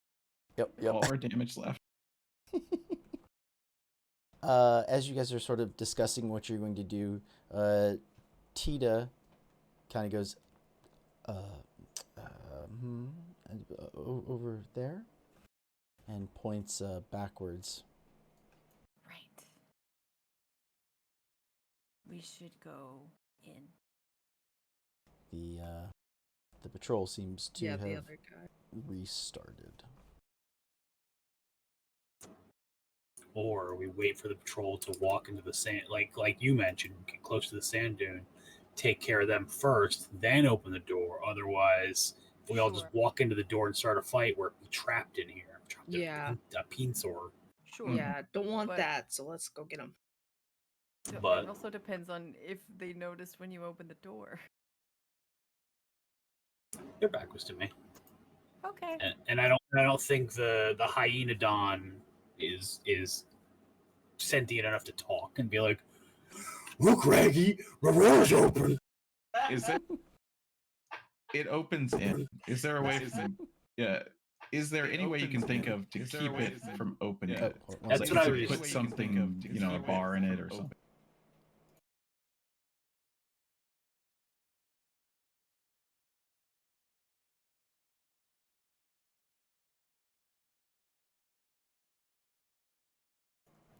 Yep. All our damage left. As you guys are sort of discussing what you're going to do, Tita kind of goes, over there, and points backwards. Right. We should go in. The patrol seems to Yeah, have the other guy. restarted. Or we wait for the patrol to walk into the sand, like you mentioned, get close to the sand dune, take care of them first, then open the door. Otherwise, if we all just Sure. walk into the door and start a fight, we're trapped in here. Trapped in Yeah. a pincer. Sure. Yeah, don't want But- that. So let's go get him. But- It also depends on if they notice when you open the door. Their back was to me, Okay. and I don't think the hyena don is sentient enough to talk and be like, "Look, Raggy, the door's open." Is it? It opens in. Is there a way from? Yeah. Is there any way you can think of to keep it from opening? Oh, hold on one That's second. what I Like, was- put something, a bar in it or something.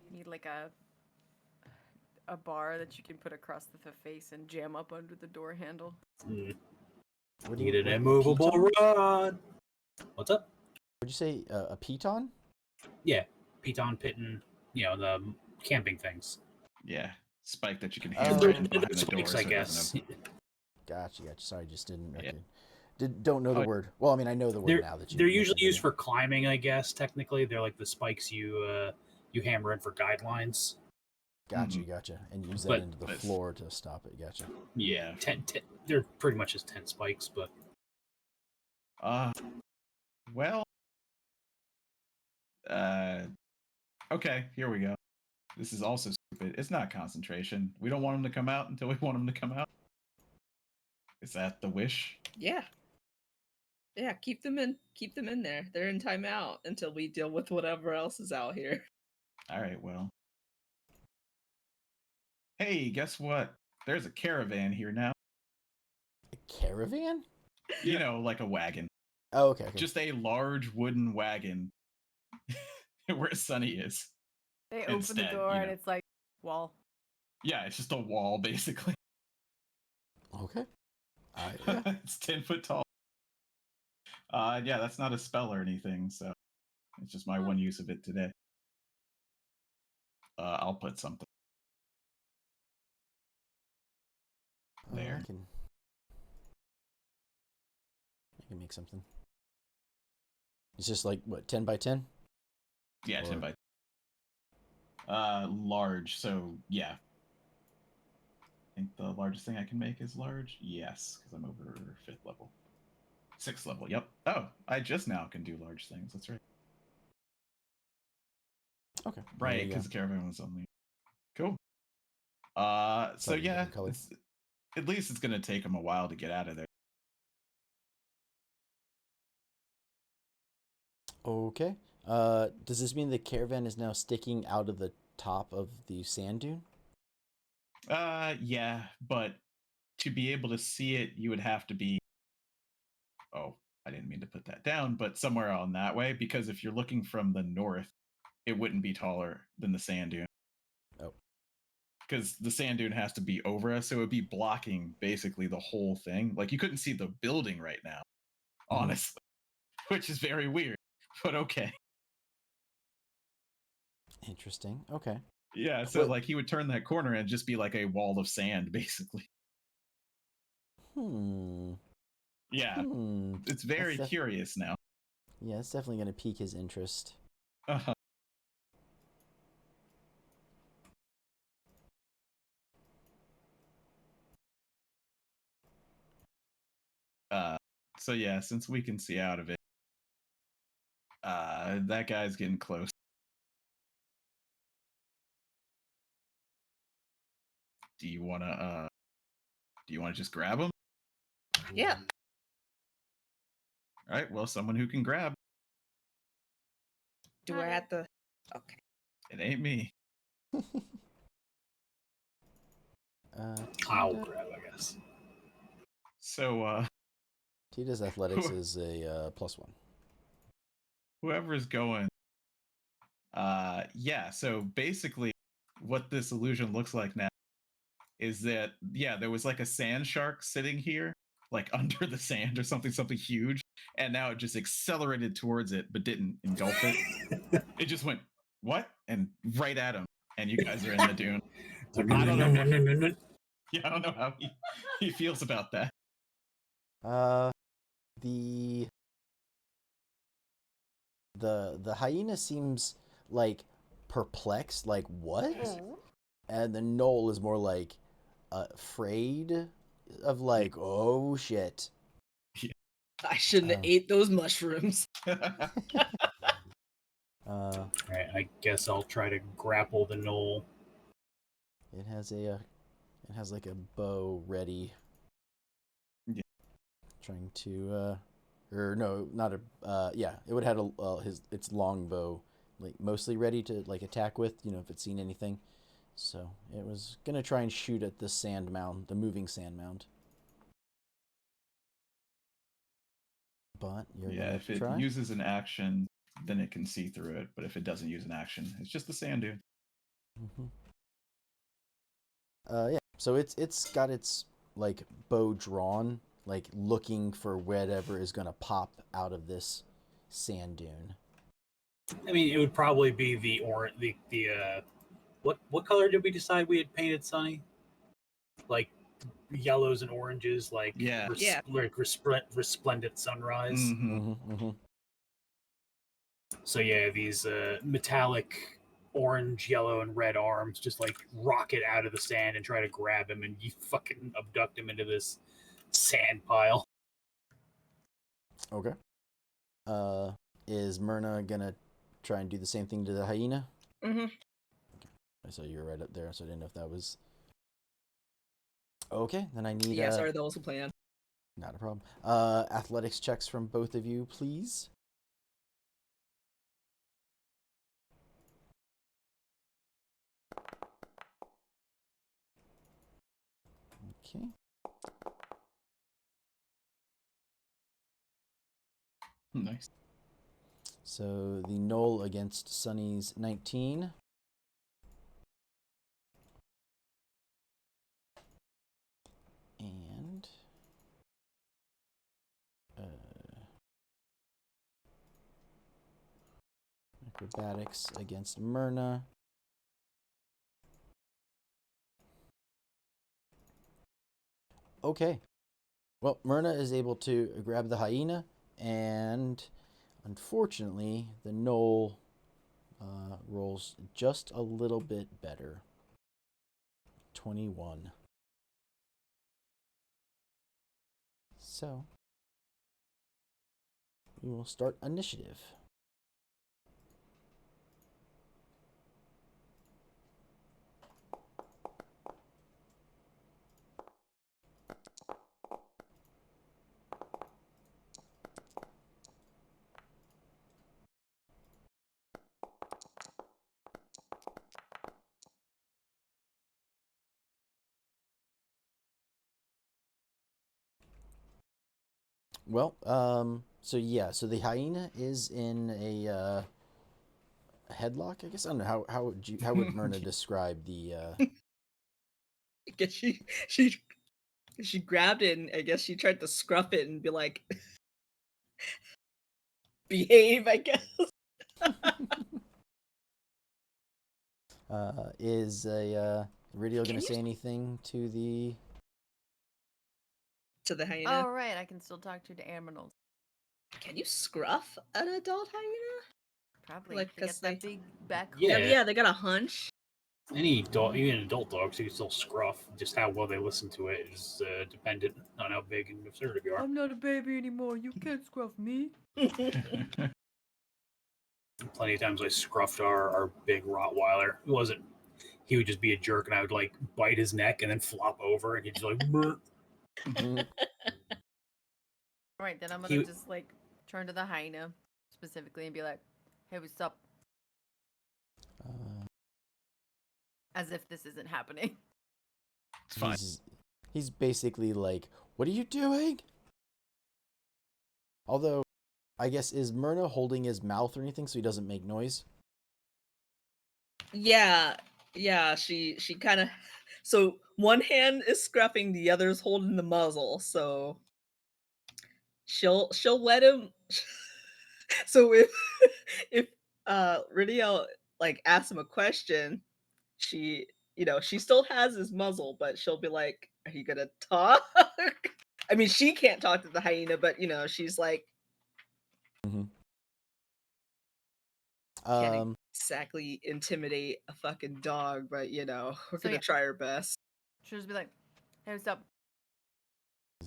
You need like a bar that you can put across the face and jam up under the door handle. What do Need an what- immovable piton? rod. What's up? What'd you say? A piton? Yeah, piton, pitten, the camping things. Yeah. Spike that you can Oh. hammer They're in behind the door. spikes, so I it guess. doesn't open. Gotcha. Sorry, just didn't Yeah. reckon. Don't know the Oh, word. Well, I mean, I know the word now that you. They're usually mentioned used it. for climbing, I guess. Technically, they're like the spikes you hammer in for guidelines. Gotcha. And use that But- into the but- floor to stop it. Gotcha. Yeah, 10, they're pretty much just 10 spikes, but Well. Okay, here we go. This is also stupid. It's not concentration. We don't want them to come out until we want them to come out. Is that the wish? Yeah. Yeah, keep them in there. They're in timeout until we deal with whatever else is out here. All right, well. Hey, guess what? There's a caravan here now. A caravan? You know, like a wagon. Oh, okay. Just a large wooden wagon where Sunny is. They open Instead, the door you and know. it's like wall. Yeah, it's just a wall, basically. Okay. Yeah. It's 10 foot tall. Yeah, that's not a spell or anything, so it's just my one use of it today. I'll put something there. I can make something. It's just like what, 10 by 10? Yeah, 10 Or- by large, so yeah. I think the largest thing I can make is large. Yes, because I'm over 5th level. 6th level, yep. Oh, I just now can do large things. That's right. Okay. Right, There you because go. the caravan was only cool. So Slightly yeah, different color. at least it's gonna take them a while to get out of there. Okay. Does this mean the caravan is now sticking out of the top of the sand dune? Yeah, but to be able to see it, you would have to be. Oh, I didn't mean to put that down, but somewhere on that way, because if you're looking from the north, it wouldn't be taller than the sand dune. Oh. Because the sand dune has to be over us, so it would be blocking basically the whole thing. Like you couldn't see the building right now, honestly, which is very weird, but okay. Interesting. Okay. Yeah, so But- like he would turn that corner and just be like a wall of sand, basically. Yeah, it's very That's def- curious now. Yeah, it's definitely going to pique his interest. Uh-huh. So yeah, since we can see out of it, that guy's getting close. Do you wanna just grab him? Yeah. All right, well, someone who can grab. Do I have to? Okay. It ain't me. I'll grab, I guess. So Tita's athletics is a +1. whoever's going, yeah. So basically, what this illusion looks like now is that there was like a sand shark sitting here, like under the sand or something huge, and now it just accelerated towards it, but didn't engulf it. It just went what and right at him, and you guys are in the dune. So I don't know. Yeah, I don't know how he feels about that. The hyena seems like perplexed, like what? And the Gnoll is more like afraid of like, oh shit. I shouldn't have ate those mushrooms. Alright, I guess I'll try to grapple the Gnoll. It has like a bow ready. Yeah. Trying to or no, not a yeah, it would have its long bow like mostly ready to like attack with, if it's seen anything. So it was gonna try and shoot at the sand mound, the moving sand mound. But you're gonna if it try? uses an action, then it can see through it. But if it doesn't use an action, it's just the sand dune. Mm-hmm. Yeah. So it's got its like bow drawn, like looking for whatever is gonna pop out of this sand dune. I mean, it would probably be the what color did we decide we had painted Sunny? Like yellows and oranges, like Yeah. like resplendent sunrise. Mm-hmm. Mm-hmm, mm-hmm. So yeah, these metallic orange, yellow, and red arms just like rocket out of the sand and try to grab him, and you fucking abduct him into this sand pile. Okay. Is Myrna gonna try and do the same thing to the hyena? Mm-hmm. I saw you were right up there, so I didn't know if that was. Okay, then I need. Yeah, sorry, that was the plan. Not a problem. Athletics checks from both of you, please. Okay. Nice. So the Gnoll against Sunny's 19. And acrobatics against Myrna. Okay. Well, Myrna is able to grab the hyena, and unfortunately, the Gnoll rolls just a little bit better. 21. So, we will start initiative. Well, so the hyena is in a headlock, I guess. I don't know how would Myrna describe the I guess she grabbed it and I guess she tried to scruff it and be like behave, I guess. Is a radio going to say anything to the hyena? Oh, right. I can still talk to the animals. Can you scruff an adult hyena? Probably. Like, They 'cause got that big back. Yeah. Yeah, they got a hunch. Any dog, even adult dogs, you can still scruff. Just how well they listen to it is dependent on how big and assertive you are. I'm not a baby anymore. You can't scruff me. Plenty of times I scruffed our big Rottweiler. He would just be a jerk, and I would like bite his neck and then flop over, and he'd just like. Mhm. All right, then I'm gonna just like turn to the hyena specifically and be like, "Hey, what's up?" As if this isn't happening. It's fine. He's basically like, "What are you doing?" Although, I guess, is Myrna holding his mouth or anything so he doesn't make noise? Yeah, she kind of. So one hand is scruffing, the other's holding the muzzle. So she'll let him. So if if Ridiel like asks him a question, she she still has his muzzle, but she'll be like, "Are you gonna talk?" I mean, she can't talk to the hyena, but she's like, Mhm. can't Um, exactly intimidate a fucking dog, but we're So gonna yeah, try our best. she'll just be like, "Hey, what's up?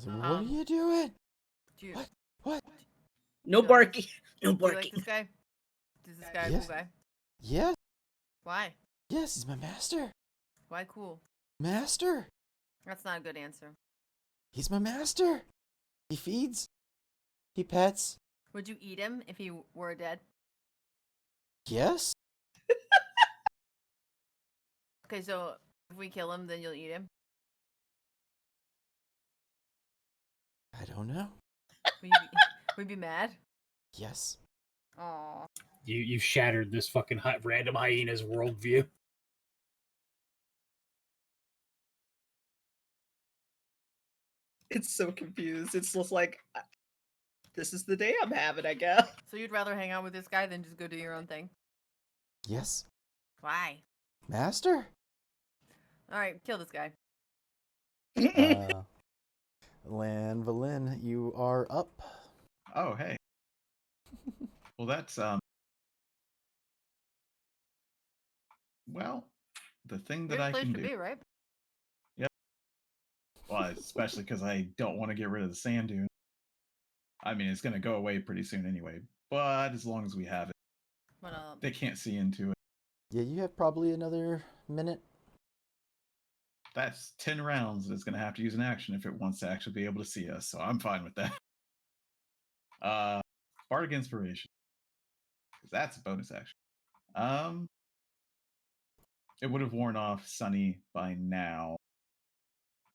what are Um, you doing? Do you What? What? No do you like barking. this? No Do you like barking. this guy? Is this guy a Yes. cool guy? Yes. Why? Yes, he's my master. Why cool? Master. That's not a good answer. He's my master. He feeds. He pets. Would you eat him if he were dead? Yes. Okay, so if we kill him, then you'll eat him. I don't know. Would you be mad? Yes. Aw. You shattered this fucking random hyena's worldview. It's so confused. It's just like, this is the day I'm having, I guess. So you'd rather hang out with this guy than just go do your own thing? Yes. Why? Master. All right, kill this guy. Lan Valin, you are up. Oh, hey. Well, that's well, the thing that Good I place can to do. be, right? Well, especially because I don't want to get rid of the sand dune. I mean, it's going to go away pretty soon anyway. But as long as we have it, But they can't see into it. Yeah, you have probably another minute. That's 10 rounds that it's going to have to use an action if it wants to actually be able to see us. So I'm fine with that. Bardic Inspiration, because that's a bonus action. It would have worn off Sunny by now.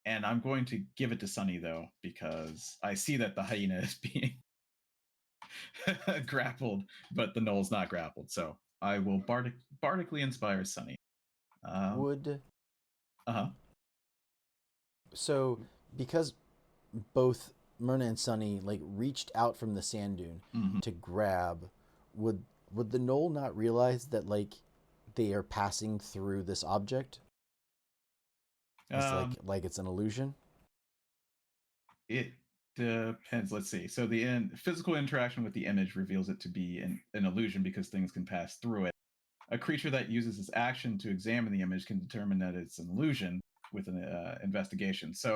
And I'm going to give it to Sunny, though, because I see that the hyena is being grappled, but the Gnoll's not grappled. So I will bardically inspire Sunny. Would Uh-huh. so because both Myrna and Sunny like reached out from the sand dune Mhm. to grab, would the Gnoll not realize that like they are passing through this object? It's like it's an illusion. It depends. Let's see. So the physical interaction with the image reveals it to be an illusion because things can pass through it. A creature that uses its action to examine the image can determine that it's an illusion with an investigation. So,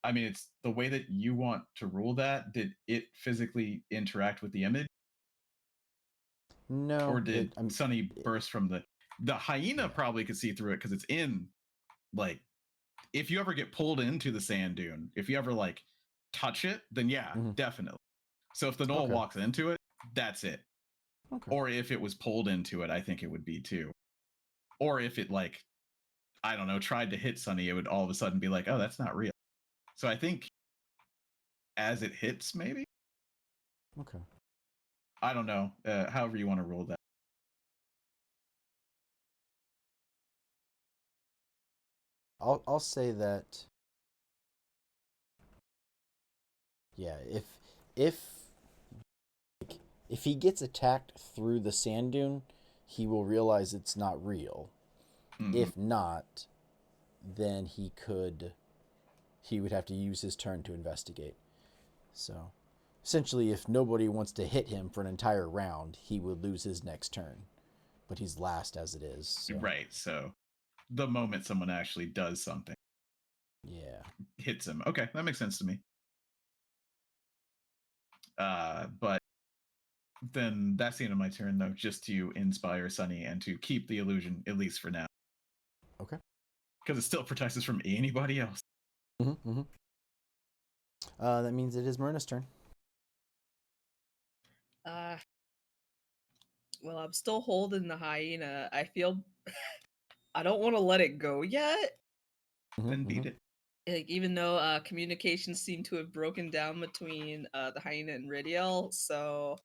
I mean, it's the way that you want to rule that. Did it physically interact with the image, No, or did Sunny burst from the hyena? Yeah. Probably could see through it because it's in like. If you ever get pulled into the sand dune, if you ever like touch it, then yeah, definitely. So if the Gnoll walks into it, that's it. Okay. Or if it was pulled into it, I think it would be too. Or if it like, I don't know, tried to hit Sunny, it would all of a sudden be like, oh, that's not real. So I think as it hits, maybe. Okay. I don't know. However you want to roll that. I'll say that. Yeah, if he gets attacked through the sand dune, he will realize it's not real. Mhm. If not, then he would have to use his turn to investigate. So, essentially, if nobody wants to hit him for an entire round, he would lose his next turn. But he's last as it is. So. Right. So the moment someone actually does something, Yeah. hits him. Okay, that makes sense to me. But then that's the end of my turn, though, just to inspire Sunny and to keep the illusion, at least for now. Okay. Because it still protects us from anybody else. That means it is Myrna's turn. Well, I'm still holding the hyena. I feel I don't want to let it go yet. Then beat it. Like, even though communications seem to have broken down between the hyena and Ridiel, so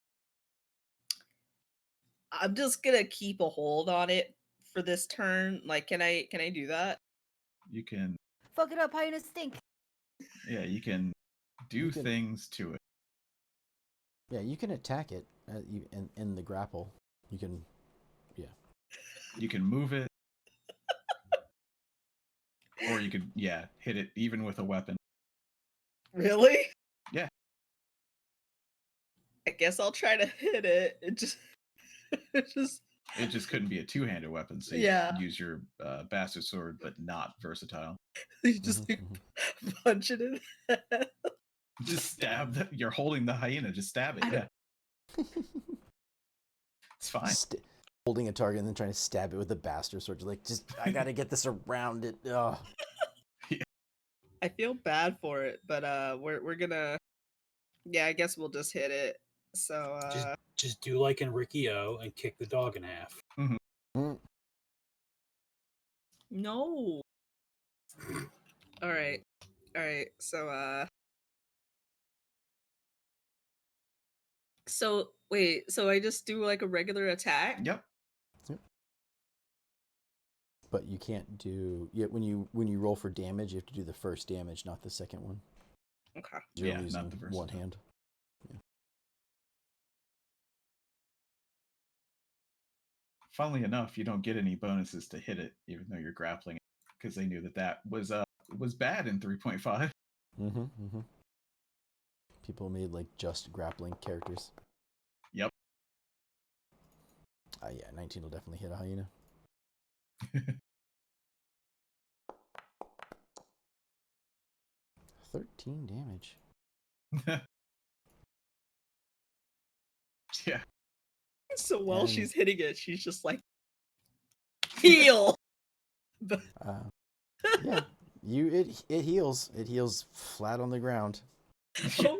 I'm just gonna keep a hold on it for this turn. Like, can I do that? You can. Fuck it up, hyena stink. Yeah, you can do things to it. Yeah, you can attack it in the grapple. You can, You can move it, or you could, hit it even with a weapon. Really? Yeah. I guess I'll try to hit it. It just It just couldn't be a two-handed weapon, so you use your bastard sword, but not versatile. you just punch it in the head. Just stab. You're holding the hyena. Just stab it. Yeah. It's fine. Holding a target and then trying to stab it with a bastard sword. You're like, I gotta get this around it. Ugh. Yeah. I feel bad for it, but we're gonna. Yeah, I guess we'll just hit it. So just do like in Ricky O and kick the dog in half. No. All right. So wait. So I just do like a regular attack? Yep. But you can't do when you roll for damage. You have to do the first damage, not the second one. Okay. You're Yeah, using not the first one one. hand. Funnily enough, you don't get any bonuses to hit it, even though you're grappling it, because they knew that was bad in 3.5. People made like just grappling characters. Yep. Yeah, 19 will definitely hit a hyena. $13 damage. Yeah. So while she's hitting it, she's just like, heal. Yeah, it heals. It heals flat on the ground. Oh no!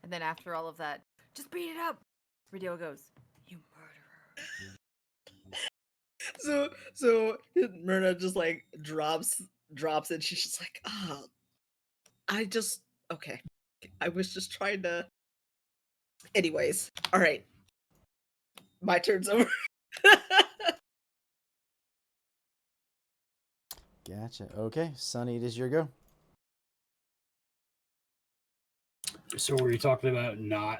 And then after all of that, just beat it up. Radio goes, you murderer. So Myrna just like drops it. She's just like, okay. I was just trying to. Anyways, all right. My turn's over. Gotcha. Okay, Sunny, it is your go. So were you talking about not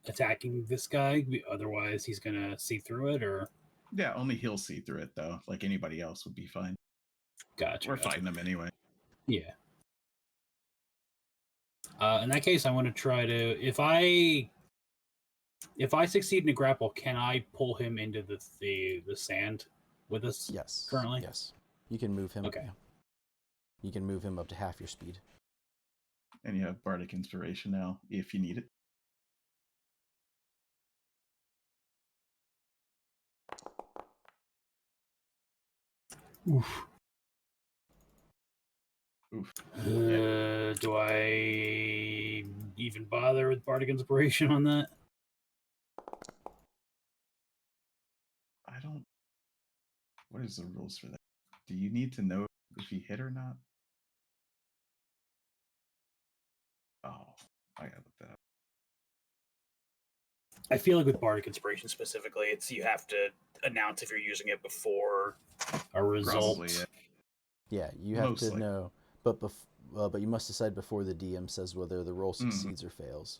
attacking this guy? Otherwise, he's gonna see through it, or? Yeah, only he'll see through it though. Like anybody else would be fine. Gotcha. We're fighting them anyway. Yeah. In that case, I want to try to. If I succeed in a grapple, can I pull him into the sand with us? Yes. Currently. Yes. You can move him. Okay. Yeah. You can move him up to half your speed. And you have Bardic Inspiration now, if you need it. Oof. Do I even bother with Bardic Inspiration on that? I don't. What is the rules for that? Do you need to know if you hit or not? Oh, I gotta look that up. I feel like with Bardic Inspiration specifically, it's you have to announce if you're using it before a result. Probably, yeah. Yeah, you have Most to likely. know, but you must decide before the DM says whether the roll succeeds or fails.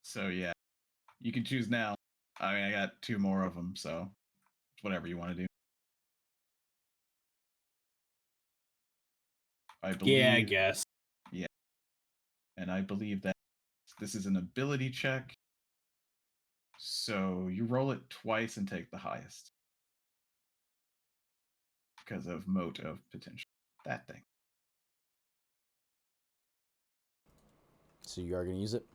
So yeah, you can choose now. I mean, I got 2 more of them, so whatever you want to do. I believe. Yeah, I guess. Yeah, and I believe that this is an ability check. So you roll it twice and take the highest because of mote of potential. That thing. So you are going to use it?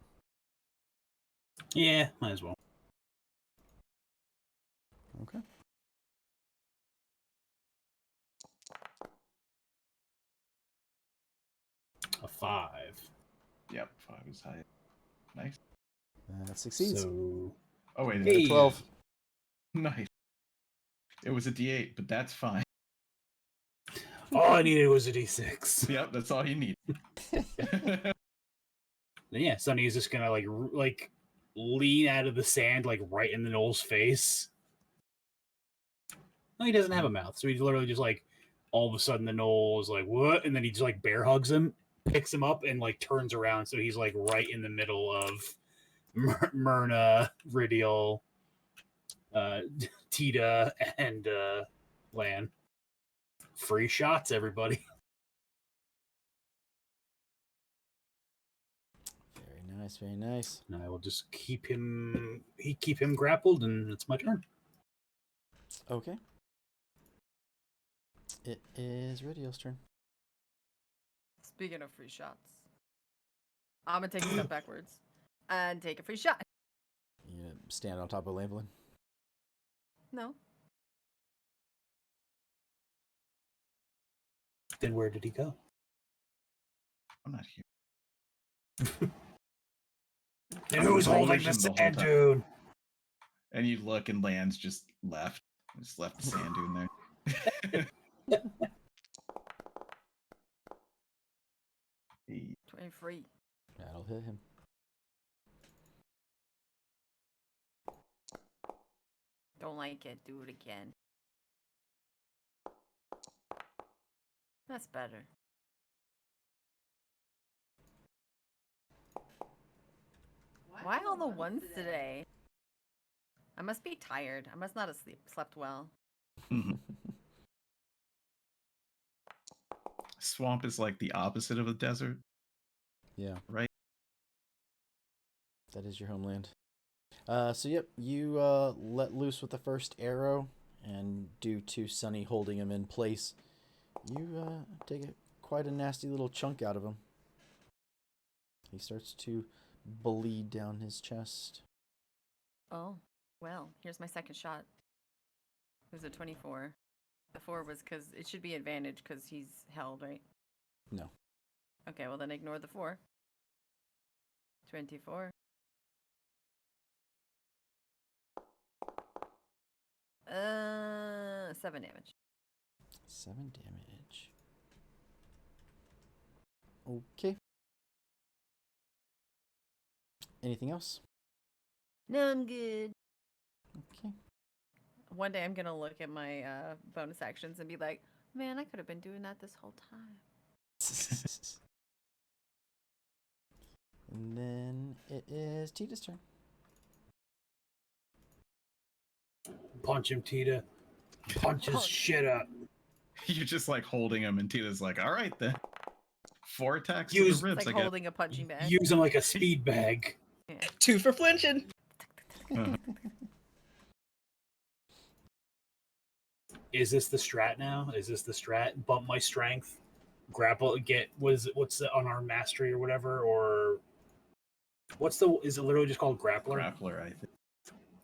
Yeah, might as well. Okay. A 5. Yep, 5 is high. Nice. That succeeds. So, Oh wait, Hey. 12. Nice. It was a D8, but that's fine. all I needed was a D6. Yep, that's all you need. Then yeah, Sonny is just gonna like lean out of the sand like right in the Gnoll's face. No, he doesn't have a mouth, so he's literally just like all of a sudden the Gnoll is like, what? And then he just like bear hugs him, picks him up, and like turns around. So he's like right in the middle of Myrna, Ridial, Tita, and Lan. Free shots, everybody. Very nice, very nice. And I will just keep him grappled, and it's my turn. Okay. It is Radial's turn. Speaking of free shots, I'm gonna take a step backwards and take a free shot. You gonna stand on top of Lamblin? No. Then where did he go? I'm not here. And who's I'm holding vision the the whole sand time. dune? And you look, and Land's just left. Just left the sand dune there. Hey, 23. That'll hit him. Don't like it. Do it again. That's better. Why all the ones today? I must be tired. I must not have slept well. Swamp is like the opposite of a desert, Yeah, right? that is your homeland. So yep, you let loose with the first arrow, and due to Sunny holding him in place, you take quite a nasty little chunk out of him. He starts to bleed down his chest. Oh, well, here's my second shot. It was a 24. The 4 was because it should be advantage because he's held, right? No. Okay, well then ignore the 4. 24. 7 damage. 7 damage. Okay. Anything else? No, I'm good. Okay. One day I'm gonna look at my bonus actions and be like, man, I could have been doing that this whole time. And then it is Tita's turn. Punch him, Tita. Punch his shit up. You're just like holding him, and Tita's like, "All right then." 4 attacks to Use- the ribs. It's like I guess. holding a punching bag. Use him like a speed bag. 2 for flinching. Is this the strat now? Is this the strat? Bump my strength, grapple, get what's the unarmed mastery or whatever, or is it literally just called grappler? Grappler, I think.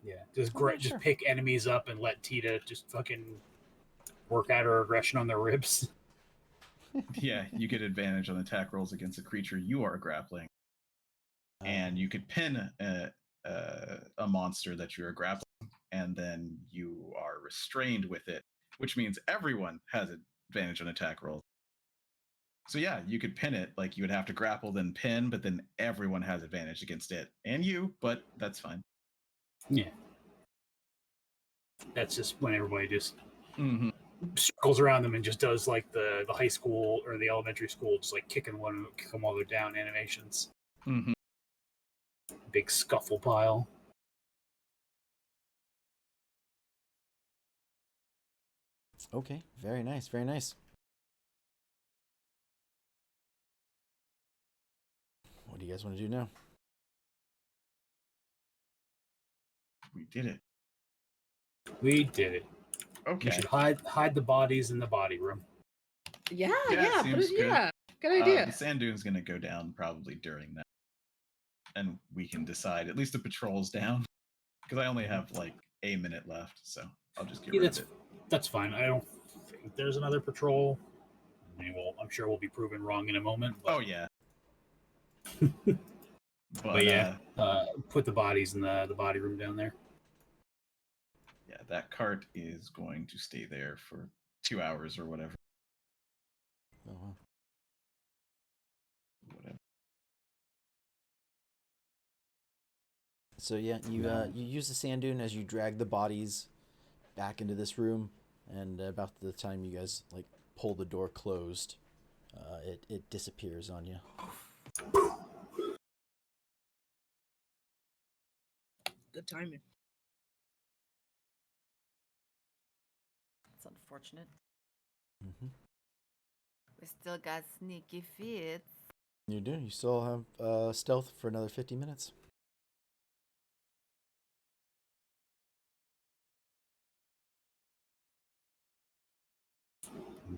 Yeah, just I'm not just sure. pick enemies up and let Tita just fucking work out her aggression on their ribs. Yeah, you get advantage on attack rolls against a creature you are grappling, and you could pin a monster that you are grappling, and then you are restrained with it, which means everyone has advantage on attack rolls. So yeah, you could pin it, like you would have to grapple then pin, but then everyone has advantage against it and you, but that's fine. Yeah, that's just when everybody just Mm-hmm. circles around them and just does like the high school or the elementary school, just like kick them while they're down animations. Mm-hmm. Big scuffle pile. Okay, very nice, very nice. What do you guys want to do now? We did it. We did it. Okay. We should hide the bodies in the body room. Yeah, Yeah, yeah, seems good. yeah. Good idea. The sand dune's going to go down probably during that. And we can decide, at least the patrol's down. Because I only have like a minute left, so I'll just get rid of it. That's fine. I don't think there's another patrol. I mean, I'm sure we'll be proven wrong in a moment. But, Oh, yeah. but yeah, put the bodies in the body room down there. Yeah, that cart is going to stay there for 2 hours or whatever. Oh, wow. Whatever. So yeah, you use the sand dune as you drag the bodies back into this room, and about the time you guys like pull the door closed, it disappears on you. Good timing. It's unfortunate. Mm-hmm. We still got sneaky feet. You do. You still have stealth for another 50 minutes.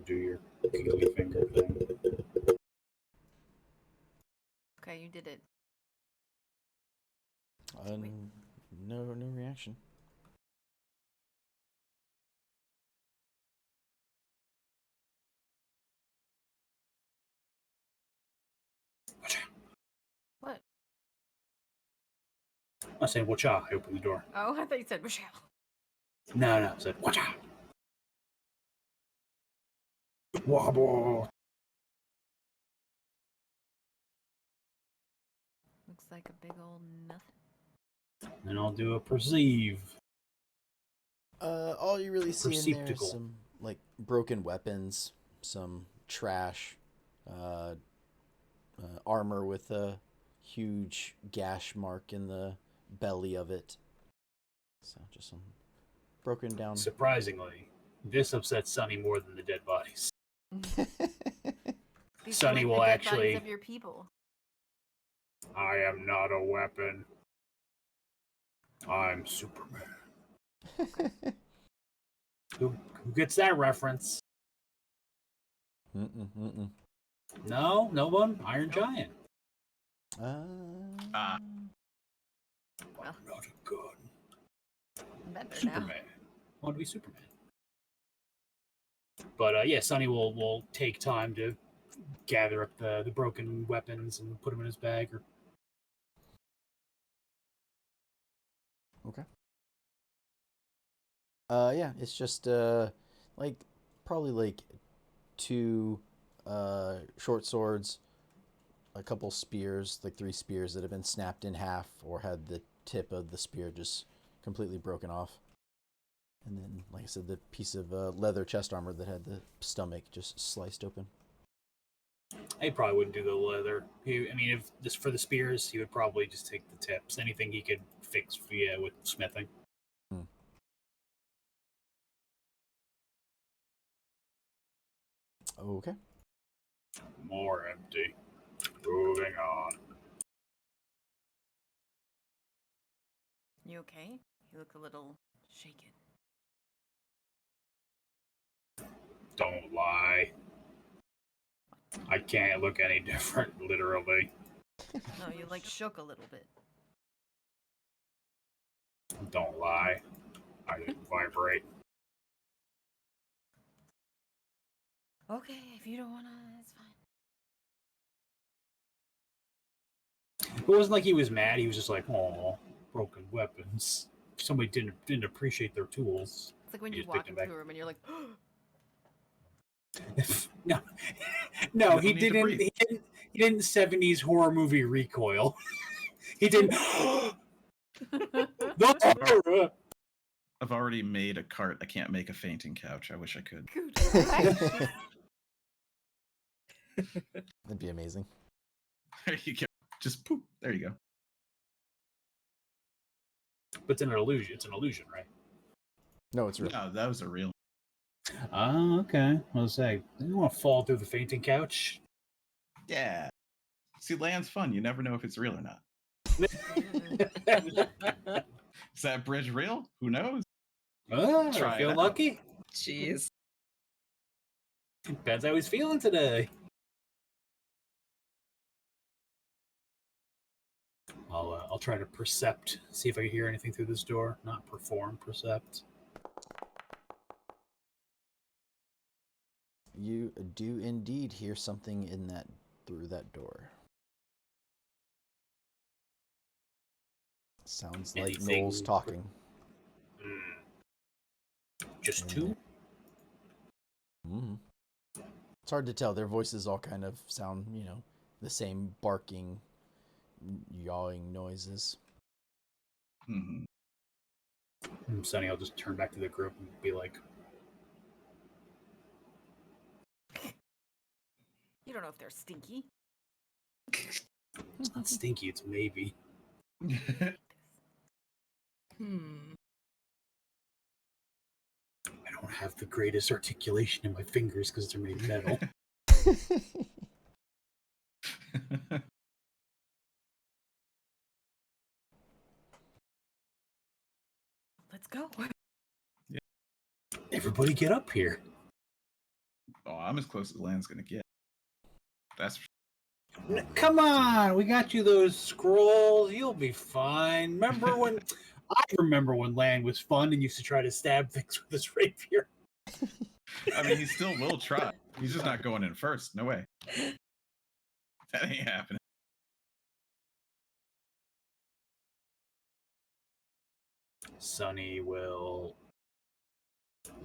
Do your peely finger thing. Okay, you did it. No reaction. What? I said, watch out. I opened the door. Oh, I thought you said Michelle. No, I said, watch out. Wobble. Looks like a big old nothing. And I'll do a perceive. All you really see in there is Perceptical. some like broken weapons, some trash, armor with a huge gash mark in the belly of it. So just some broken down. Surprisingly, this upsets Sunny more than the dead bodies. These Sonny are like will the dead actually- bodies of your people. I am not a weapon. I'm Superman. Who gets that reference? Mm-mm. No, no one. Iron Giant. Ah. I'm not a gun. I'm better now. Superman. I want to be Superman. But yeah, Sonny will take time to gather up the broken weapons and put them in his bag. Or Okay. Yeah, it's just like probably like 2 short swords, a couple spears, like 3 spears that have been snapped in half or had the tip of the spear just completely broken off. And then, like I said, the piece of leather chest armor that had the stomach just sliced open. he probably wouldn't do the leather. I mean, if just for the spears, he would probably just take the tips. Anything he could fix via with smithing. Okay. More empty. Moving on. You okay? You look a little shaken. Don't lie. I can't look any different, literally. No, you like shook a little bit. Don't lie. I didn't vibrate. Okay, if you don't wanna, it's fine. It wasn't like he was mad. He was just like, "Oh, broken weapons." Somebody didn't appreciate their tools. It's like when You you just walk picked it into back. a room and you're like, No, You no, don't he need to didn't. breathe. He didn't 70s horror movie recoil. He didn't. I've already made a cart. I can't make a fainting couch. I wish I could. good gracious. That'd be amazing. There you go. Just poop. There you go. But it's an illusion. It's an illusion, right? No, it's real. No, that was a real. Oh, okay. I was saying, you want to fall through the fainting couch? Yeah. See, land's fun. You never know if it's real or not. Is that bridge real? Who knows? Oh, Try I it feel out. lucky. Jeez. Depends how he's feeling today. I'll try to percept, see if I can hear anything through this door. Not perform, percept. You do indeed hear something in that through that door. Sounds like Anything Gnoll's talking. Just Yeah. 2? Mm-hmm. It's hard to tell. Their voices all kind of sound, the same barking, yawing noises. Mhm. Sonny, I'll just turn back to the group and be like, You don't know if they're stinky. It's not stinky, it's maybe. Hmm. I don't have the greatest articulation in my fingers because they're made of metal. Let's go. Everybody get up here. Oh, I'm as close as land's gonna get. That's for Come on, we got you those scrolls. You'll be fine. Remember when? I remember when land was fun and used to try to stab things with his rapier. I mean, he still will try. He's just not going in first. No way. That ain't happening. Sonny will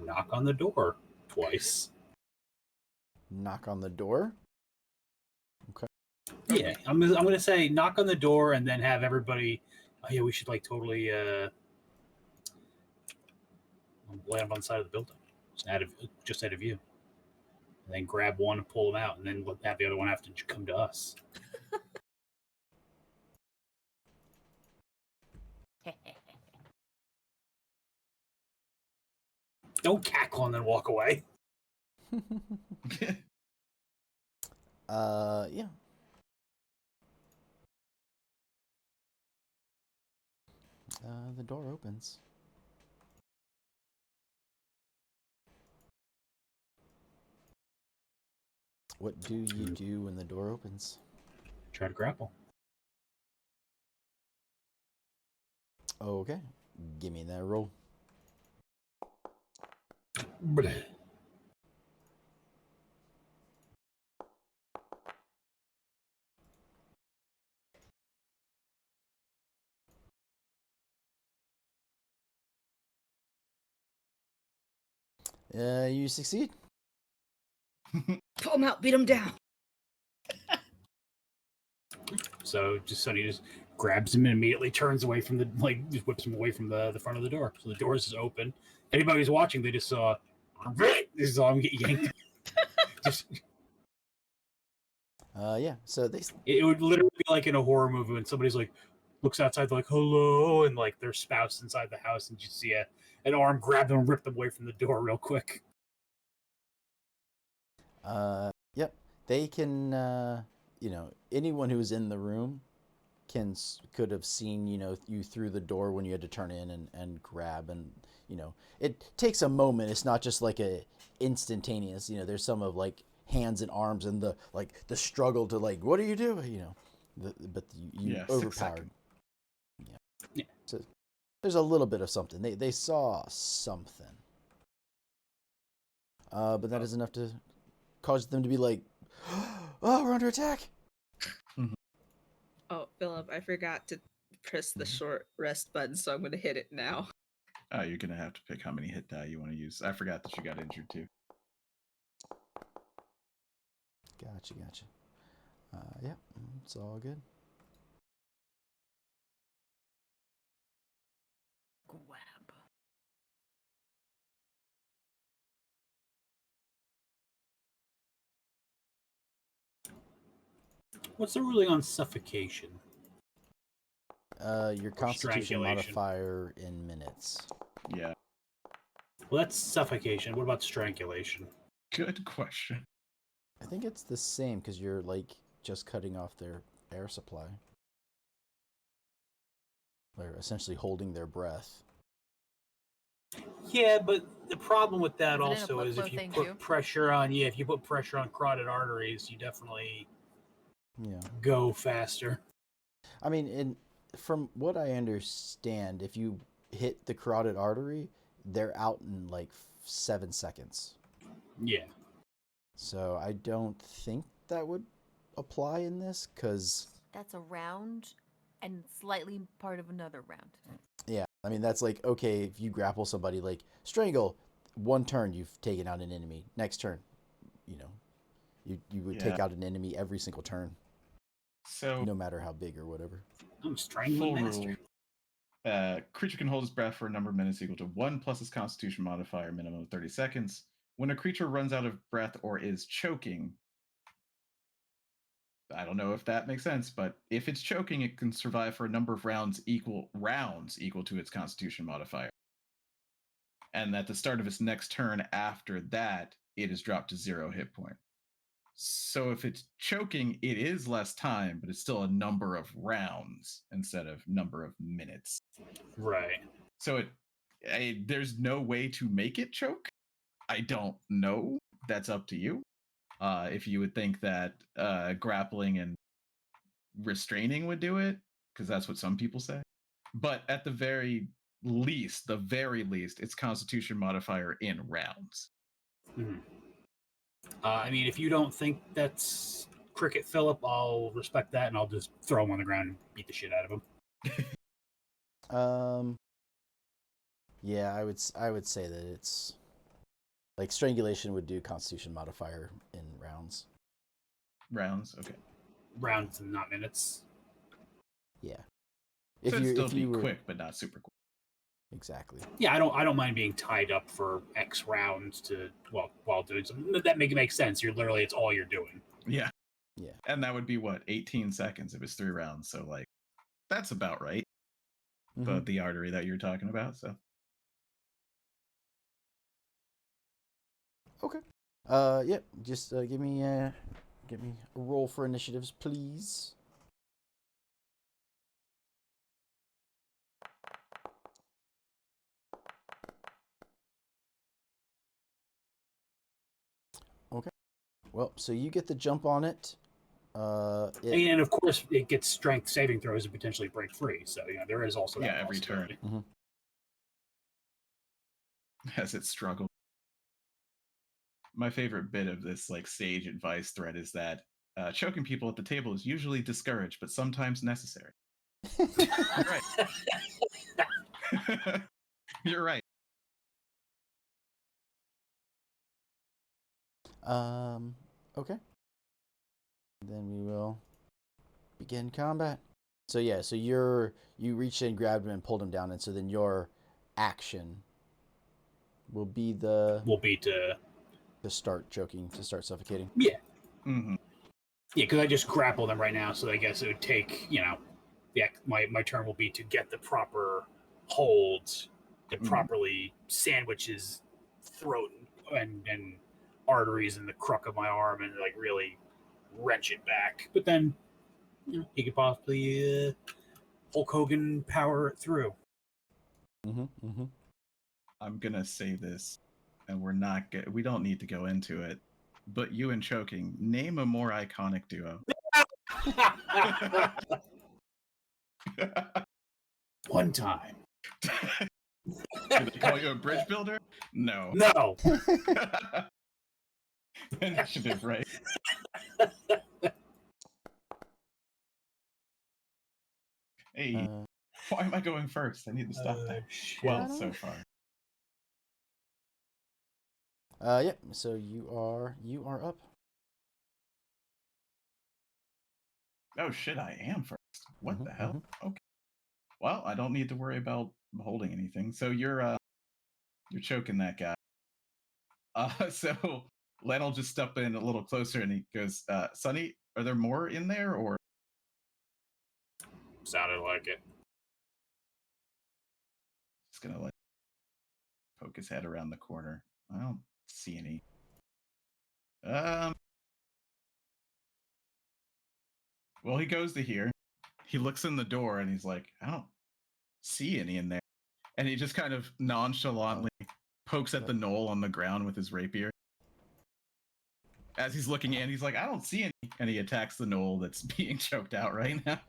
knock on the door twice. Knock on the door. Yeah, I'm gonna say knock on the door and then have everybody. Oh yeah, we should like totally land on the side of the building, just out of view, and then grab one and pull them out, and then have the other one have to come to us. Don't cackle and then walk away. Yeah. The door opens. What do you do when the door opens? Try to grapple. Okay. Give me that roll. Bleh. You succeed. Pull him out, beat him down. So Sonny just grabs him and immediately turns away from just whips him away from the front of the door. So the door is open. Anybody who's watching, they just saw him get yanked. Yeah. So It would literally be like in a horror movie when somebody's like looks outside, like hello, and like their spouse inside the house, and you see an arm grab them and rip them away from the door real quick. Yep. They can. Anyone who's in the room could have seen you through the door when you had to turn in and grab, and it takes a moment. It's not just like a instantaneous. There's some of like hands and arms and the struggle to like, what do you do? But you overpowered. Yeah. So there's a little bit of something. They saw something. But that is enough to cause them to be like, oh, we're under attack. Oh, Philip, I forgot to press the short rest button, so I'm going to hit it now. Oh, you're gonna have to pick how many hit die you want to use. I forgot that you got injured too. Gotcha. Yeah, it's all good. Grab. What's the ruling on suffocation? Your constitution strangulation. modifier in minutes. Yeah. Well, that's suffocation. What about strangulation? Good question. I think it's the same because you're like just cutting off their air supply. They're essentially holding their breath. Yeah, but the problem with that Is it in a also is if flip you thing put too? pressure on carotid arteries, you definitely Yeah. go faster. I mean, from what I understand, if you hit the carotid artery, they're out in like 7 seconds. Yeah. So I don't think that would apply in this because That's a round and slightly part of another round. yeah, I mean that's like okay if you grapple somebody like strangle, one turn you've taken out an enemy. Next turn, you would take out an enemy every single turn. So no matter how big or whatever. I'm strangling full master. rule. Creature can hold its breath for a number of minutes equal to 1 plus its constitution modifier, minimum of 30 seconds. When a creature runs out of breath or is choking, I don't know if that makes sense, but if it's choking, it can survive for a number of rounds equal to its Constitution modifier. And at the start of its next turn after that, it is dropped to 0 hit point. So if it's choking, it is less time, but it's still a number of rounds instead of number of minutes. Right. So there's no way to make it choke. I don't know. That's up to you. If you would think that grappling and restraining would do it, because that's what some people say. But at the very least, it's Constitution modifier in rounds. Mhm. I mean, if you don't think that's Cricket Phillip, I'll respect that, and I'll just throw him on the ground and beat the shit out of him. Yeah, I would say that it's like strangulation would do Constitution modifier in rounds. Rounds, okay. Rounds and not minutes. Yeah. So it'd still be quick, but not super quick. Exactly. Yeah, I don't mind being tied up for X rounds while doing something. That makes sense. It's all you're doing. Yeah. Yeah. And that would be 18 seconds if it's 3 rounds. So like that's about right. Mm-hmm. The artery that you're talking about. So okay. Yep. Just give me a roll for initiatives, please. Okay. Well, so you get the jump on it. And of course, it gets strength saving throws and potentially break free. So there is also that every turn. Mm-hmm. As it struggles. My favorite bit of this like sage advice thread is that choking people at the table is usually discouraged, but sometimes necessary. You're right. You're right. Okay. Then we will begin combat. So yeah, so you reached in, grabbed him, and pulled him down, and so then your action will be to start choking, to start suffocating. Yeah. Mm-hmm. Yeah, because I just grappled them right now, so I guess it would take my turn will be to get the proper hold to properly sandwich his throat and arteries in the crook of my arm and like really wrench it back. But then he could possibly Hulk Hogan power it through. Mm-hmm. Mm-hmm. I'm gonna say this, and we don't need to go into it. But you and choking, name a more iconic duo. One time. Did they call you a bridge builder? No. No. Initiative, right? Hey, why am I going first? I need to stop that. Well, so far. Yep. So you are up. Oh shit, I am first. What the hell? Mm-hmm. Okay. Well, I don't need to worry about holding anything. So you're choking that guy. So Len will just step in a little closer and he goes, Sonny, are there more in there or? Sounded like it. Just gonna like poke his head around the corner. I don't see any. Well, he goes to here. He looks in the door and he's like, I don't see any in there. And he just kind of nonchalantly pokes at the gnoll on the ground with his rapier. As he's looking in, he's like, I don't see any. And he attacks the gnoll that's being choked out right now.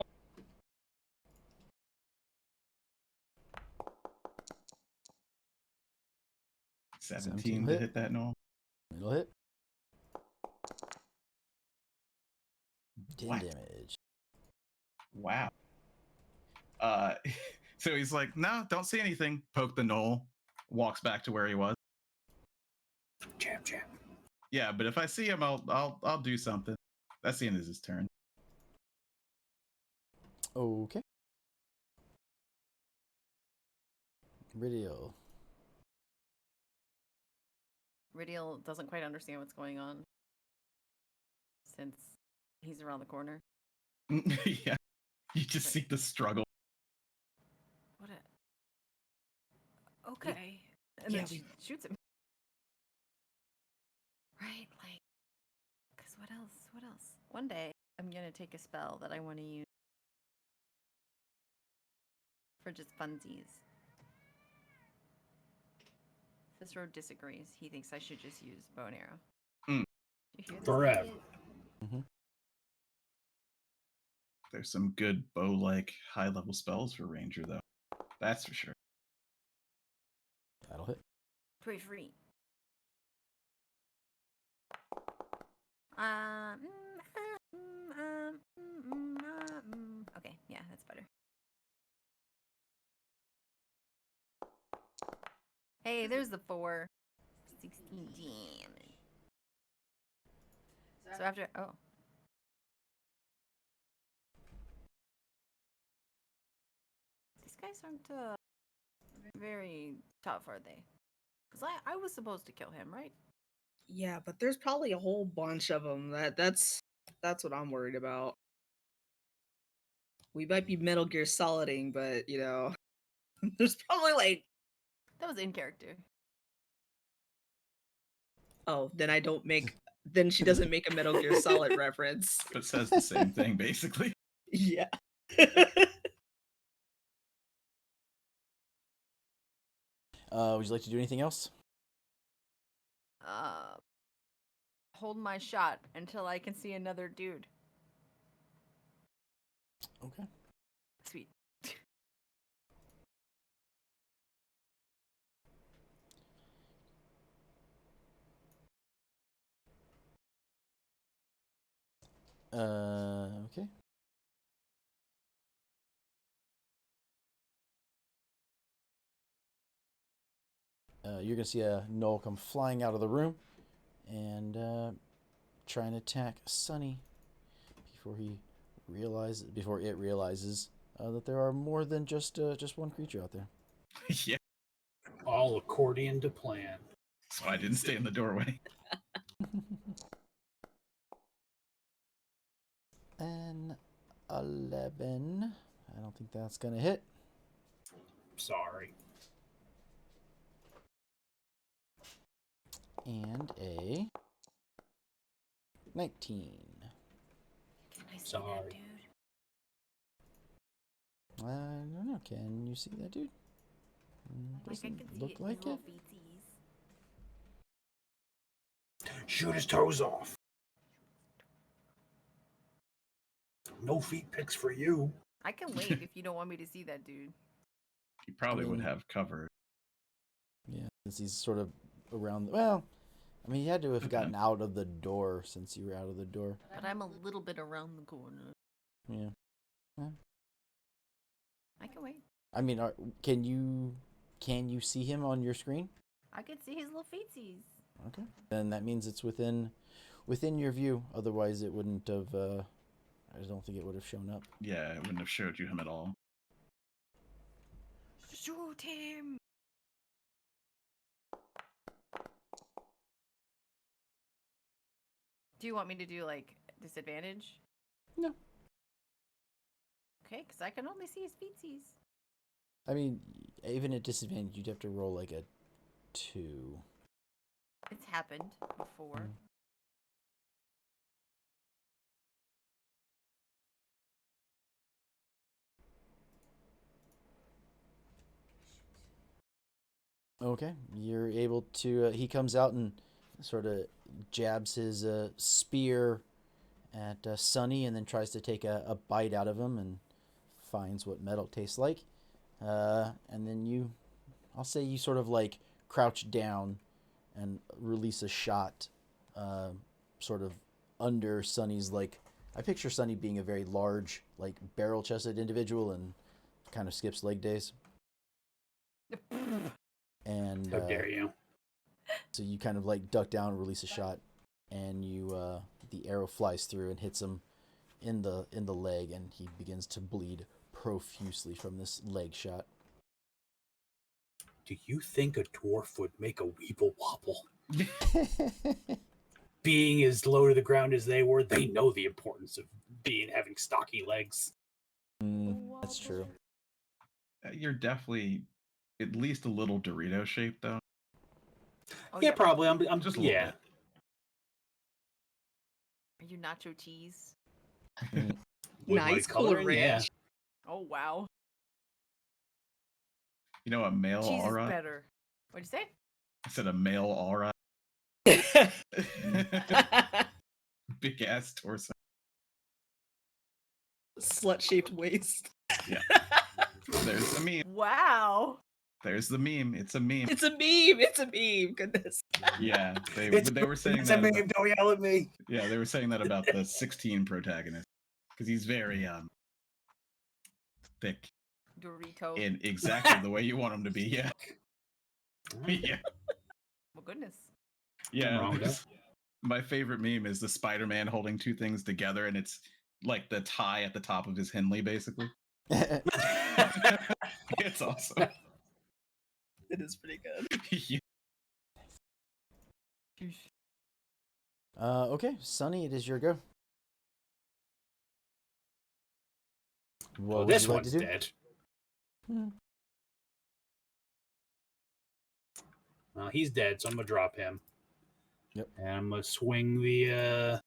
$17 to hit that gnoll. It'll hit. 10 what? damage. Wow. So he's like, no, don't see anything. Poke the gnoll. Walks back to where he was. Jam. Yeah, but if I see him, I'll do something. That's the end of his turn. Okay. Ridial. Ridial doesn't quite understand what's going on since He's around the corner. Yeah. You just see the struggle. What a... Okay. And Yeah, then she shoots him. Right, like... Because what else? What else? One day, I'm going to take a spell that I want to use for just funsies. Cicero disagrees. He thinks I should just use bow and arrow. Mm. You hear this, Forever. kid? Mm-hmm. There's some good bow-like high-level spells for Ranger, though. That's for sure. That'll hit. Pretty free. Okay, yeah, that's better. Hey, there's the 4. 16 damage. So after, oh. These guys aren't very tough, are they? Because I was supposed to kill him, right? Yeah, but there's probably a whole bunch of them. That's what I'm worried about. We might be Metal Gear Soliding, but there's probably like, That was in character. oh, then I don't make. Then she doesn't make a Metal Gear Solid reference. But says the same thing, basically. Yeah. Would you like to do anything else? Hold my shot until I can see another dude. Okay. Sweet. Okay. You're gonna see a Gnoll come flying out of the room and try and attack Sunny before it realizes that there are more than just one creature out there. Yeah. All accordion to plan. So I didn't stay in the doorway. An 11. I don't think that's gonna hit. Sorry. And a 19. Can I see Sorry. that dude? I don't know. Can you see that dude? Like I Doesn't can see look his like little it. feetsies. Shoot his toes off. No feet picks for you. I can wait if you don't want me to see that dude. He probably would mean- have cover. Yeah, since he's sort of around. Well, I mean, he had to have gotten out of the door since you were out of the door. But I'm a little bit around the corner. Yeah. I can wait. I mean, can you see him on your screen? I can see his little feetsies. Okay. Then that means it's within your view. Otherwise, it wouldn't have. I don't think it would have shown up. Yeah, it wouldn't have showed you him at all. Shoot him! Do you want me to do, like, disadvantage? No. Okay, because I can only see his feetsies. I mean, even at disadvantage, you'd have to roll like a 2. It's happened before. Okay, you're able to. He comes out and sort of jabs his spear at Sunny, and then tries to take a bite out of him, and finds what metal tastes like. And then I'll say you sort of like crouch down and release a shot, sort of under Sunny's like. I picture Sunny being a very large, like barrel-chested individual, and kind of skips leg days. And How dare you? so you kind of like duck down and release a shot, and the arrow flies through and hits him in the leg, and he begins to bleed profusely from this leg shot. Do you think a dwarf would make a weeble wobble? being as low to the ground as they were, they know the importance of having stocky legs. That's true. You're definitely at least a little Dorito shaped, though. Oh, Yeah, probably. I'm Just a little yeah. bit. Are you nacho cheese? Mm. With my Nice, cool coloring, yeah. ranch. Oh wow. You know, a male Cheese is all right. better. What'd you say? I said a male all right. Big ass torso. Slut-shaped waist. Yeah. There's the meme. Wow. There's the meme. It's a meme. It's a meme. It's a meme. Goodness. Yeah, they were saying It's that. a meme. Don't yell at me. Yeah, they were saying that about the 16 protagonist because he's very thick Dorito. in exactly the way you want him to be. Yeah, yeah, Well, goodness. yeah. wrong with there's- My favorite meme is the Spider-Man holding two things together, and it's like the tie at the top of his Henley, basically. It's awesome. It is pretty good. Yeah. Okay, Sunny, it is your go. What Oh, would this you like one's to do? dead. Hmm. He's dead, so I'm gonna drop him. Yep. And I'm gonna swing the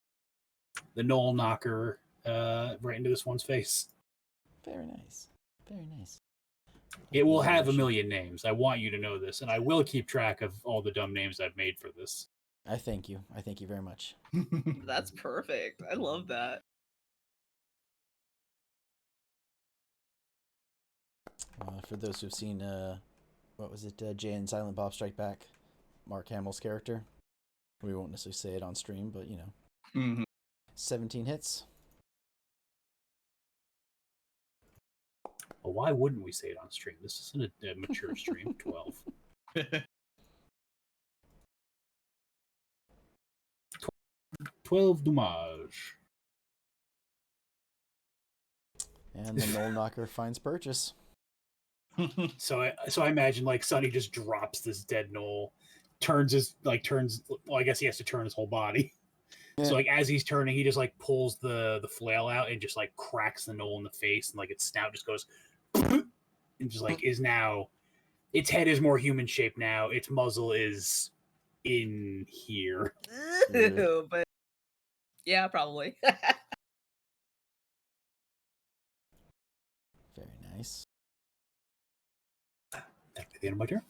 Gnoll knocker right into this one's face. Very nice. Very nice. It will have a million names. I want you to know this, and I will keep track of all the dumb names I've made for this. I thank you. I thank you very much. That's perfect. I love that. For those who've seen, what was it, Jay and Silent Bob Strike Back, Mark Hamill's character. We won't necessarily say it on stream, but you know, Mhm. 17 hits. Well, why wouldn't we say it on stream? This isn't a mature stream. 12. 12 damage. And the Gnoll Knocker finds purchase. So I imagine like Sonny just drops this dead Gnoll, turns. Well, I guess he has to turn his whole body. Yeah. So like as he's turning, he just like pulls the flail out and just like cracks the Gnoll in the face, and like its snout just goes, and just like is now, its head is more human shaped now. Its muzzle is in here. Ew, but yeah, probably. Very nice. That'd be the end of my turn.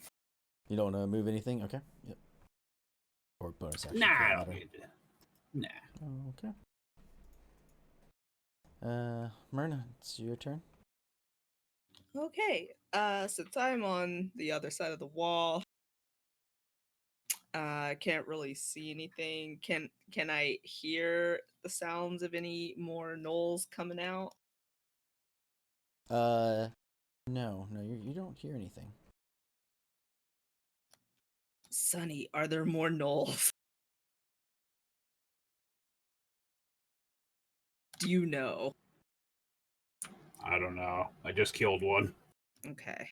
You don't want to move anything? Okay. Yep. Or bonus action. Nah, for I that don't matter. need to. Nah. Okay. Myrna, it's your turn. Okay. Since I'm on the other side of the wall, I can't really see anything. Can I hear the sounds of any more gnolls coming out? No, you don't hear anything. Sonny, are there more gnolls? Do you know? I don't know. I just killed one. Okay.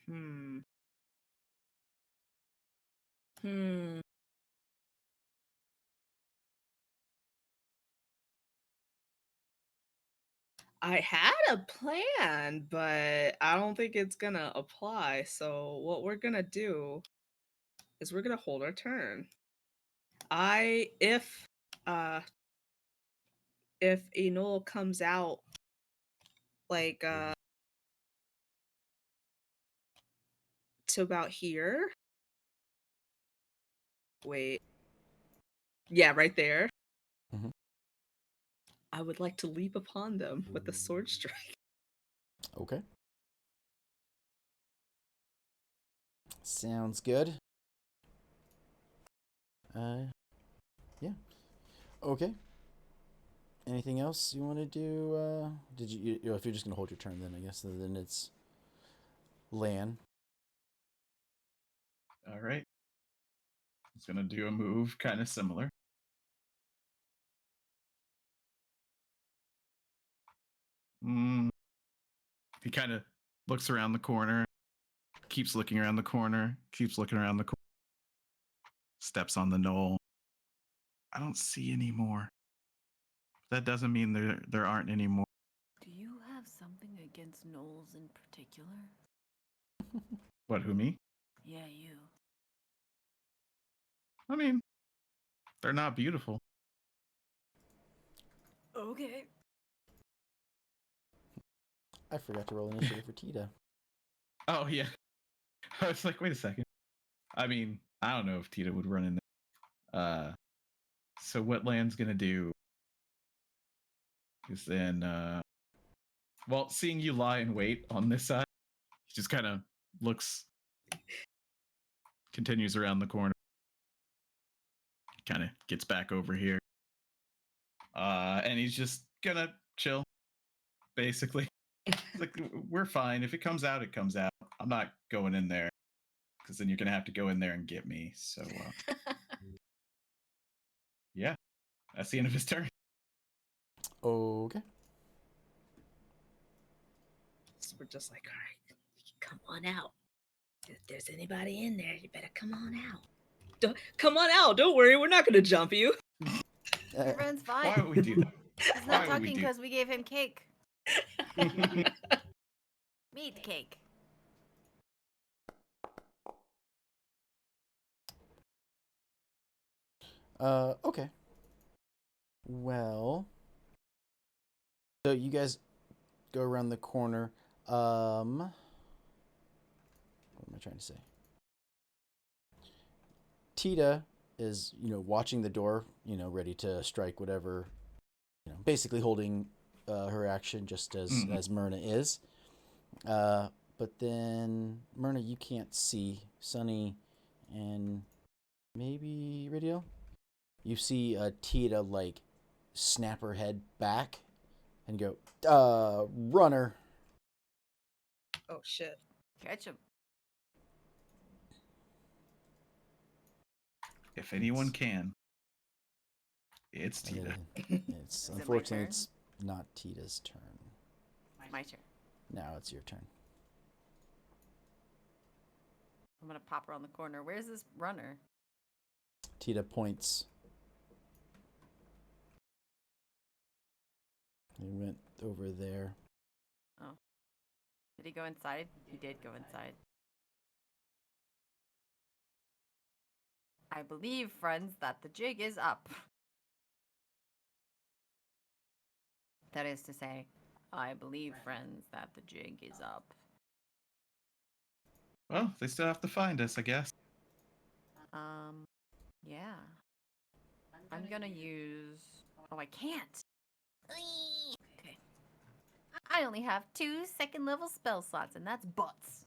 Hmm. I had a plan, but I don't think it's gonna apply. So what we're gonna do is we're gonna hold our turn. If a gnoll comes out like to about here. Wait. Yeah, right there. Mhm. I would like to leap upon them with the sword strike. Okay. Sounds good. Yeah. Okay. Anything else you want to do? Did if you're just gonna hold your turn, then I guess then it's Lan. All right. It's gonna do a move kind of similar. He kind of looks around the corner, keeps looking around the corner, steps on the knoll. I don't see any more. That doesn't mean there aren't any more. Do you have something against gnolls in particular? What, who, me? Yeah, you. I mean, they're not beautiful. Okay. I forgot to roll initiative for Tita. Oh, yeah. I was like, wait a second. I mean, I don't know if Tita would run in there. So what Land's gonna do is then, well, seeing you lie in wait on this side, he just kind of looks, continues around the corner, kind of gets back over here, and he's just gonna chill, basically. It's like, we're fine. If it comes out, it comes out. I'm not going in there, because then you're gonna have to go in there and get me. So, yeah, that's the end of his turn. Okay. So we're just like, all right, come on out. If there's anybody in there, you better come on out. Come on out. Don't worry, we're not gonna jump you. Everyone's fine. Why would we do that? He's Why not would we talking do- because we gave him cake. Meat cake. Okay. Well, so you guys go around the corner. What am I trying to say? Tita is, watching the door, ready to strike whatever, basically holding her action just as Myrna is. But then Myrna, you can't see. Sunny and maybe Radio. You see Tita like snap her head back and go, runner. Oh shit. Catch him. If anyone can, it's Tita. It's Is it my unfortunately turn? it's not Tita's turn. My turn. Now it's your turn. I'm gonna pop around the corner. Where's this runner? Tita points. He went over there. Oh. Did he go inside? He did go inside. I believe, friends, that the jig is up. That is to say, I believe, friends, that the jig is up. Well, they still have to find us, I guess. Yeah. I'm gonna use... Oh, I can't! Okay. I only have 2 second-level spell slots, and that's butts.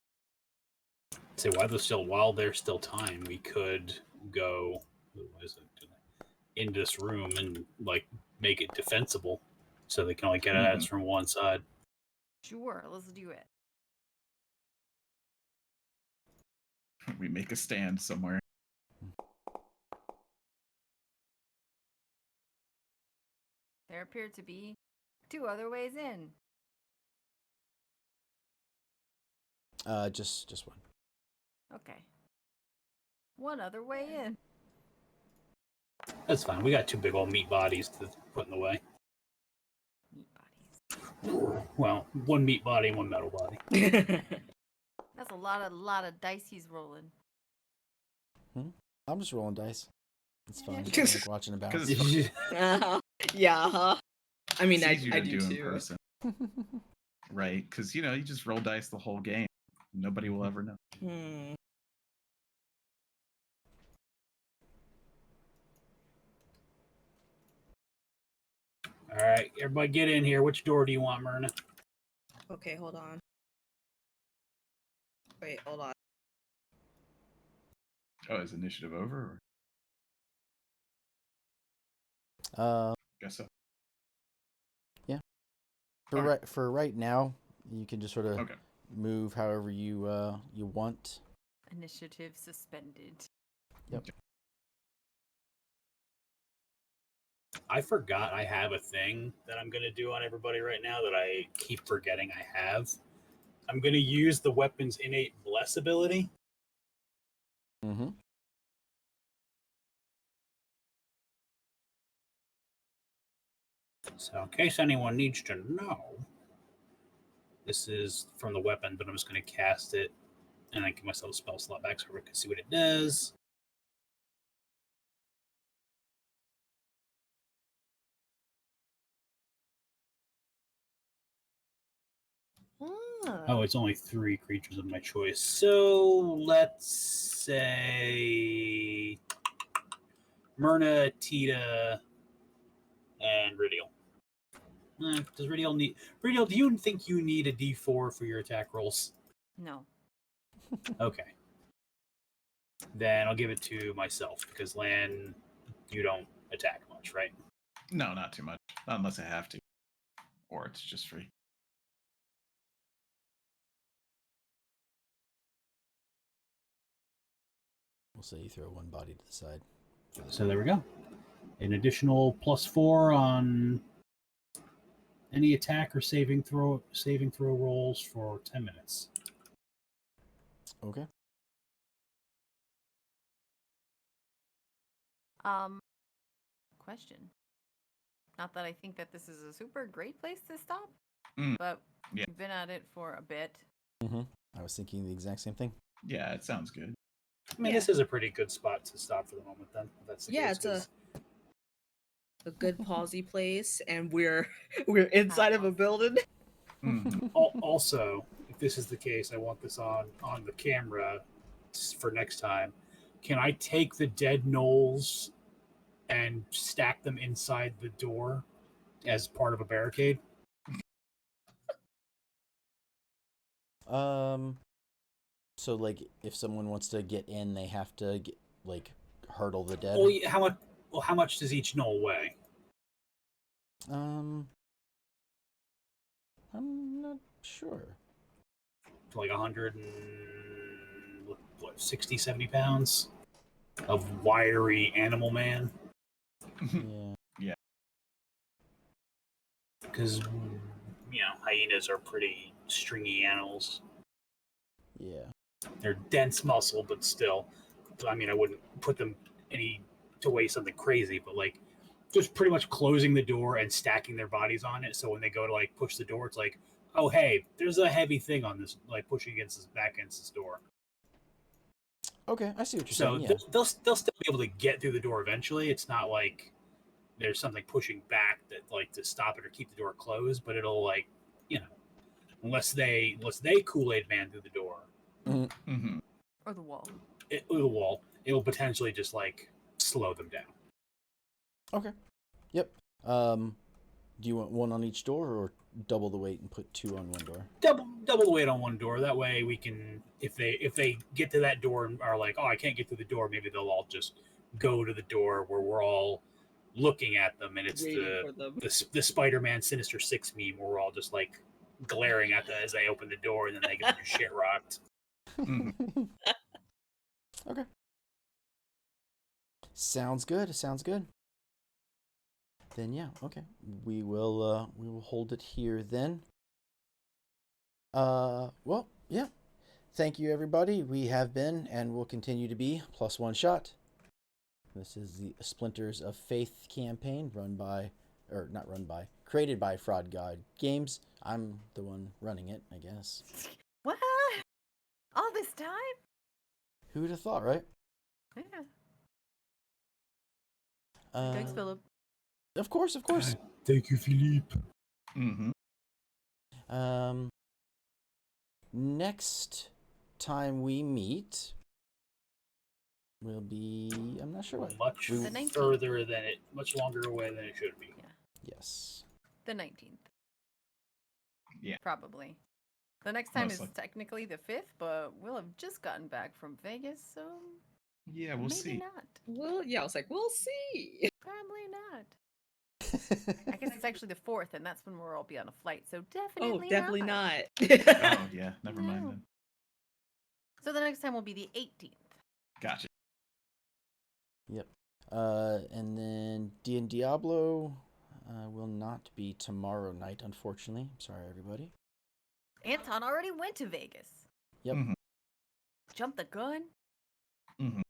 Say while there's still time, we could go into this room and like make it defensible, so they can only get at us from one side. Sure, let's do it. We make a stand somewhere. There appear to be 2 other ways in. Just one. Okay. One other way in. That's fine. We got 2 big old meat bodies to put in the way. Meat bodies. Well, 1 meat body and 1 metal body. That's a lot of dice he's rolling. I'm just rolling dice. It's fun. Yeah. I like watching it bounce. Because Yeah. I mean, it's I easier do to do in too. person, right? Because you just roll dice the whole game. Nobody will ever know. Hmm. All right, everybody get in here. Which door do you want, Myrna? Okay, hold on. Wait, hold on. Oh, is initiative over? Or... Guess so. For right now, you can just sort of Okay. move however you want. Initiative suspended. Yep. Okay. I forgot I have a thing that I'm going to do on everybody right now that I keep forgetting I have. I'm going to use the weapon's innate bless ability. Mm-hmm. So, in case anyone needs to know, this is from the weapon, but I'm just going to cast it and then give myself a spell slot back so everyone can see what it does. Oh, it's only 3 creatures of my choice. So let's say Myrna, Tita, and Ridial. Does Ridial need... Ridial, do you think you need a D4 for your attack rolls? No. Okay. Then I'll give it to myself, because Lan, you don't attack much, right? No, not too much. Not unless I have to. Or it's just free. We'll say you throw one body to the side. So there we go. An additional +4 on any attack or saving throw rolls for 10 minutes. Okay. Question. Not that I think that this is a super great place to stop, Mm, but yeah. we've been at it for a bit. Mm-hmm. I was thinking the exact same thing. Yeah, it sounds good. I mean, this is a pretty good spot to stop for the moment, then. If that's the case, it's a good pausey place, and we're inside of a building. Mhm. Also, if this is the case, I want this on the camera for next time. Can I take the dead gnolls and stack them inside the door as part of a barricade? So like, if someone wants to get in, they have to hurdle the dead. Well, how much? Well, how much does each gnoll weigh? I'm not sure. Like 160, 70 pounds of wiry animal man. Yeah. Because hyenas are pretty stringy animals. Yeah. They're dense muscle, but still. I mean, I wouldn't put them to weigh something crazy, but like just pretty much closing the door and stacking their bodies on it. So when they go to like push the door, it's like, oh hey, there's a heavy thing on this, like pushing against this door. Okay, I see what you're So saying. Yeah. they'll still be able to get through the door eventually. It's not like there's something pushing back that like to stop it or keep the door closed, but it'll like, unless they Kool-Aid man through the door. Mhm. Or the wall. The wall, it'll potentially just like slow them down. Okay. Yep. Do you want one on each door, or double the weight and put 2 on one door? Double the weight on one door. That way we can, if they get to that door and are like, oh, I can't get through the door, maybe they'll all just go to the door where we're all looking at them, and it's the Spider-Man Sinister Six meme where we're all just like glaring at them as they open the door, and then they get their shit rocked. Mhm. Okay. Sounds good. Then yeah, okay. We will hold it here then. Well, yeah. Thank you everybody. We have been and will continue to be +1 shot. This is the Splinters of Faith campaign created by Fraud God Games. I'm the one running it, I guess. What? All this time? Who would have thought, right? Yeah. Thanks, Philip. Of course. Thank you, Philippe. Mhm. Next time we meet will be, I'm not sure what. Much The 19th. further than it, much longer away than it should be. Yeah. Yes. The 19th. Yeah. Probably. The next time Most is technically the 5th, but we'll have just gotten back from Vegas, so Yeah, we'll maybe see. not. Well, yeah, I was like, we'll see. Probably not. I guess it's actually the 4th, and that's when we'll all be on a flight, so Definitely definitely not. Oh, yeah. Never mind No. then. So the next time will be the 18th. Gotcha. Yep. And then Diablo will not be tomorrow night, unfortunately. I'm sorry, everybody. Anton already went to Vegas. Yep. Mhm. Jump the gun.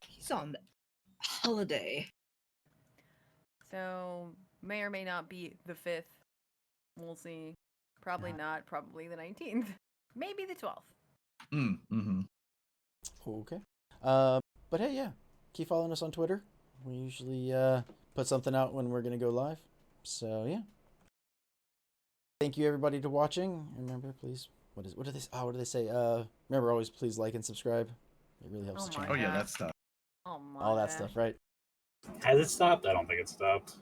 He's on the holiday. So may or may not be the 5th. We'll see. Probably not. Probably the 19th. Maybe the 12th. Mm-hmm. Okay. But hey, yeah, keep following us on Twitter. We usually put something out when we're gonna go live. So yeah. Thank you everybody to watching. Remember, please. What do they say? Remember, always please like and subscribe. It really helps Oh the my channel. Oh yeah, God. that stuff. Oh my All that God. stuff, right? Has it stopped? I don't think it stopped.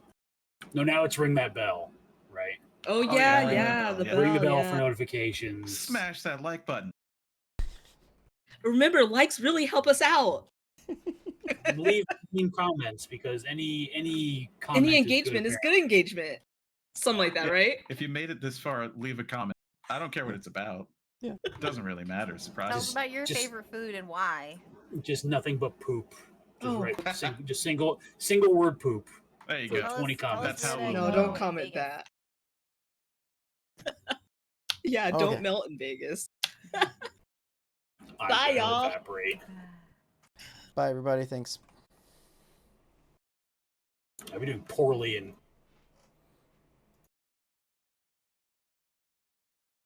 No, now it's ring that bell, right? Oh yeah, yeah, ring the yeah, bell, the yeah. bell. Ring the bell yeah. for notifications. Smash that like button. Remember, likes really help us out. Leave mean comments because any comment Any is engagement good, is good engagement. Something like that, Yeah. right? If you made it this far, leave a comment. I don't care what it's about. Yeah. It doesn't really matter. Tell us Surprise. about your just- favorite food and why. just nothing but poop. Just Oh. right, just single word poop. There you For go. 20 comments. That's how where to we'll No, go don't in comment Vegas. that. Yeah, Okay. don't melt in Vegas. I'm Bye, gonna y'all. evaporate. Bye everybody. Thanks. I've been doing poorly in